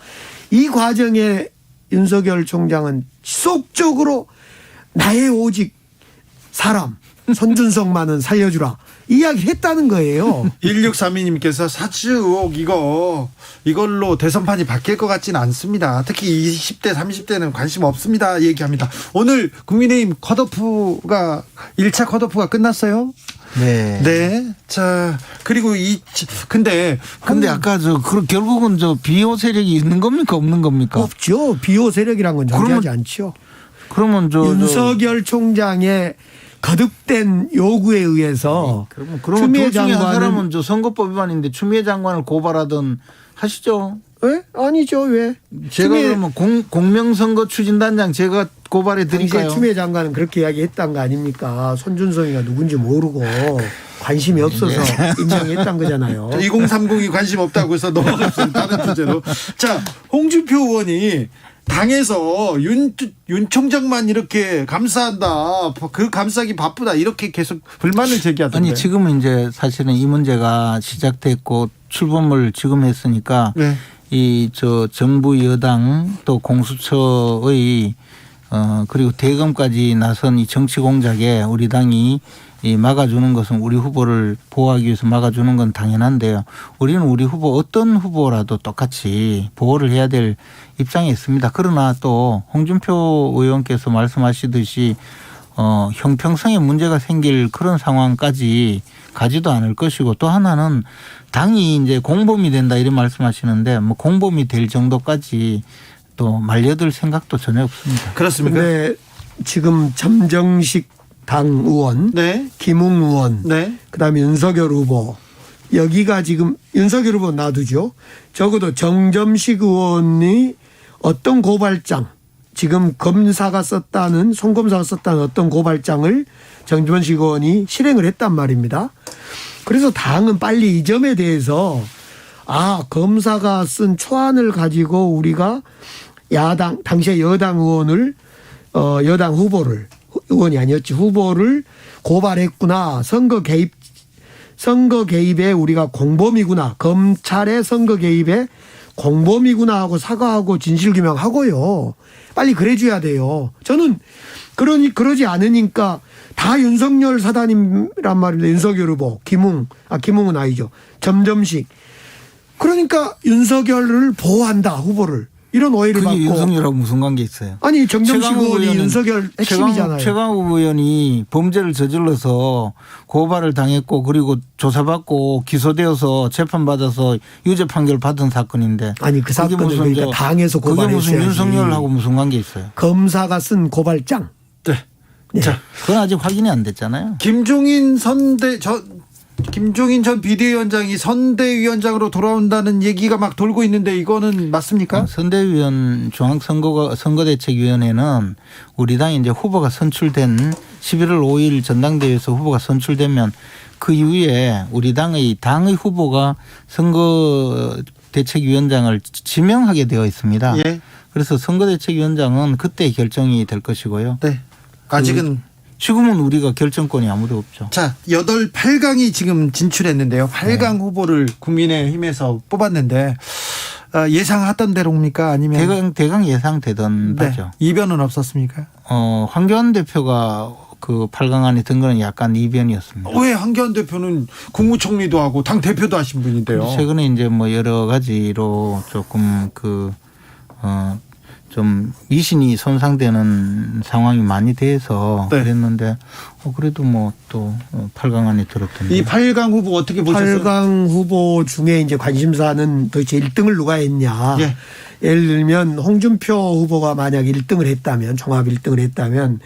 O: 이 과정에 윤석열 총장은 지속적으로 나의 오직 사람 손준성만은 살려주라 이야기를 했다는 거예요.
A: 1632님께서 사주 의혹 이걸로 대선판이 바뀔 것 같지는 않습니다. 특히 20대 30대는 관심 없습니다 얘기합니다. 오늘 국민의힘 1차 컷오프가 끝났어요.
P: 네.
A: 자, 그리고 근데
P: 아까 결국은 비호 세력이 있는 겁니까 없는 겁니까?
O: 없죠. 비호 세력이란 건 존재하지 않죠.
P: 그러면
O: 윤석열 총장의 거듭된 요구에 의해서
P: 그러면 둘 중에 한 사람은 선거법 위반인데 추미애 장관을 고발하든 하시죠.
O: 왜? 아니죠. 왜?
P: 제가 그러면 공명선거 추진단장 제가 고발해 드릴까요?
O: 추미애 장관은 그렇게 이야기했단 거 아닙니까? 손준성이가 누군지 모르고 관심이 없어서 임명했단 거잖아요.
A: 2030이 관심 없다고 해서 넘어갔습니다. 다른 주제로. 자, 홍준표 의원이 당에서 윤 총장만 이렇게 감싸한다. 그 감싸기 바쁘다. 이렇게 계속 불만을 제기하던데.
P: 아니 지금은 이제 사실은 이 문제가 시작됐고 출범을 지금 했으니까 정부 여당 또 공수처의 그리고 대검까지 나선 이 정치 공작에 우리 당이 막아주는 것은 우리 후보를 보호하기 위해서 막아주는 건 당연한데요. 우리는 우리 후보 어떤 후보라도 똑같이 보호를 해야 될 입장에 있습니다. 그러나 또 홍준표 의원께서 말씀하시듯이 형평성에 문제가 생길 그런 상황까지 가지도 않을 것이고 또 하나는 당이 이제 공범이 된다 이런 말씀하시는데 공범이 될 정도까지 또 말려들 생각도 전혀 없습니다.
A: 그렇습니까?
O: 네, 지금 점정식 당 의원, 김웅 의원, 그다음에 윤석열 후보 여기가 지금 윤석열 후보 놔두죠. 적어도 정점식 의원이 어떤 고발장 지금 검사가 썼다는 송검사가 썼다는 어떤 고발장을 정점식 의원이 실행을 했단 말입니다. 그래서 당은 빨리 이 점에 대해서 검사가 쓴 초안을 가지고 우리가 당시에 여당 의원을 여당 후보를 의원이 아니었지 후보를 고발했구나. 선거 개입에 우리가 공범이구나. 검찰의 선거 개입에 공범이구나 하고 사과하고 진실규명하고요. 빨리 그래줘야 돼요. 저는 그러지 않으니까 다 윤석열 사단이란 말입니다. 윤석열 후보, 김웅은 아니죠. 점점식. 그러니까 윤석열을 보호한다 후보를. 이런 오해를
P: 그게
O: 받고.
P: 윤석열하고 무슨 관계 있어요?
O: 아니 정경심 의원이 윤석열 핵심이잖아요.
P: 최강욱 의원이 범죄를 저질러서 고발을 당했고 그리고 조사받고 기소되어서 재판받아서 유죄 판결 받은 사건인데.
O: 아니 그 사건은 그러니까 당에서 고발했어야지.
P: 그게 무슨 윤석열하고 무슨 관계 있어요?
O: 검사가 쓴 고발장.
A: 네.
P: 자, 그건 아직 확인이 안 됐잖아요.
A: 김종인 전 비대위원장이 선대위원장으로 돌아온다는 얘기가 막 돌고 있는데 이거는 맞습니까?
P: 선대위원 중앙선거대책위원회는 우리 당이 이제 후보가 선출된 11월 5일 전당대회에서 후보가 선출되면 그 이후에 우리 당의 후보가 선거대책위원장을 지명하게 되어 있습니다.
A: 예.
P: 그래서 선거대책위원장은 그때 결정이 될 것이고요.
A: 네. 아직은
P: 지금은 우리가 결정권이 아무도 없죠.
A: 자, 8강이 지금 진출했는데요. 8강 후보를 국민의힘에서 뽑았는데 예상하던 대로입니까? 아니면
P: 대강 예상되던 바죠.
A: 이변은 없었습니까?
P: 황교안 대표가 그 8강 안에 든 거는 약간 이변이었습니다.
A: 왜 황교안 대표는 국무총리도 하고 당 대표도 하신 분인데요.
P: 최근에 이제 뭐 여러 가지로 조금 좀 미신이 손상되는 상황이 많이 돼서 그랬는데 그래도 뭐 또 8강 안에 들었던데.
A: 이 8강 후보 어떻게 보셨어요?
O: 8강 후보 중에 이제 관심사는 도대체 1등을 누가 했냐.
A: 예.
O: 예를 들면 홍준표 후보가 만약 1등을 했다면 종합 1등을 했다면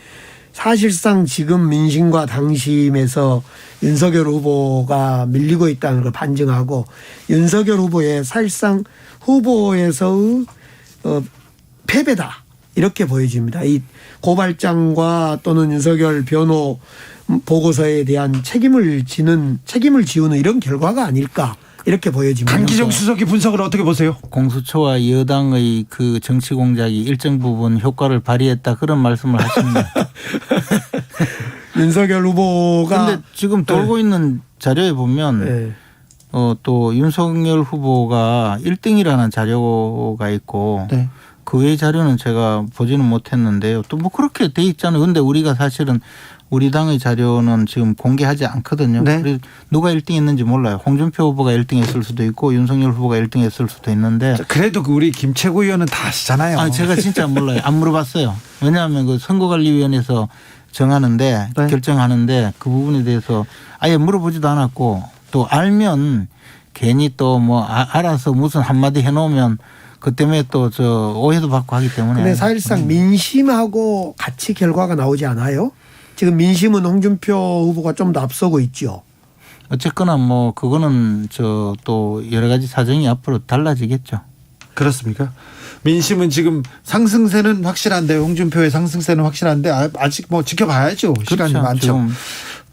O: 사실상 지금 민심과 당심에서 윤석열 후보가 밀리고 있다는 걸 반증하고 윤석열 후보의 사실상 후보에서의 패배다 이렇게 보여집니다. 이 고발장과 또는 윤석열 변호 보고서에 대한 책임을 지우는 이런 결과가 아닐까 이렇게 보여집니다.
A: 강기정 수석이 분석을 어떻게 보세요?
P: 공수처와 여당의 그 정치 공작이 일정 부분 효과를 발휘했다 그런 말씀을 하십니다.
O: 윤석열 후보가
P: 근데 지금 돌고 있는 자료에 보면 또 윤석열 후보가 1등이라는 자료가 있고 그 외의 자료는 제가 보지는 못했는데요. 또 뭐 그렇게 돼 있잖아요. 근데 우리가 사실은 우리 당의 자료는 지금 공개하지 않거든요. 그래서 누가 1등 했는지 몰라요. 홍준표 후보가 1등 했을 수도 있고 윤석열 후보가 1등 했을 수도 있는데.
A: 그래도 우리 김채구 의원은 다 아시잖아요.
P: 제가 진짜 몰라요. 안 물어봤어요. 왜냐하면 그 선거관리위원회에서 정하는데 결정하는데 그 부분에 대해서 아예 물어보지도 않았고 또 알면 괜히 또 뭐 알아서 무슨 한마디 해놓으면 그 때문에 또 오해도 받고 하기 때문에.
O: 근데 사실상 민심하고 같이 결과가 나오지 않아요? 지금 민심은 홍준표 후보가 좀 더 앞서고 있죠.
P: 어쨌거나 뭐 그거는 또 여러 가지 사정이 앞으로 달라지겠죠.
A: 그렇습니까? 민심은 지금 상승세는 확실한데 홍준표의 상승세는 확실한데 아직 뭐 지켜봐야죠. 시간이 많죠.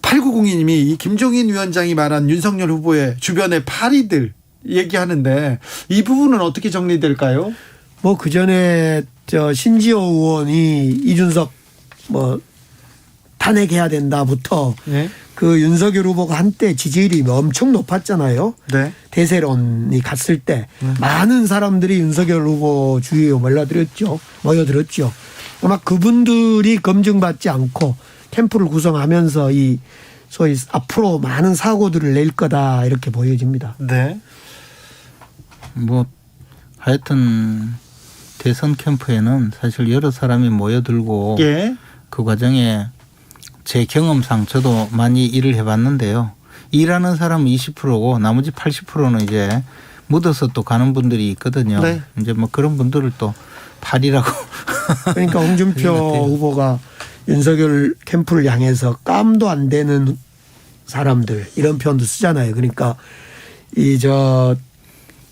A: 8902님이 이 김종인 위원장이 말한 윤석열 후보의 주변의 파리들 얘기하는데 이 부분은 어떻게 정리될까요?
O: 뭐 그전에 신지호 의원이 이준석 뭐 탄핵해야 된다부터 그 윤석열 후보가 한때 지지율이 엄청 높았잖아요. 대세론이 갔을 때 많은 사람들이 윤석열 후보 주위에 모여들었죠. 아마 그분들이 검증받지 않고 캠프를 구성하면서 이 소위 앞으로 많은 사고들을 낼 거다 이렇게 보여집니다.
A: 네.
P: 뭐 하여튼 대선 캠프에는 사실 여러 사람이 모여들고 그 과정에 제 경험상 저도 많이 일을 해봤는데요. 일하는 사람은 20%고 나머지 80%는 이제 묻어서 또 가는 분들이 있거든요. 이제 뭐 그런 분들을 또 팔이라고.
O: 그러니까 홍준표 후보가 윤석열 캠프를 향해서 깜도 안 되는 사람들 이런 표현도 쓰잖아요. 그러니까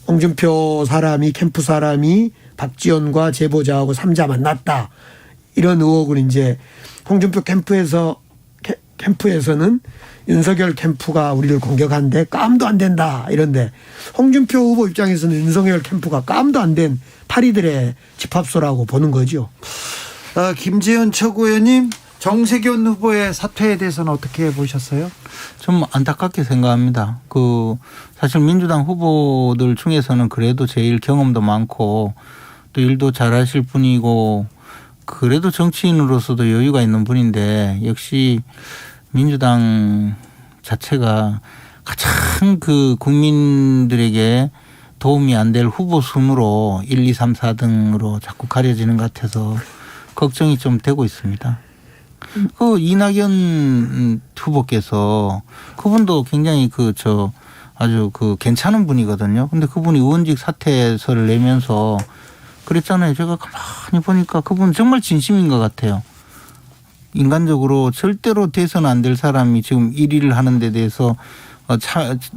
O: 홍준표 사람이 캠프 사람이 박지원과 제보자하고 3자 만났다. 이런 의혹을 이제 홍준표 캠프에서는 윤석열 캠프가 우리를 공격한데 깜도 안 된다. 이런데 홍준표 후보 입장에서는 윤석열 캠프가 깜도 안 된 파리들의 집합소라고 보는 거죠.
A: 김재현 최고위원님 정세균 후보의 사퇴에 대해서는 어떻게 보셨어요?
P: 좀 안타깝게 생각합니다. 사실 민주당 후보들 중에서는 그래도 제일 경험도 많고 또 일도 잘하실 분이고 그래도 정치인으로서도 여유가 있는 분인데 역시 민주당 자체가 가장 국민들에게 도움이 안 될 후보 순으로 1, 2, 3, 4등으로 자꾸 가려지는 것 같아서 걱정이 좀 되고 있습니다. 그 이낙연 후보께서 그분도 굉장히 아주 괜찮은 분이거든요. 근데 그분이 의원직 사퇴서를 내면서 그랬잖아요. 제가 가만히 보니까 그분 정말 진심인 것 같아요. 인간적으로 절대로 돼서는 안 될 사람이 지금 1위를 하는 데 대해서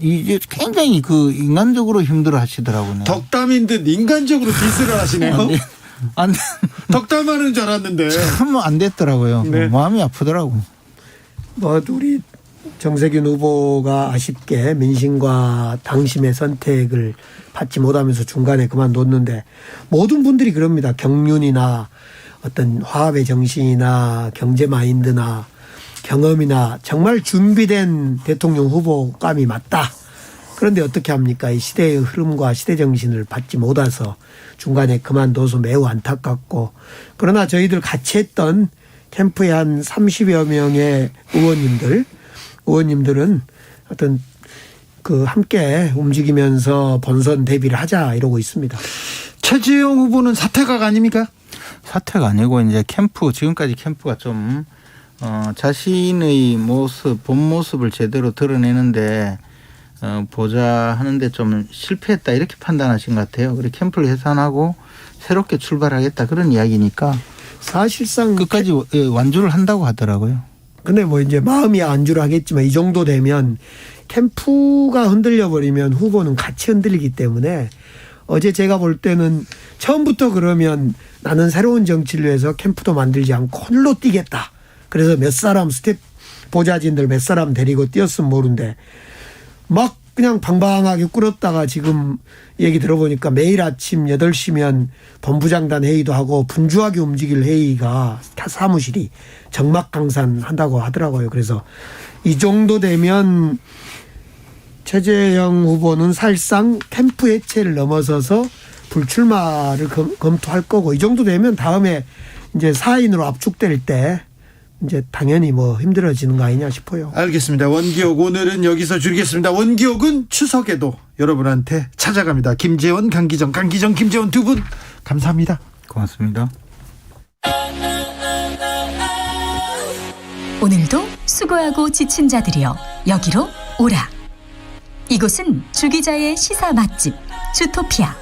P: 이제 굉장히 인간적으로 힘들어 하시더라고요.
A: 덕담인 듯 인간적으로 디스를 하시네요. 덕담하는 줄 알았는데.
P: 참 안 됐더라고요.
A: 네.
P: 마음이 아프더라고.
O: 우리 정세균 후보가 아쉽게 민심과 당심의 선택을 받지 못하면서 중간에 그만뒀는데 모든 분들이 그럽니다. 경륜이나 어떤 화합의 정신이나 경제 마인드나 경험이나 정말 준비된 대통령 후보감이 맞다. 그런데 어떻게 합니까? 이 시대의 흐름과 시대 정신을 받지 못해서 중간에 그만둬서 매우 안타깝고, 그러나 저희들 같이 했던 캠프의 한 30여 명의 의원님들은 어떤 함께 움직이면서 본선 대비를 하자 이러고 있습니다.
A: 최재형 후보는 사퇴각 아닙니까?
P: 사퇴가 아니고 이제 지금까지 캠프가 좀 자신의 본 모습을 제대로 드러내는데 보자 하는데 좀 실패했다 이렇게 판단하신 것 같아요. 그리고 캠프를 해산하고 새롭게 출발하겠다 그런 이야기니까
O: 사실상
P: 끝까지 완주를 한다고 하더라고요.
O: 근데 이제 마음이 안주를 하겠지만 이 정도 되면 캠프가 흔들려 버리면 후보는 같이 흔들리기 때문에 어제 제가 볼 때는 처음부터 그러면 나는 새로운 정치를 위해서 캠프도 만들지 않고 홀로 뛰겠다. 그래서 몇 사람 보좌진들 몇 사람 데리고 뛰었으면 모른데 막 그냥 방방하게 꿇었다가 지금 얘기 들어보니까 매일 아침 8시면 본부장단 회의도 하고 분주하게 움직일 회의가 사무실이 정막강산한다고 하더라고요. 그래서 이 정도 되면 최재형 후보는 사실상 캠프 해체를 넘어서서 불출마를 검토할 거고, 이 정도 되면 다음에 이제 4인으로 압축될 때 이제 당연히 힘들어지는 거 아니냐 싶어요.
A: 알겠습니다. 원기옥 오늘은 여기서 줄이겠습니다. 원기옥은 추석에도 여러분한테 찾아갑니다. 김재원, 강기정, 김재원 두 분 감사합니다.
P: 고맙습니다.
D: 오늘도 수고하고 지친 자들이여 여기로 오라. 이곳은 주기자의 시사 맛집 주토피아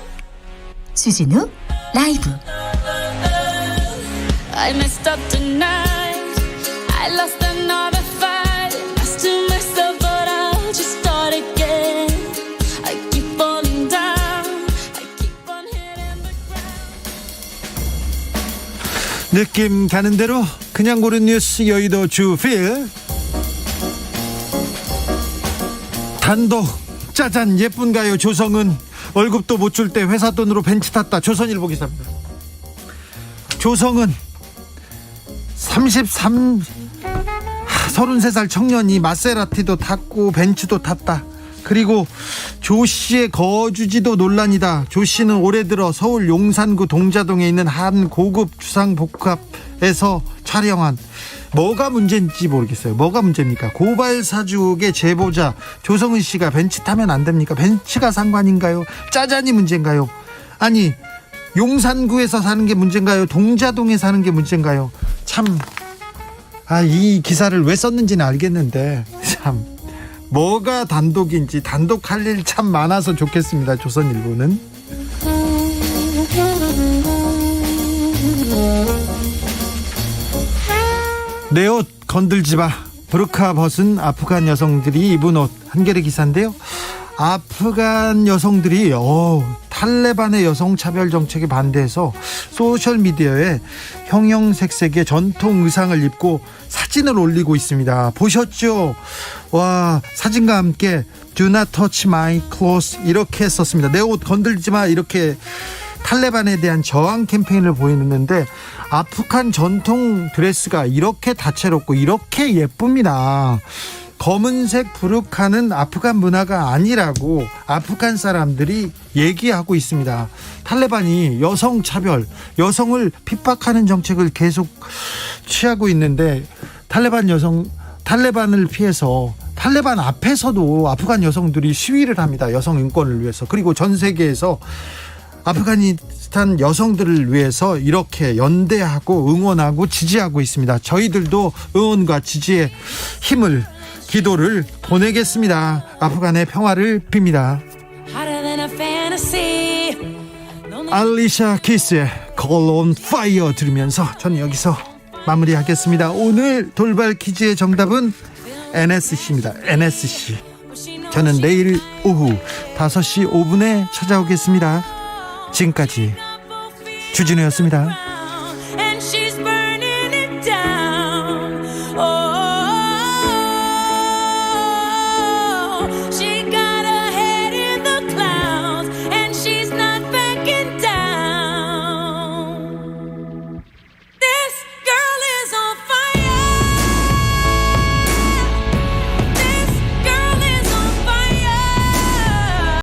D: 주진우 라이브.
Q: I messed up tonight. I lost another fight. Lost to myself, but I'll just start again. I keep falling down. I keep on hitting the ground.
A: 느낌 가는 대로 그냥 고른 뉴스 여의도 주필. 단독 짜잔 예쁜가요? 조성은 월급도 못 줄 때 회사 돈으로 벤츠 탔다. 조선일보 기사입니다. 조성은 33살 청년이 마세라티도 탔고 벤츠도 탔다. 그리고 조 씨의 거주지도 논란이다. 조 씨는 올해 들어 서울 용산구 동자동에 있는 한 고급 주상복합에서 촬영한, 뭐가 문제인지 모르겠어요. 뭐가 문제입니까? 고발 사주의 제보자 조성은 씨가 벤츠 타면 안 됩니까? 벤츠가 상관인가요? 짜잔이 문제인가요? 아니 용산구에서 사는 게 문제인가요? 동자동에 사는 게 문제인가요? 참, 이 기사를 왜 썼는지는 알겠는데 참 뭐가 단독인지, 단독할 일 참 많아서 좋겠습니다. 조선일보는. 내 옷 건들지 마. 부르카 벗은 아프간 여성들이 입은 옷. 한겨레 기사인데요. 아프간 여성들이 탈레반의 여성차별 정책에 반대해서 소셜미디어에 형형색색의 전통 의상을 입고 사진을 올리고 있습니다. 보셨죠? 와, 사진과 함께 Do not touch my clothes 이렇게 썼습니다. 내 옷 건들지 마, 이렇게 탈레반에 대한 저항 캠페인을 보이는데, 아프간 전통 드레스가 이렇게 다채롭고 이렇게 예쁩니다. 검은색 부르카는 아프간 문화가 아니라고 아프간 사람들이 얘기하고 있습니다. 탈레반이 여성 차별, 여성을 핍박하는 정책을 계속 취하고 있는데 탈레반을 피해서 탈레반 앞에서도 아프간 여성들이 시위를 합니다. 여성 인권을 위해서. 그리고 전 세계에서 아프가니스탄 여성들을 위해서 이렇게 연대하고 응원하고 지지하고 있습니다. 저희들도 응원과 지지의 힘을, 기도를 보내겠습니다. 아프간의 평화를 빕니다. 알리샤 키스의 Call on Fire 들으면서 전 여기서 마무리하겠습니다. 오늘 돌발 퀴즈의 정답은 NSC입니다. NSC. 저는 내일 오후 5시 5분에 찾아오겠습니다. 지금까지 주진우였습니다.